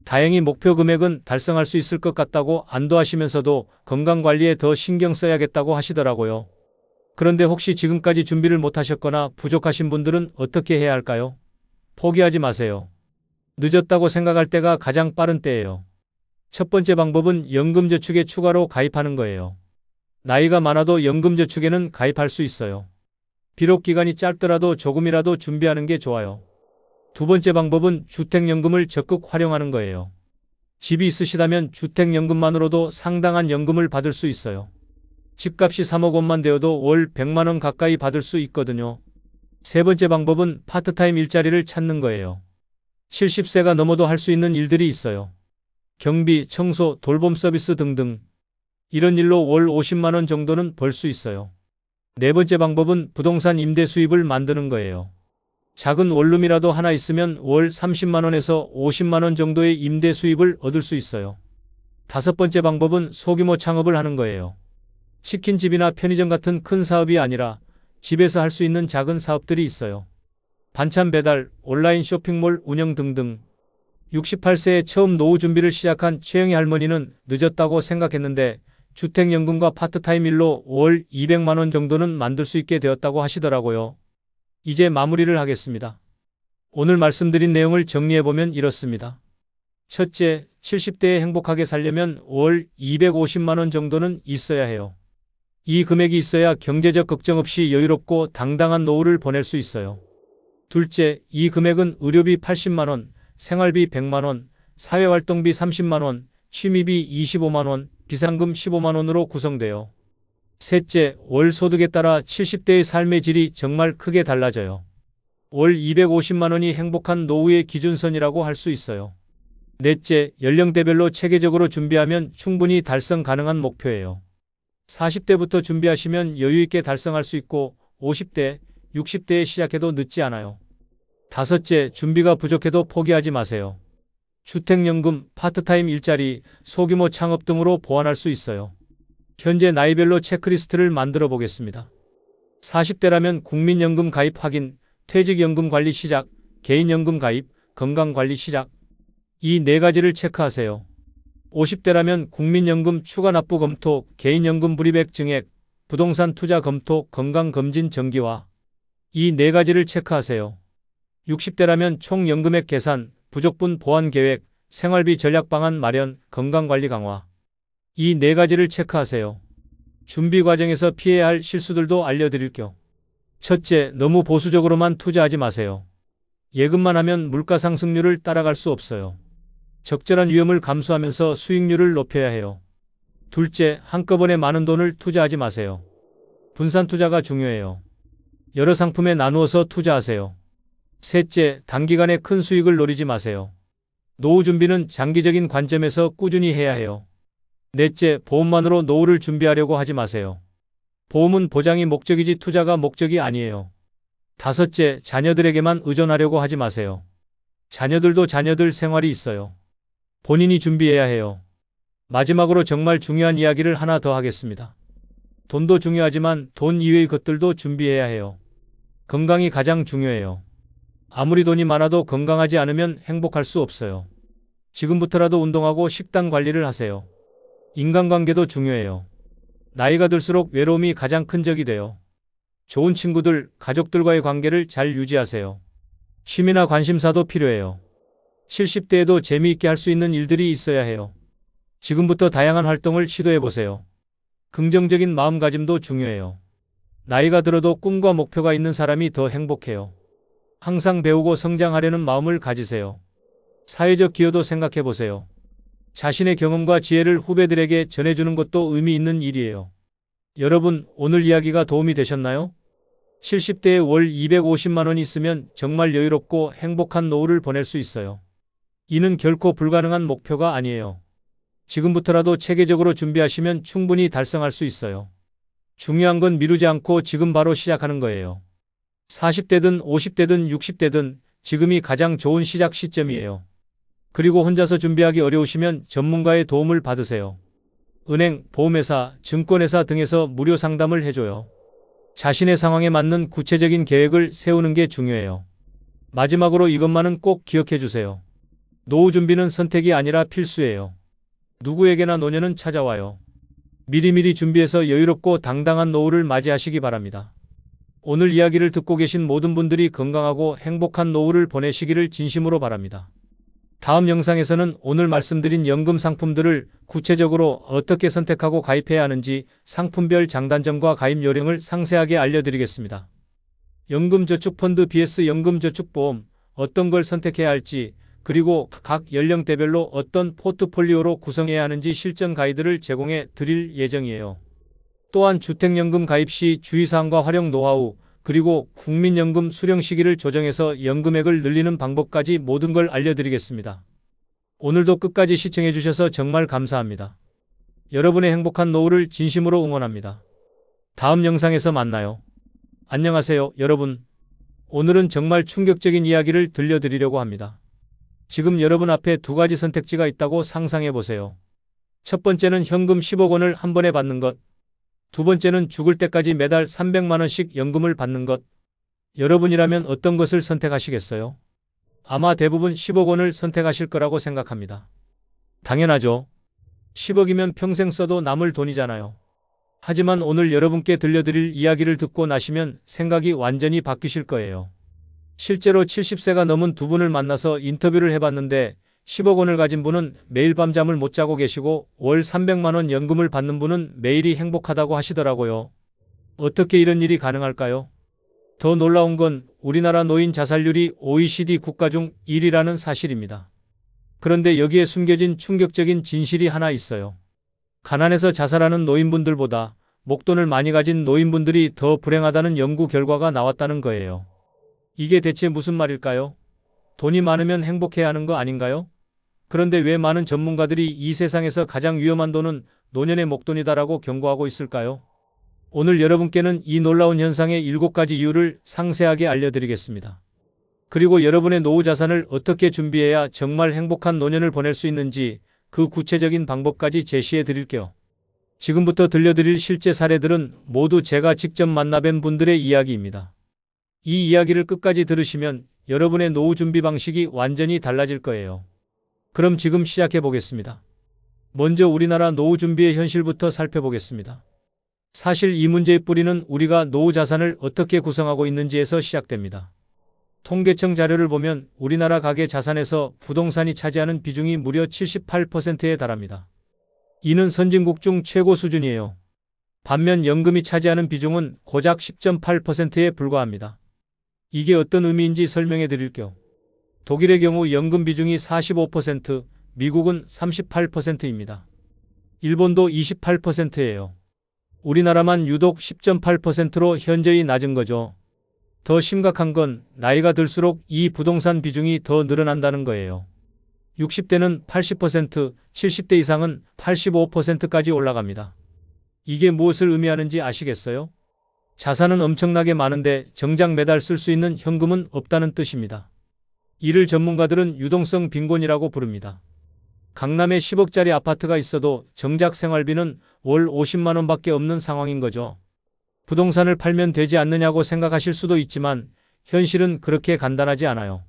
다행히 목표 금액은 달성할 수 있을 것 같다고 안도하시면서도 건강관리에 더 신경 써야겠다고 하시더라고요. 그런데 혹시 지금까지 준비를 못하셨거나 부족하신 분들은 어떻게 해야 할까요? 포기하지 마세요. 늦었다고 생각할 때가 가장 빠른 때예요. 첫 번째 방법은 연금저축에 추가로 가입하는 거예요. 나이가 많아도 연금저축에는 가입할 수 있어요. 비록 기간이 짧더라도 조금이라도 준비하는 게 좋아요. 두 번째 방법은 주택연금을 적극 활용하는 거예요. 집이 있으시다면 주택연금만으로도 상당한 연금을 받을 수 있어요. 집값이 3억 원만 되어도 월 100만 원 가까이 받을 수 있거든요. 세 번째 방법은 파트타임 일자리를 찾는 거예요. 70세가 넘어도 할 수 있는 일들이 있어요. 경비, 청소, 돌봄 서비스 등등. 이런 일로 월 50만 원 정도는 벌 수 있어요. 네 번째 방법은 부동산 임대 수입을 만드는 거예요. 작은 원룸이라도 하나 있으면 월 30만 원에서 50만 원 정도의 임대 수입을 얻을 수 있어요. 다섯 번째 방법은 소규모 창업을 하는 거예요. 치킨집이나 편의점 같은 큰 사업이 아니라 집에서 할 수 있는 작은 사업들이 있어요. 반찬 배달, 온라인 쇼핑몰 운영 등등. 68세에 처음 노후 준비를 시작한 최영희 할머니는 늦었다고 생각했는데 주택연금과 파트타임 일로 월 200만 원 정도는 만들 수 있게 되었다고 하시더라고요. 이제 마무리를 하겠습니다. 오늘 말씀드린 내용을 정리해보면 이렇습니다. 첫째, 70대에 행복하게 살려면 월 250만 원 정도는 있어야 해요. 이 금액이 있어야 경제적 걱정 없이 여유롭고 당당한 노후를 보낼 수 있어요. 둘째, 이 금액은 의료비 80만 원, 생활비 100만 원, 사회활동비 30만 원, 취미비 25만 원, 비상금 15만 원으로 구성돼요. 셋째, 월 소득에 따라 70대의 삶의 질이 정말 크게 달라져요. 월 250만 원이 행복한 노후의 기준선이라고 할 수 있어요. 넷째, 연령대별로 체계적으로 준비하면 충분히 달성 가능한 목표예요. 40대부터 준비하시면 여유있게 달성할 수 있고 50대, 60대에 시작해도 늦지 않아요. 다섯째, 준비가 부족해도 포기하지 마세요. 주택연금, 파트타임 일자리, 소규모 창업 등으로 보완할 수 있어요. 현재 나이별로 체크리스트를 만들어 보겠습니다. 40대라면 국민연금 가입 확인, 퇴직연금 관리 시작, 개인연금 가입, 건강관리 시작. 이 네 가지를 체크하세요. 50대라면 국민연금 추가 납부 검토, 개인연금 불이백 증액, 부동산 투자 검토, 건강검진 정기화. 이 네 가지를 체크하세요. 60대라면 총 연금액 계산, 부족분 보완 계획, 생활비 전략 방안 마련, 건강관리 강화. 이 네 가지를 체크하세요. 준비 과정에서 피해야 할 실수들도 알려드릴게요. 첫째, 너무 보수적으로만 투자하지 마세요. 예금만 하면 물가 상승률을 따라갈 수 없어요. 적절한 위험을 감수하면서 수익률을 높여야 해요. 둘째, 한꺼번에 많은 돈을 투자하지 마세요. 분산 투자가 중요해요. 여러 상품에 나누어서 투자하세요. 셋째, 단기간에 큰 수익을 노리지 마세요. 노후 준비는 장기적인 관점에서 꾸준히 해야 해요. 넷째, 보험만으로 노후를 준비하려고 하지 마세요. 보험은 보장이 목적이지 투자가 목적이 아니에요. 다섯째, 자녀들에게만 의존하려고 하지 마세요. 자녀들도 자녀들 생활이 있어요. 본인이 준비해야 해요. 마지막으로 정말 중요한 이야기를 하나 더 하겠습니다. 돈도 중요하지만 돈 이외의 것들도 준비해야 해요. 건강이 가장 중요해요. 아무리 돈이 많아도 건강하지 않으면 행복할 수 없어요. 지금부터라도 운동하고 식단 관리를 하세요. 인간관계도 중요해요. 나이가 들수록 외로움이 가장 큰 적이 돼요. 좋은 친구들, 가족들과의 관계를 잘 유지하세요. 취미나 관심사도 필요해요. 70대에도 재미있게 할 수 있는 일들이 있어야 해요. 지금부터 다양한 활동을 시도해 보세요. 긍정적인 마음가짐도 중요해요. 나이가 들어도 꿈과 목표가 있는 사람이 더 행복해요. 항상 배우고 성장하려는 마음을 가지세요. 사회적 기여도 생각해 보세요. 자신의 경험과 지혜를 후배들에게 전해주는 것도 의미 있는 일이에요. 여러분, 오늘 이야기가 도움이 되셨나요? 70대에 월 250만 원이 있으면 정말 여유롭고 행복한 노후를 보낼 수 있어요. 이는 결코 불가능한 목표가 아니에요. 지금부터라도 체계적으로 준비하시면 충분히 달성할 수 있어요. 중요한 건 미루지 않고 지금 바로 시작하는 거예요. 40대든 50대든 60대든 지금이 가장 좋은 시작 시점이에요. 그리고 혼자서 준비하기 어려우시면 전문가의 도움을 받으세요. 은행, 보험회사, 증권회사 등에서 무료 상담을 해줘요. 자신의 상황에 맞는 구체적인 계획을 세우는 게 중요해요. 마지막으로 이것만은 꼭 기억해 주세요. 노후 준비는 선택이 아니라 필수예요. 누구에게나 노년은 찾아와요. 미리미리 준비해서 여유롭고 당당한 노후를 맞이하시기 바랍니다. 오늘 이야기를 듣고 계신 모든 분들이 건강하고 행복한 노후를 보내시기를 진심으로 바랍니다. 다음 영상에서는 오늘 말씀드린 연금 상품들을 구체적으로 어떻게 선택하고 가입해야 하는지 상품별 장단점과 가입 요령을 상세하게 알려드리겠습니다. 연금저축펀드 vs 연금저축보험, 어떤 걸 선택해야 할지, 그리고 각 연령대별로 어떤 포트폴리오로 구성해야 하는지 실전 가이드를 제공해 드릴 예정이에요. 또한 주택연금 가입 시 주의사항과 활용 노하우, 그리고 국민연금 수령 시기를 조정해서 연금액을 늘리는 방법까지 모든 걸 알려드리겠습니다. 오늘도 끝까지 시청해 주셔서 정말 감사합니다. 여러분의 행복한 노후를 진심으로 응원합니다. 다음 영상에서 만나요. 안녕하세요, 여러분. 오늘은 정말 충격적인 이야기를 들려드리려고 합니다. 지금 여러분 앞에 두 가지 선택지가 있다고 상상해 보세요. 첫 번째는 현금 10억 원을 한 번에 받는 것. 두 번째는 죽을 때까지 매달 300만 원씩 연금을 받는 것. 여러분이라면 어떤 것을 선택하시겠어요? 아마 대부분 10억 원을 선택하실 거라고 생각합니다. 당연하죠. 10억이면 평생 써도 남을 돈이잖아요. 하지만 오늘 여러분께 들려드릴 이야기를 듣고 나시면 생각이 완전히 바뀌실 거예요. 실제로 70세가 넘은 두 분을 만나서 인터뷰를 해봤는데 10억 원을 가진 분은 매일 밤잠을 못 자고 계시고 월 300만 원 연금을 받는 분은 매일이 행복하다고 하시더라고요. 어떻게 이런 일이 가능할까요? 더 놀라운 건 우리나라 노인 자살률이 OECD 국가 중 1위라는 사실입니다. 그런데 여기에 숨겨진 충격적인 진실이 하나 있어요. 가난해서 자살하는 노인분들보다 목돈을 많이 가진 노인분들이 더 불행하다는 연구 결과가 나왔다는 거예요. 이게 대체 무슨 말일까요? 돈이 많으면 행복해야 하는 거 아닌가요? 그런데 왜 많은 전문가들이 이 세상에서 가장 위험한 돈은 노년의 목돈이다라고 경고하고 있을까요? 오늘 여러분께는 이 놀라운 현상의 7가지 이유를 상세하게 알려드리겠습니다. 그리고 여러분의 노후 자산을 어떻게 준비해야 정말 행복한 노년을 보낼 수 있는지 그 구체적인 방법까지 제시해 드릴게요. 지금부터 들려드릴 실제 사례들은 모두 제가 직접 만나뵌 분들의 이야기입니다. 이 이야기를 끝까지 들으시면 여러분의 노후 준비 방식이 완전히 달라질 거예요. 그럼 지금 시작해 보겠습니다. 먼저 우리나라 노후 준비의 현실부터 살펴보겠습니다. 사실 이 문제의 뿌리는 우리가 노후 자산을 어떻게 구성하고 있는지에서 시작됩니다. 통계청 자료를 보면 우리나라 가계 자산에서 부동산이 차지하는 비중이 무려 78%에 달합니다. 이는 선진국 중 최고 수준이에요. 반면 연금이 차지하는 비중은 고작 10.8%에 불과합니다. 이게 어떤 의미인지 설명해 드릴게요. 독일의 경우 연금 비중이 45%, 미국은 38%입니다. 일본도 28%예요. 우리나라만 유독 10.8%로 현저히 낮은 거죠. 더 심각한 건 나이가 들수록 이 부동산 비중이 더 늘어난다는 거예요. 60대는 80%, 70대 이상은 85%까지 올라갑니다. 이게 무엇을 의미하는지 아시겠어요? 자산은 엄청나게 많은데 정작 매달 쓸 수 있는 현금은 없다는 뜻입니다. 이를 전문가들은 유동성 빈곤이라고 부릅니다. 강남에 10억짜리 아파트가 있어도 정작 생활비는 월 50만 원밖에 없는 상황인 거죠. 부동산을 팔면 되지 않느냐고 생각하실 수도 있지만 현실은 그렇게 간단하지 않아요.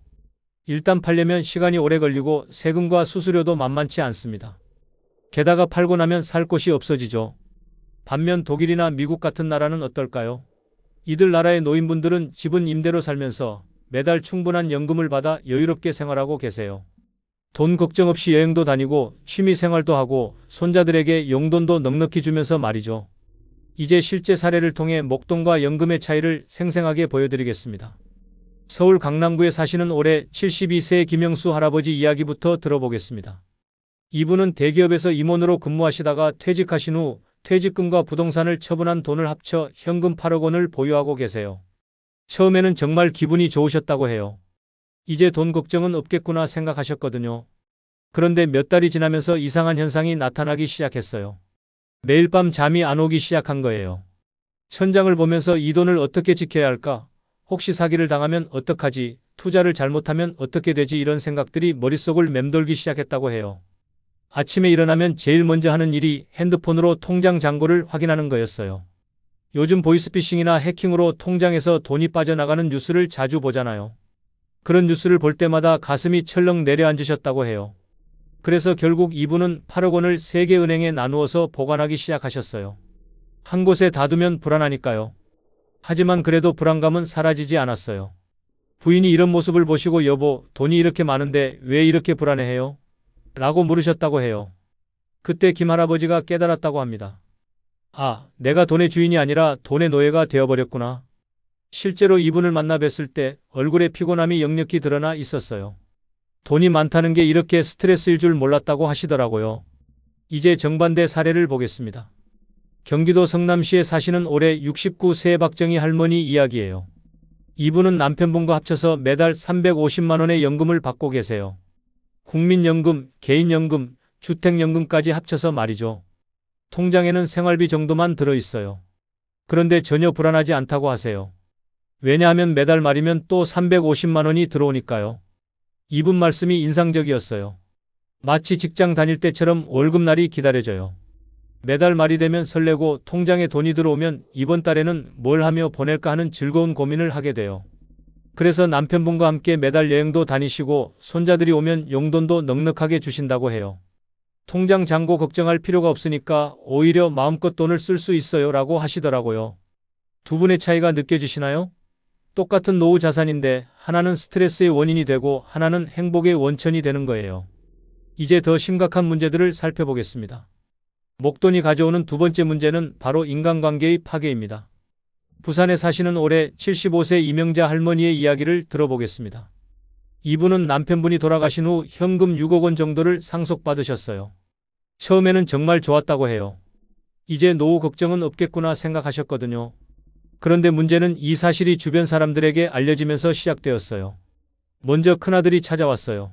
일단 팔려면 시간이 오래 걸리고 세금과 수수료도 만만치 않습니다. 게다가 팔고 나면 살 곳이 없어지죠. 반면 독일이나 미국 같은 나라는 어떨까요? 이들 나라의 노인분들은 집은 임대로 살면서 매달 충분한 연금을 받아 여유롭게 생활하고 계세요. 돈 걱정 없이 여행도 다니고 취미 생활도 하고 손자들에게 용돈도 넉넉히 주면서 말이죠. 이제 실제 사례를 통해 목돈과 연금의 차이를 생생하게 보여드리겠습니다. 서울 강남구에 사시는 올해 72세의 김영수 할아버지 이야기부터 들어보겠습니다. 이분은 대기업에서 임원으로 근무하시다가 퇴직하신 후 퇴직금과 부동산을 처분한 돈을 합쳐 현금 8억 원을 보유하고 계세요. 처음에는 정말 기분이 좋으셨다고 해요. 이제 돈 걱정은 없겠구나 생각하셨거든요. 그런데 몇 달이 지나면서 이상한 현상이 나타나기 시작했어요. 매일 밤 잠이 안 오기 시작한 거예요. 천장을 보면서 이 돈을 어떻게 지켜야 할까? 혹시 사기를 당하면 어떡하지? 투자를 잘못하면 어떻게 되지? 이런 생각들이 머릿속을 맴돌기 시작했다고 해요. 아침에 일어나면 제일 먼저 하는 일이 핸드폰으로 통장 잔고를 확인하는 거였어요. 요즘 보이스피싱이나 해킹으로 통장에서 돈이 빠져나가는 뉴스를 자주 보잖아요. 그런 뉴스를 볼 때마다 가슴이 철렁 내려앉으셨다고 해요. 그래서 결국 이분은 8억 원을 3개 은행에 나누어서 보관하기 시작하셨어요. 한 곳에 다 두면 불안하니까요. 하지만 그래도 불안감은 사라지지 않았어요. 부인이 이런 모습을 보시고 여보, 돈이 이렇게 많은데 왜 이렇게 불안해해요? 라고 물으셨다고 해요. 그때 김 할아버지가 깨달았다고 합니다. 아, 내가 돈의 주인이 아니라 돈의 노예가 되어버렸구나. 실제로 이분을 만나 뵀을 때 얼굴에 피곤함이 역력히 드러나 있었어요. 돈이 많다는 게 이렇게 스트레스일 줄 몰랐다고 하시더라고요. 이제 정반대 사례를 보겠습니다. 경기도 성남시에 사시는 올해 69세의 박정희 할머니 이야기예요. 이분은 남편분과 합쳐서 매달 350만 원의 연금을 받고 계세요. 국민연금, 개인연금, 주택연금까지 합쳐서 말이죠. 통장에는 생활비 정도만 들어있어요. 그런데 전혀 불안하지 않다고 하세요. 왜냐하면 매달 말이면 또 350만 원이 들어오니까요. 이분 말씀이 인상적이었어요. 마치 직장 다닐 때처럼 월급날이 기다려져요. 매달 말이 되면 설레고 통장에 돈이 들어오면 이번 달에는 뭘 하며 보낼까 하는 즐거운 고민을 하게 돼요. 그래서 남편분과 함께 매달 여행도 다니시고 손자들이 오면 용돈도 넉넉하게 주신다고 해요. 통장 잔고 걱정할 필요가 없으니까 오히려 마음껏 돈을 쓸 수 있어요 라고 하시더라고요. 두 분의 차이가 느껴지시나요? 똑같은 노후 자산인데 하나는 스트레스의 원인이 되고 하나는 행복의 원천이 되는 거예요. 이제 더 심각한 문제들을 살펴보겠습니다. 목돈이 가져오는 두 번째 문제는 바로 인간관계의 파괴입니다. 부산에 사시는 올해 75세 이명자 할머니의 이야기를 들어보겠습니다. 이분은 남편분이 돌아가신 후 현금 6억 원 정도를 상속받으셨어요. 처음에는 정말 좋았다고 해요. 이제 노후 걱정은 없겠구나 생각하셨거든요. 그런데 문제는 이 사실이 주변 사람들에게 알려지면서 시작되었어요. 먼저 큰아들이 찾아왔어요.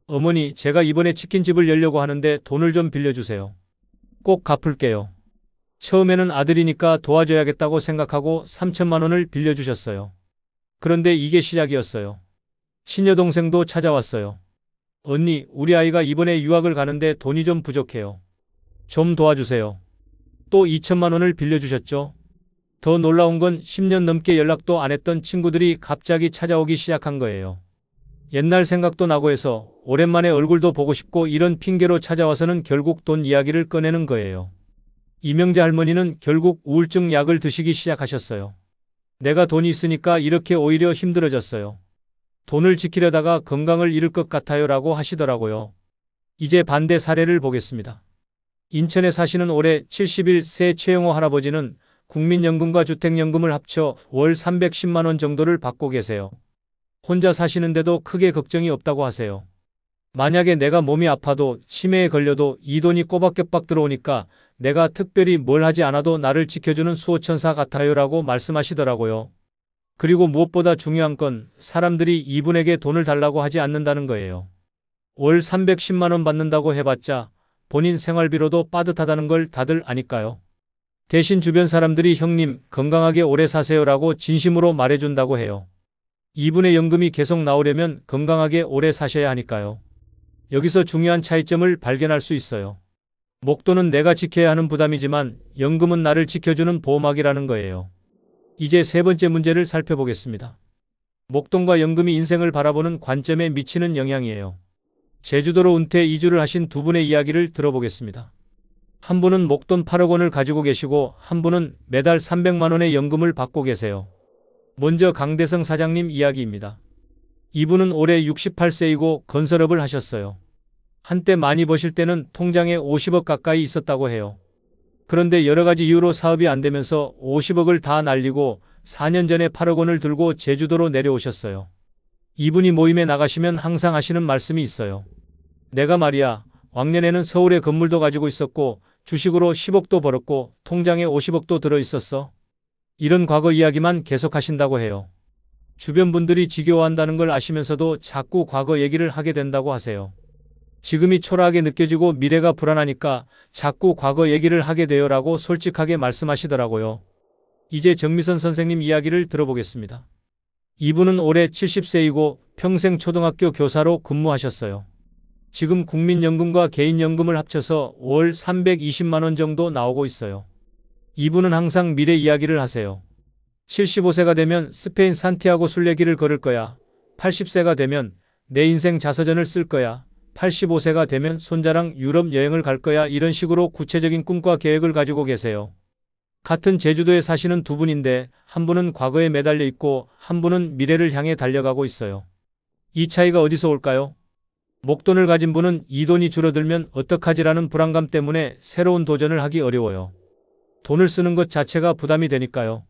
어머니, 제가 이번에 치킨집을 열려고 하는데 돈을 좀 빌려주세요. 꼭 갚을게요. 처음에는 아들이니까 도와줘야겠다고 생각하고 3천만 원을 빌려주셨어요. 그런데 이게 시작이었어요. 친여동생도 찾아왔어요. 언니, 우리 아이가 이번에 유학을 가는데 돈이 좀 부족해요. 좀 도와주세요. 또 2천만 원을 빌려주셨죠. 더 놀라운 건 10년 넘게 연락도 안 했던 친구들이 갑자기 찾아오기 시작한 거예요. 옛날 생각도 나고 해서 오랜만에 얼굴도 보고 싶고 이런 핑계로 찾아와서는 결국 돈 이야기를 꺼내는 거예요. 이명자 할머니는 결국 우울증 약을 드시기 시작하셨어요. 내가 돈이 있으니까 이렇게 오히려 힘들어졌어요. 돈을 지키려다가 건강을 잃을 것 같아요 라고 하시더라고요. 이제 반대 사례를 보겠습니다. 인천에 사시는 올해 71세 최영호 할아버지는 국민연금과 주택연금을 합쳐 월 310만 원 정도를 받고 계세요. 혼자 사시는데도 크게 걱정이 없다고 하세요. 만약에 내가 몸이 아파도 치매에 걸려도 이 돈이 꼬박꼬박 들어오니까 내가 특별히 뭘 하지 않아도 나를 지켜주는 수호천사 같아요 라고 말씀하시더라고요. 그리고 무엇보다 중요한 건 사람들이 이분에게 돈을 달라고 하지 않는다는 거예요. 월 310만 원 받는다고 해봤자 본인 생활비로도 빠듯하다는 걸 다들 아니까요. 대신 주변 사람들이 형님 건강하게 오래 사세요 라고 진심으로 말해준다고 해요. 이분의 연금이 계속 나오려면 건강하게 오래 사셔야 하니까요. 여기서 중요한 차이점을 발견할 수 있어요. 목돈은 내가 지켜야 하는 부담이지만 연금은 나를 지켜주는 보호막이라는 거예요. 이제 세 번째 문제를 살펴보겠습니다. 목돈과 연금이 인생을 바라보는 관점에 미치는 영향이에요. 제주도로 은퇴 이주를 하신 두 분의 이야기를 들어보겠습니다. 한 분은 목돈 8억 원을 가지고 계시고 한 분은 매달 300만 원의 연금을 받고 계세요. 먼저 강대성 사장님 이야기입니다. 이분은 올해 68세이고 건설업을 하셨어요. 한때 많이 버실 때는 통장에 50억 가까이 있었다고 해요. 그런데 여러 가지 이유로 사업이 안 되면서 50억을 다 날리고 4년 전에 8억 원을 들고 제주도로 내려오셨어요. 이분이 모임에 나가시면 항상 하시는 말씀이 있어요. 내가 말이야, 왕년에는 서울에 건물도 가지고 있었고 주식으로 10억도 벌었고 통장에 50억도 들어 있었어. 이런 과거 이야기만 계속 하신다고 해요. 주변 분들이 지겨워한다는 걸 아시면서도 자꾸 과거 얘기를 하게 된다고 하세요. 지금이 초라하게 느껴지고 미래가 불안하니까 자꾸 과거 얘기를 하게 돼요라고 솔직하게 말씀하시더라고요. 이제 정미선 선생님 이야기를 들어보겠습니다. 이분은 올해 70세이고 평생 초등학교 교사로 근무하셨어요. 지금 국민연금과 개인연금을 합쳐서 월 320만 원 정도 나오고 있어요. 이분은 항상 미래 이야기를 하세요. 75세가 되면 스페인 산티아고 순례길을 걸을 거야. 80세가 되면 내 인생 자서전을 쓸 거야. 85세가 되면 손자랑 유럽 여행을 갈 거야. 이런 식으로 구체적인 꿈과 계획을 가지고 계세요. 같은 제주도에 사시는 두 분인데 한 분은 과거에 매달려 있고 한 분은 미래를 향해 달려가고 있어요. 이 차이가 어디서 올까요? 목돈을 가진 분은 이 돈이 줄어들면 어떡하지라는 불안감 때문에 새로운 도전을 하기 어려워요. 돈을 쓰는 것 자체가 부담이 되니까요.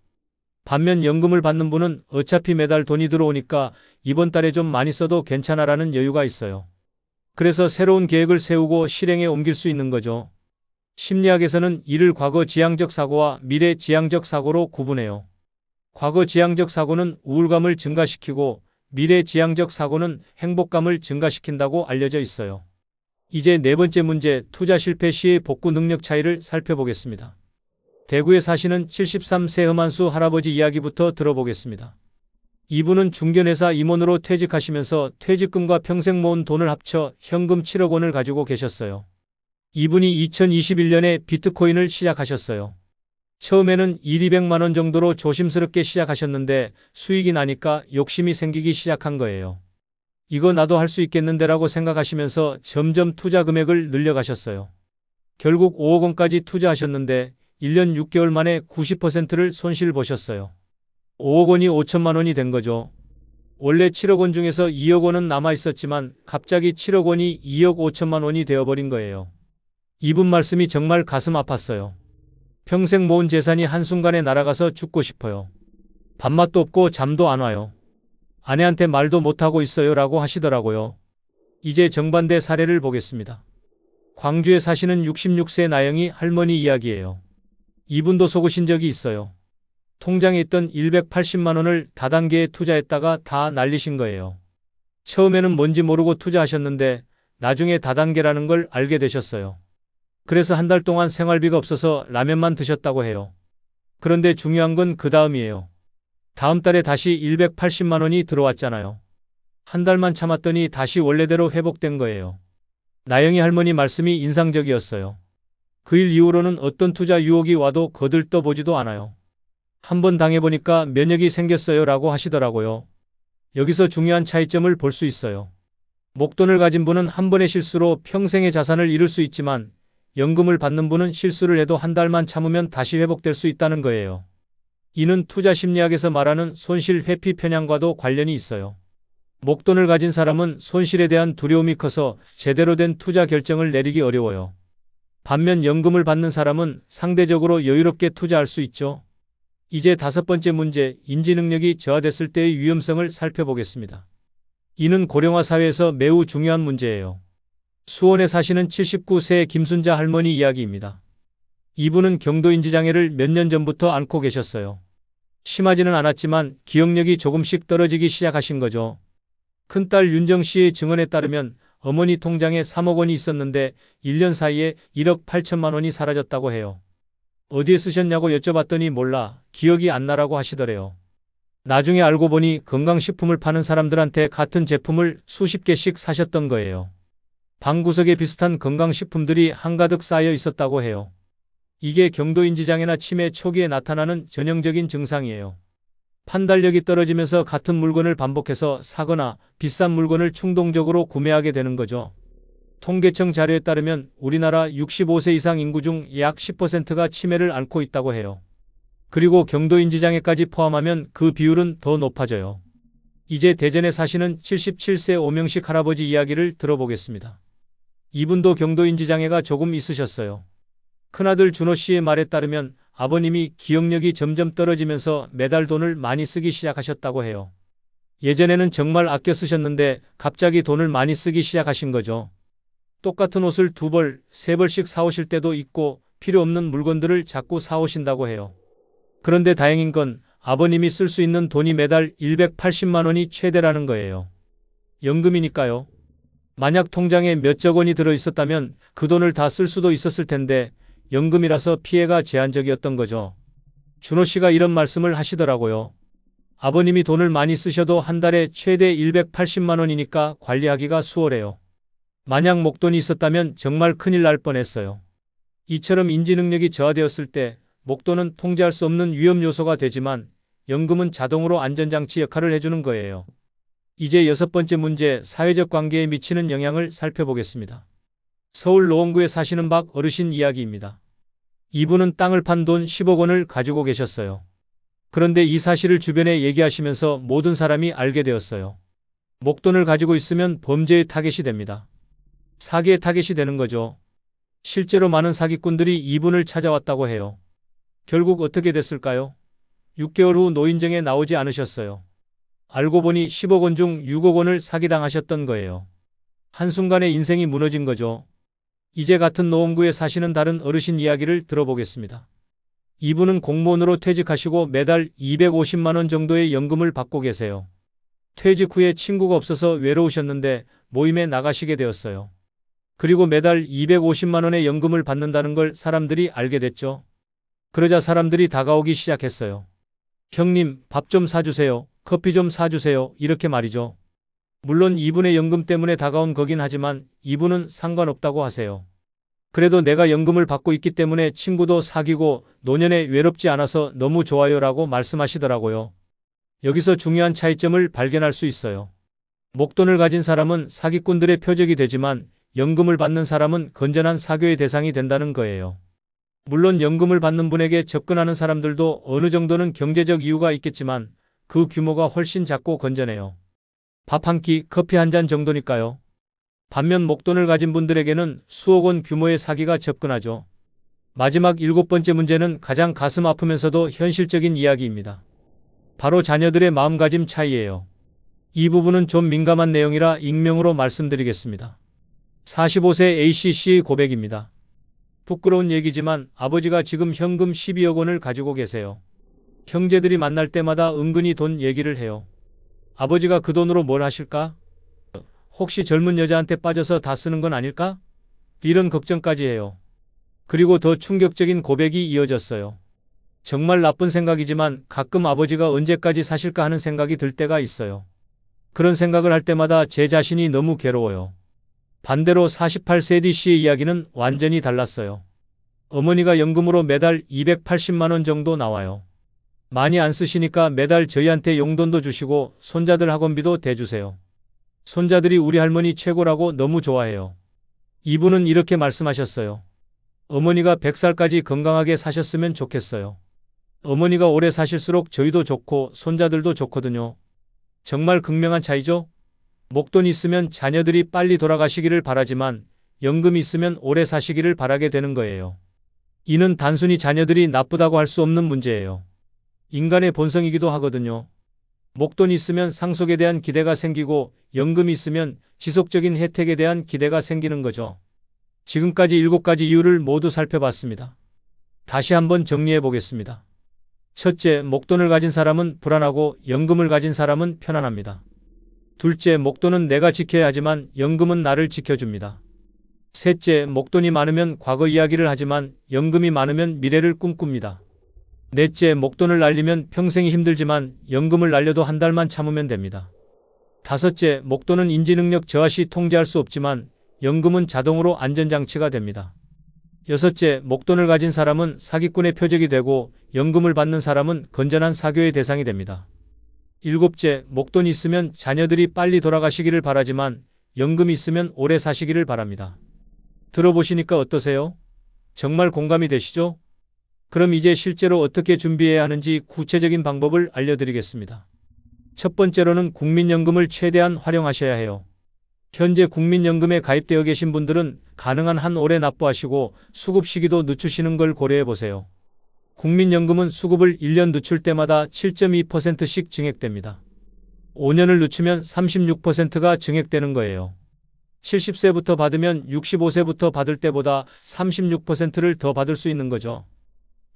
반면 연금을 받는 분은 어차피 매달 돈이 들어오니까 이번 달에 좀 많이 써도 괜찮아라는 여유가 있어요. 그래서 새로운 계획을 세우고 실행에 옮길 수 있는 거죠. 심리학에서는 이를 과거 지향적 사고와 미래 지향적 사고로 구분해요. 과거 지향적 사고는 우울감을 증가시키고 미래 지향적 사고는 행복감을 증가시킨다고 알려져 있어요. 이제 네 번째 문제, 투자 실패 시의 복구 능력 차이를 살펴보겠습니다. 대구에 사시는 73세 험한수 할아버지 이야기부터 들어보겠습니다. 이분은 중견회사 임원으로 퇴직하시면서 퇴직금과 평생 모은 돈을 합쳐 현금 7억 원을 가지고 계셨어요. 이분이 2021년에 비트코인을 시작하셨어요. 처음에는 200만 원 정도로 조심스럽게 시작하셨는데 수익이 나니까 욕심이 생기기 시작한 거예요. 이거 나도 할 수 있겠는데라고 생각하시면서 점점 투자 금액을 늘려가셨어요. 결국 5억 원까지 투자하셨는데 1년 6개월 만에 90%를 손실 보셨어요. 5억 원이 5천만 원이 된 거죠. 원래 7억 원 중에서 2억 원은 남아 있었지만 갑자기 7억 원이 2억 5천만 원이 되어버린 거예요. 이분 말씀이 정말 가슴 아팠어요. 평생 모은 재산이 한순간에 날아가서 죽고 싶어요. 밥맛도 없고 잠도 안 와요. 아내한테 말도 못하고 있어요 라고 하시더라고요. 이제 정반대 사례를 보겠습니다. 광주에 사시는 66세 나영이 할머니 이야기예요. 이분도 속으신 적이 있어요. 통장에 있던 180만 원을 다단계에 투자했다가 다 날리신 거예요. 처음에는 뭔지 모르고 투자하셨는데 나중에 다단계라는 걸 알게 되셨어요. 그래서 한 달 동안 생활비가 없어서 라면만 드셨다고 해요. 그런데 중요한 건 그 다음이에요. 다음 달에 다시 180만 원이 들어왔잖아요. 한 달만 참았더니 다시 원래대로 회복된 거예요. 나영이 할머니 말씀이 인상적이었어요. 그 일 이후로는 어떤 투자 유혹이 와도 거들떠보지도 않아요. 한번 당해보니까 면역이 생겼어요 라고 하시더라고요. 여기서 중요한 차이점을 볼 수 있어요. 목돈을 가진 분은 한 번의 실수로 평생의 자산을 잃을 수 있지만 연금을 받는 분은 실수를 해도 한 달만 참으면 다시 회복될 수 있다는 거예요. 이는 투자 심리학에서 말하는 손실 회피 편향과도 관련이 있어요. 목돈을 가진 사람은 손실에 대한 두려움이 커서 제대로 된 투자 결정을 내리기 어려워요. 반면 연금을 받는 사람은 상대적으로 여유롭게 투자할 수 있죠. 이제 다섯 번째 문제, 인지 능력이 저하됐을 때의 위험성을 살펴보겠습니다. 이는 고령화 사회에서 매우 중요한 문제예요. 수원에 사시는 79세 김순자 할머니 이야기입니다. 이분은 경도인지장애를 몇 년 전부터 앓고 계셨어요. 심하지는 않았지만 기억력이 조금씩 떨어지기 시작하신 거죠. 큰딸 윤정 씨의 증언에 따르면 어머니 통장에 3억 원이 있었는데 1년 사이에 1억 8천만 원이 사라졌다고 해요. 어디에 쓰셨냐고 여쭤봤더니 몰라, 기억이 안 나라고 하시더래요. 나중에 알고 보니 건강식품을 파는 사람들한테 같은 제품을 수십 개씩 사셨던 거예요. 방구석에 비슷한 건강식품들이 한가득 쌓여 있었다고 해요. 이게 경도인지장애나 치매 초기에 나타나는 전형적인 증상이에요. 판단력이 떨어지면서 같은 물건을 반복해서 사거나 비싼 물건을 충동적으로 구매하게 되는 거죠. 통계청 자료에 따르면 우리나라 65세 이상 인구 중 약 10%가 치매를 앓고 있다고 해요. 그리고 경도인지장애까지 포함하면 그 비율은 더 높아져요. 이제 대전에 사시는 77세 오명식 할아버지 이야기를 들어보겠습니다. 이분도 경도인지 장애가 조금 있으셨어요. 큰아들 준호 씨의 말에 따르면 아버님이 기억력이 점점 떨어지면서 매달 돈을 많이 쓰기 시작하셨다고 해요. 예전에는 정말 아껴 쓰셨는데 갑자기 돈을 많이 쓰기 시작하신 거죠. 똑같은 옷을 2벌, 3벌씩 사오실 때도 있고 필요 없는 물건들을 자꾸 사오신다고 해요. 그런데 다행인 건 아버님이 쓸 수 있는 돈이 매달 180만 원이 최대라는 거예요. 연금이니까요. 만약 통장에 몇억 원이 들어 있었다면 그 돈을 다 쓸 수도 있었을 텐데 연금이라서 피해가 제한적이었던 거죠. 준호 씨가 이런 말씀을 하시더라고요. 아버님이 돈을 많이 쓰셔도 한 달에 최대 180만 원이니까 관리하기가 수월해요. 만약 목돈이 있었다면 정말 큰일 날 뻔했어요. 이처럼 인지 능력이 저하되었을 때 목돈은 통제할 수 없는 위험 요소가 되지만 연금은 자동으로 안전장치 역할을 해주는 거예요. 이제 6번째 문제, 사회적 관계에 미치는 영향을 살펴보겠습니다. 서울 노원구에 사시는 박 어르신 이야기입니다. 이분은 땅을 판 돈 10억 원을 가지고 계셨어요. 그런데 이 사실을 주변에 얘기하시면서 모든 사람이 알게 되었어요. 목돈을 가지고 있으면 범죄의 타겟이 됩니다. 사기의 타겟이 되는 거죠. 실제로 많은 사기꾼들이 이분을 찾아왔다고 해요. 결국 어떻게 됐을까요? 6개월 후 노인정에 나오지 않으셨어요. 알고 보니 10억 원 중 6억 원을 사기당하셨던 거예요. 한순간에 인생이 무너진 거죠. 이제 같은 노원구에 사시는 다른 어르신 이야기를 들어보겠습니다. 이분은 공무원으로 퇴직하시고 매달 250만 원 정도의 연금을 받고 계세요. 퇴직 후에 친구가 없어서 외로우셨는데 모임에 나가시게 되었어요. 그리고 매달 250만 원의 연금을 받는다는 걸 사람들이 알게 됐죠. 그러자 사람들이 다가오기 시작했어요. 형님, 밥 좀 사주세요. 커피 좀 사주세요. 이렇게 말이죠. 물론 이분의 연금 때문에 다가온 거긴 하지만 이분은 상관없다고 하세요. 그래도 내가 연금을 받고 있기 때문에 친구도 사귀고 노년에 외롭지 않아서 너무 좋아요 라고 말씀하시더라고요. 여기서 중요한 차이점을 발견할 수 있어요. 목돈을 가진 사람은 사기꾼들의 표적이 되지만 연금을 받는 사람은 건전한 사교의 대상이 된다는 거예요. 물론 연금을 받는 분에게 접근하는 사람들도 어느 정도는 경제적 이유가 있겠지만 그 규모가 훨씬 작고 건전해요. 밥 한 끼, 커피 한 잔 정도니까요. 반면 목돈을 가진 분들에게는 수억 원 규모의 사기가 접근하죠. 마지막 7번째 문제는 가장 가슴 아프면서도 현실적인 이야기입니다. 바로 자녀들의 마음가짐 차이예요. 이 부분은 좀 민감한 내용이라 익명으로 말씀드리겠습니다. 45세 A씨의 고백입니다. 부끄러운 얘기지만 아버지가 지금 현금 12억 원을 가지고 계세요. 형제들이 만날 때마다 은근히 돈 얘기를 해요. 아버지가 그 돈으로 뭘 하실까? 혹시 젊은 여자한테 빠져서 다 쓰는 건 아닐까? 이런 걱정까지 해요. 그리고 더 충격적인 고백이 이어졌어요. 정말 나쁜 생각이지만 가끔 아버지가 언제까지 사실까 하는 생각이 들 때가 있어요. 그런 생각을 할 때마다 제 자신이 너무 괴로워요. 반대로 48세 D씨의 이야기는 완전히 달랐어요. 어머니가 연금으로 매달 280만 원 정도 나와요. 많이 안 쓰시니까 매달 저희한테 용돈도 주시고 손자들 학원비도 대주세요. 손자들이 우리 할머니 최고라고 너무 좋아해요. 이분은 이렇게 말씀하셨어요. 어머니가 100살까지 건강하게 사셨으면 좋겠어요. 어머니가 오래 사실수록 저희도 좋고 손자들도 좋거든요. 정말 극명한 차이죠? 목돈이 있으면 자녀들이 빨리 돌아가시기를 바라지만 연금이 있으면 오래 사시기를 바라게 되는 거예요. 이는 단순히 자녀들이 나쁘다고 할 수 없는 문제예요. 인간의 본성이기도 하거든요. 목돈이 있으면 상속에 대한 기대가 생기고 연금이 있으면 지속적인 혜택에 대한 기대가 생기는 거죠. 지금까지 7가지 이유를 모두 살펴봤습니다. 다시 한번 정리해 보겠습니다. 첫째, 목돈을 가진 사람은 불안하고 연금을 가진 사람은 편안합니다. 둘째, 목돈은 내가 지켜야 하지만 연금은 나를 지켜줍니다. 셋째, 목돈이 많으면 과거 이야기를 하지만 연금이 많으면 미래를 꿈꿉니다. 넷째, 목돈을 날리면 평생이 힘들지만 연금을 날려도 한 달만 참으면 됩니다. 다섯째, 목돈은 인지능력 저하 시 통제할 수 없지만 연금은 자동으로 안전장치가 됩니다. 여섯째, 목돈을 가진 사람은 사기꾼의 표적이 되고 연금을 받는 사람은 건전한 사교의 대상이 됩니다. 일곱째, 목돈이 있으면 자녀들이 빨리 돌아가시기를 바라지만 연금이 있으면 오래 사시기를 바랍니다. 들어보시니까 어떠세요? 정말 공감이 되시죠? 그럼 이제 실제로 어떻게 준비해야 하는지 구체적인 방법을 알려드리겠습니다. 첫 번째로는 국민연금을 최대한 활용하셔야 해요. 현재 국민연금에 가입되어 계신 분들은 가능한 한 오래 납부하시고 수급 시기도 늦추시는 걸 고려해 보세요. 국민연금은 수급을 1년 늦출 때마다 7.2%씩 증액됩니다. 5년을 늦추면 36%가 증액되는 거예요. 70세부터 받으면 65세부터 받을 때보다 36%를 더 받을 수 있는 거죠.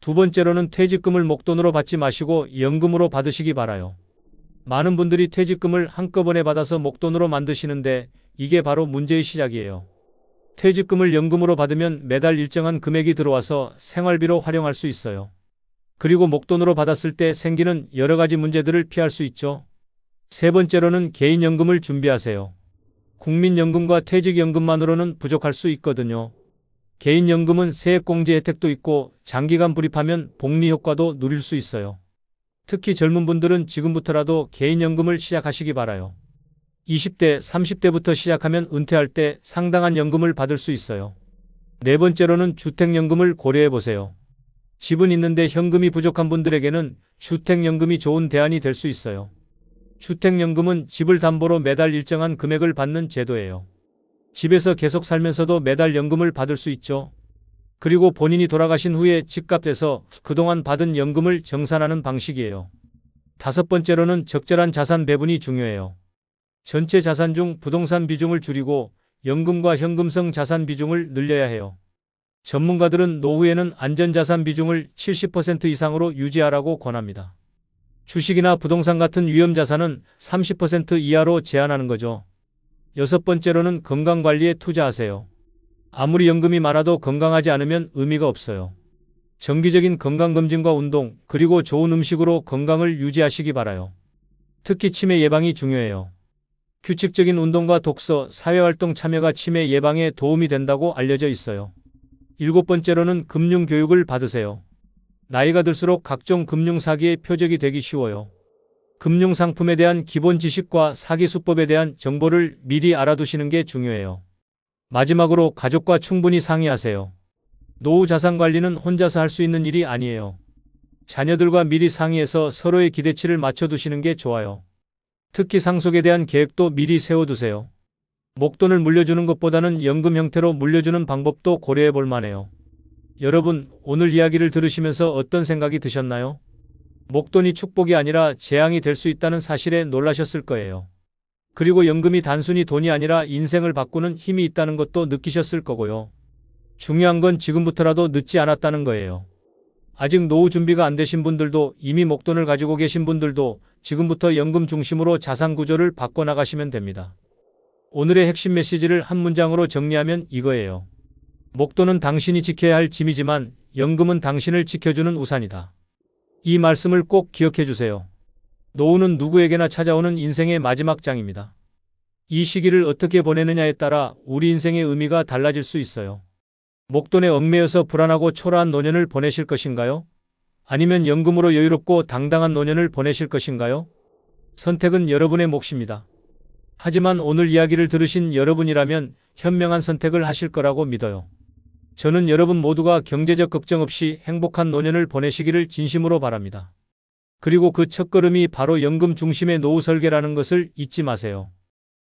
두 번째로는 퇴직금을 목돈으로 받지 마시고 연금으로 받으시기 바라요. 많은 분들이 퇴직금을 한꺼번에 받아서 목돈으로 만드시는데 이게 바로 문제의 시작이에요. 퇴직금을 연금으로 받으면 매달 일정한 금액이 들어와서 생활비로 활용할 수 있어요. 그리고 목돈으로 받았을 때 생기는 여러 가지 문제들을 피할 수 있죠. 세 번째로는 개인연금을 준비하세요. 국민연금과 퇴직연금만으로는 부족할 수 있거든요. 개인연금은 세액공제 혜택도 있고 장기간 불입하면 복리 효과도 누릴 수 있어요. 특히 젊은 분들은 지금부터라도 개인연금을 시작하시기 바라요. 20대, 30대부터 시작하면 은퇴할 때 상당한 연금을 받을 수 있어요. 네 번째로는 주택연금을 고려해 보세요. 집은 있는데 현금이 부족한 분들에게는 주택연금이 좋은 대안이 될 수 있어요. 주택연금은 집을 담보로 매달 일정한 금액을 받는 제도예요. 집에서 계속 살면서도 매달 연금을 받을 수 있죠. 그리고 본인이 돌아가신 후에 집값 돼서 그동안 받은 연금을 정산하는 방식이에요. 다섯 번째로는 적절한 자산 배분이 중요해요. 전체 자산 중 부동산 비중을 줄이고 연금과 현금성 자산 비중을 늘려야 해요. 전문가들은 노후에는 안전자산 비중을 70% 이상으로 유지하라고 권합니다. 주식이나 부동산 같은 위험자산은 30% 이하로 제한하는 거죠. 여섯 번째로는 건강관리에 투자하세요. 아무리 연금이 많아도 건강하지 않으면 의미가 없어요. 정기적인 건강검진과 운동, 그리고 좋은 음식으로 건강을 유지하시기 바라요. 특히 치매 예방이 중요해요. 규칙적인 운동과 독서, 사회활동 참여가 치매 예방에 도움이 된다고 알려져 있어요. 일곱 번째로는 금융교육을 받으세요. 나이가 들수록 각종 금융사기의 표적이 되기 쉬워요. 금융상품에 대한 기본 지식과 사기수법에 대한 정보를 미리 알아두시는 게 중요해요. 마지막으로 가족과 충분히 상의하세요. 노후 자산 관리는 혼자서 할 수 있는 일이 아니에요. 자녀들과 미리 상의해서 서로의 기대치를 맞춰두시는 게 좋아요. 특히 상속에 대한 계획도 미리 세워두세요. 목돈을 물려주는 것보다는 연금 형태로 물려주는 방법도 고려해 볼 만해요. 여러분, 오늘 이야기를 들으시면서 어떤 생각이 드셨나요? 목돈이 축복이 아니라 재앙이 될 수 있다는 사실에 놀라셨을 거예요. 그리고 연금이 단순히 돈이 아니라 인생을 바꾸는 힘이 있다는 것도 느끼셨을 거고요. 중요한 건 지금부터라도 늦지 않았다는 거예요. 아직 노후 준비가 안 되신 분들도, 이미 목돈을 가지고 계신 분들도 지금부터 연금 중심으로 자산 구조를 바꿔나가시면 됩니다. 오늘의 핵심 메시지를 한 문장으로 정리하면 이거예요. 목돈은 당신이 지켜야 할 짐이지만 연금은 당신을 지켜주는 우산이다. 이 말씀을 꼭 기억해 주세요. 노후는 누구에게나 찾아오는 인생의 마지막 장입니다. 이 시기를 어떻게 보내느냐에 따라 우리 인생의 의미가 달라질 수 있어요. 목돈에 얽매여서 불안하고 초라한 노년을 보내실 것인가요? 아니면 연금으로 여유롭고 당당한 노년을 보내실 것인가요? 선택은 여러분의 몫입니다. 하지만 오늘 이야기를 들으신 여러분이라면 현명한 선택을 하실 거라고 믿어요. 저는 여러분 모두가 경제적 걱정 없이 행복한 노년을 보내시기를 진심으로 바랍니다. 그리고 그 첫걸음이 바로 연금 중심의 노후 설계라는 것을 잊지 마세요.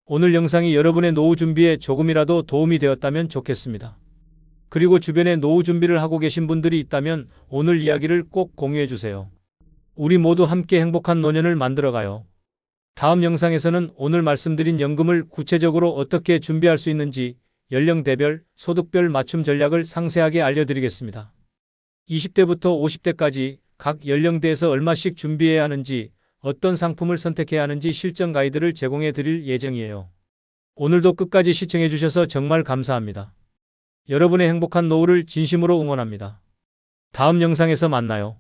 오늘 영상이 여러분의 노후 준비에 조금이라도 도움이 되었다면 좋겠습니다. 그리고 주변에 노후 준비를 하고 계신 분들이 있다면 오늘 이야기를 꼭 공유해 주세요. 우리 모두 함께 행복한 노년을 만들어가요. 다음 영상에서는 오늘 말씀드린 연금을 구체적으로 어떻게 준비할 수 있는지 연령대별, 소득별 맞춤 전략을 상세하게 알려드리겠습니다. 20대부터 50대까지 각 연령대에서 얼마씩 준비해야 하는지, 어떤 상품을 선택해야 하는지 실전 가이드를 제공해 드릴 예정이에요. 오늘도 끝까지 시청해 주셔서 정말 감사합니다. 여러분의 행복한 노후를 진심으로 응원합니다. 다음 영상에서 만나요.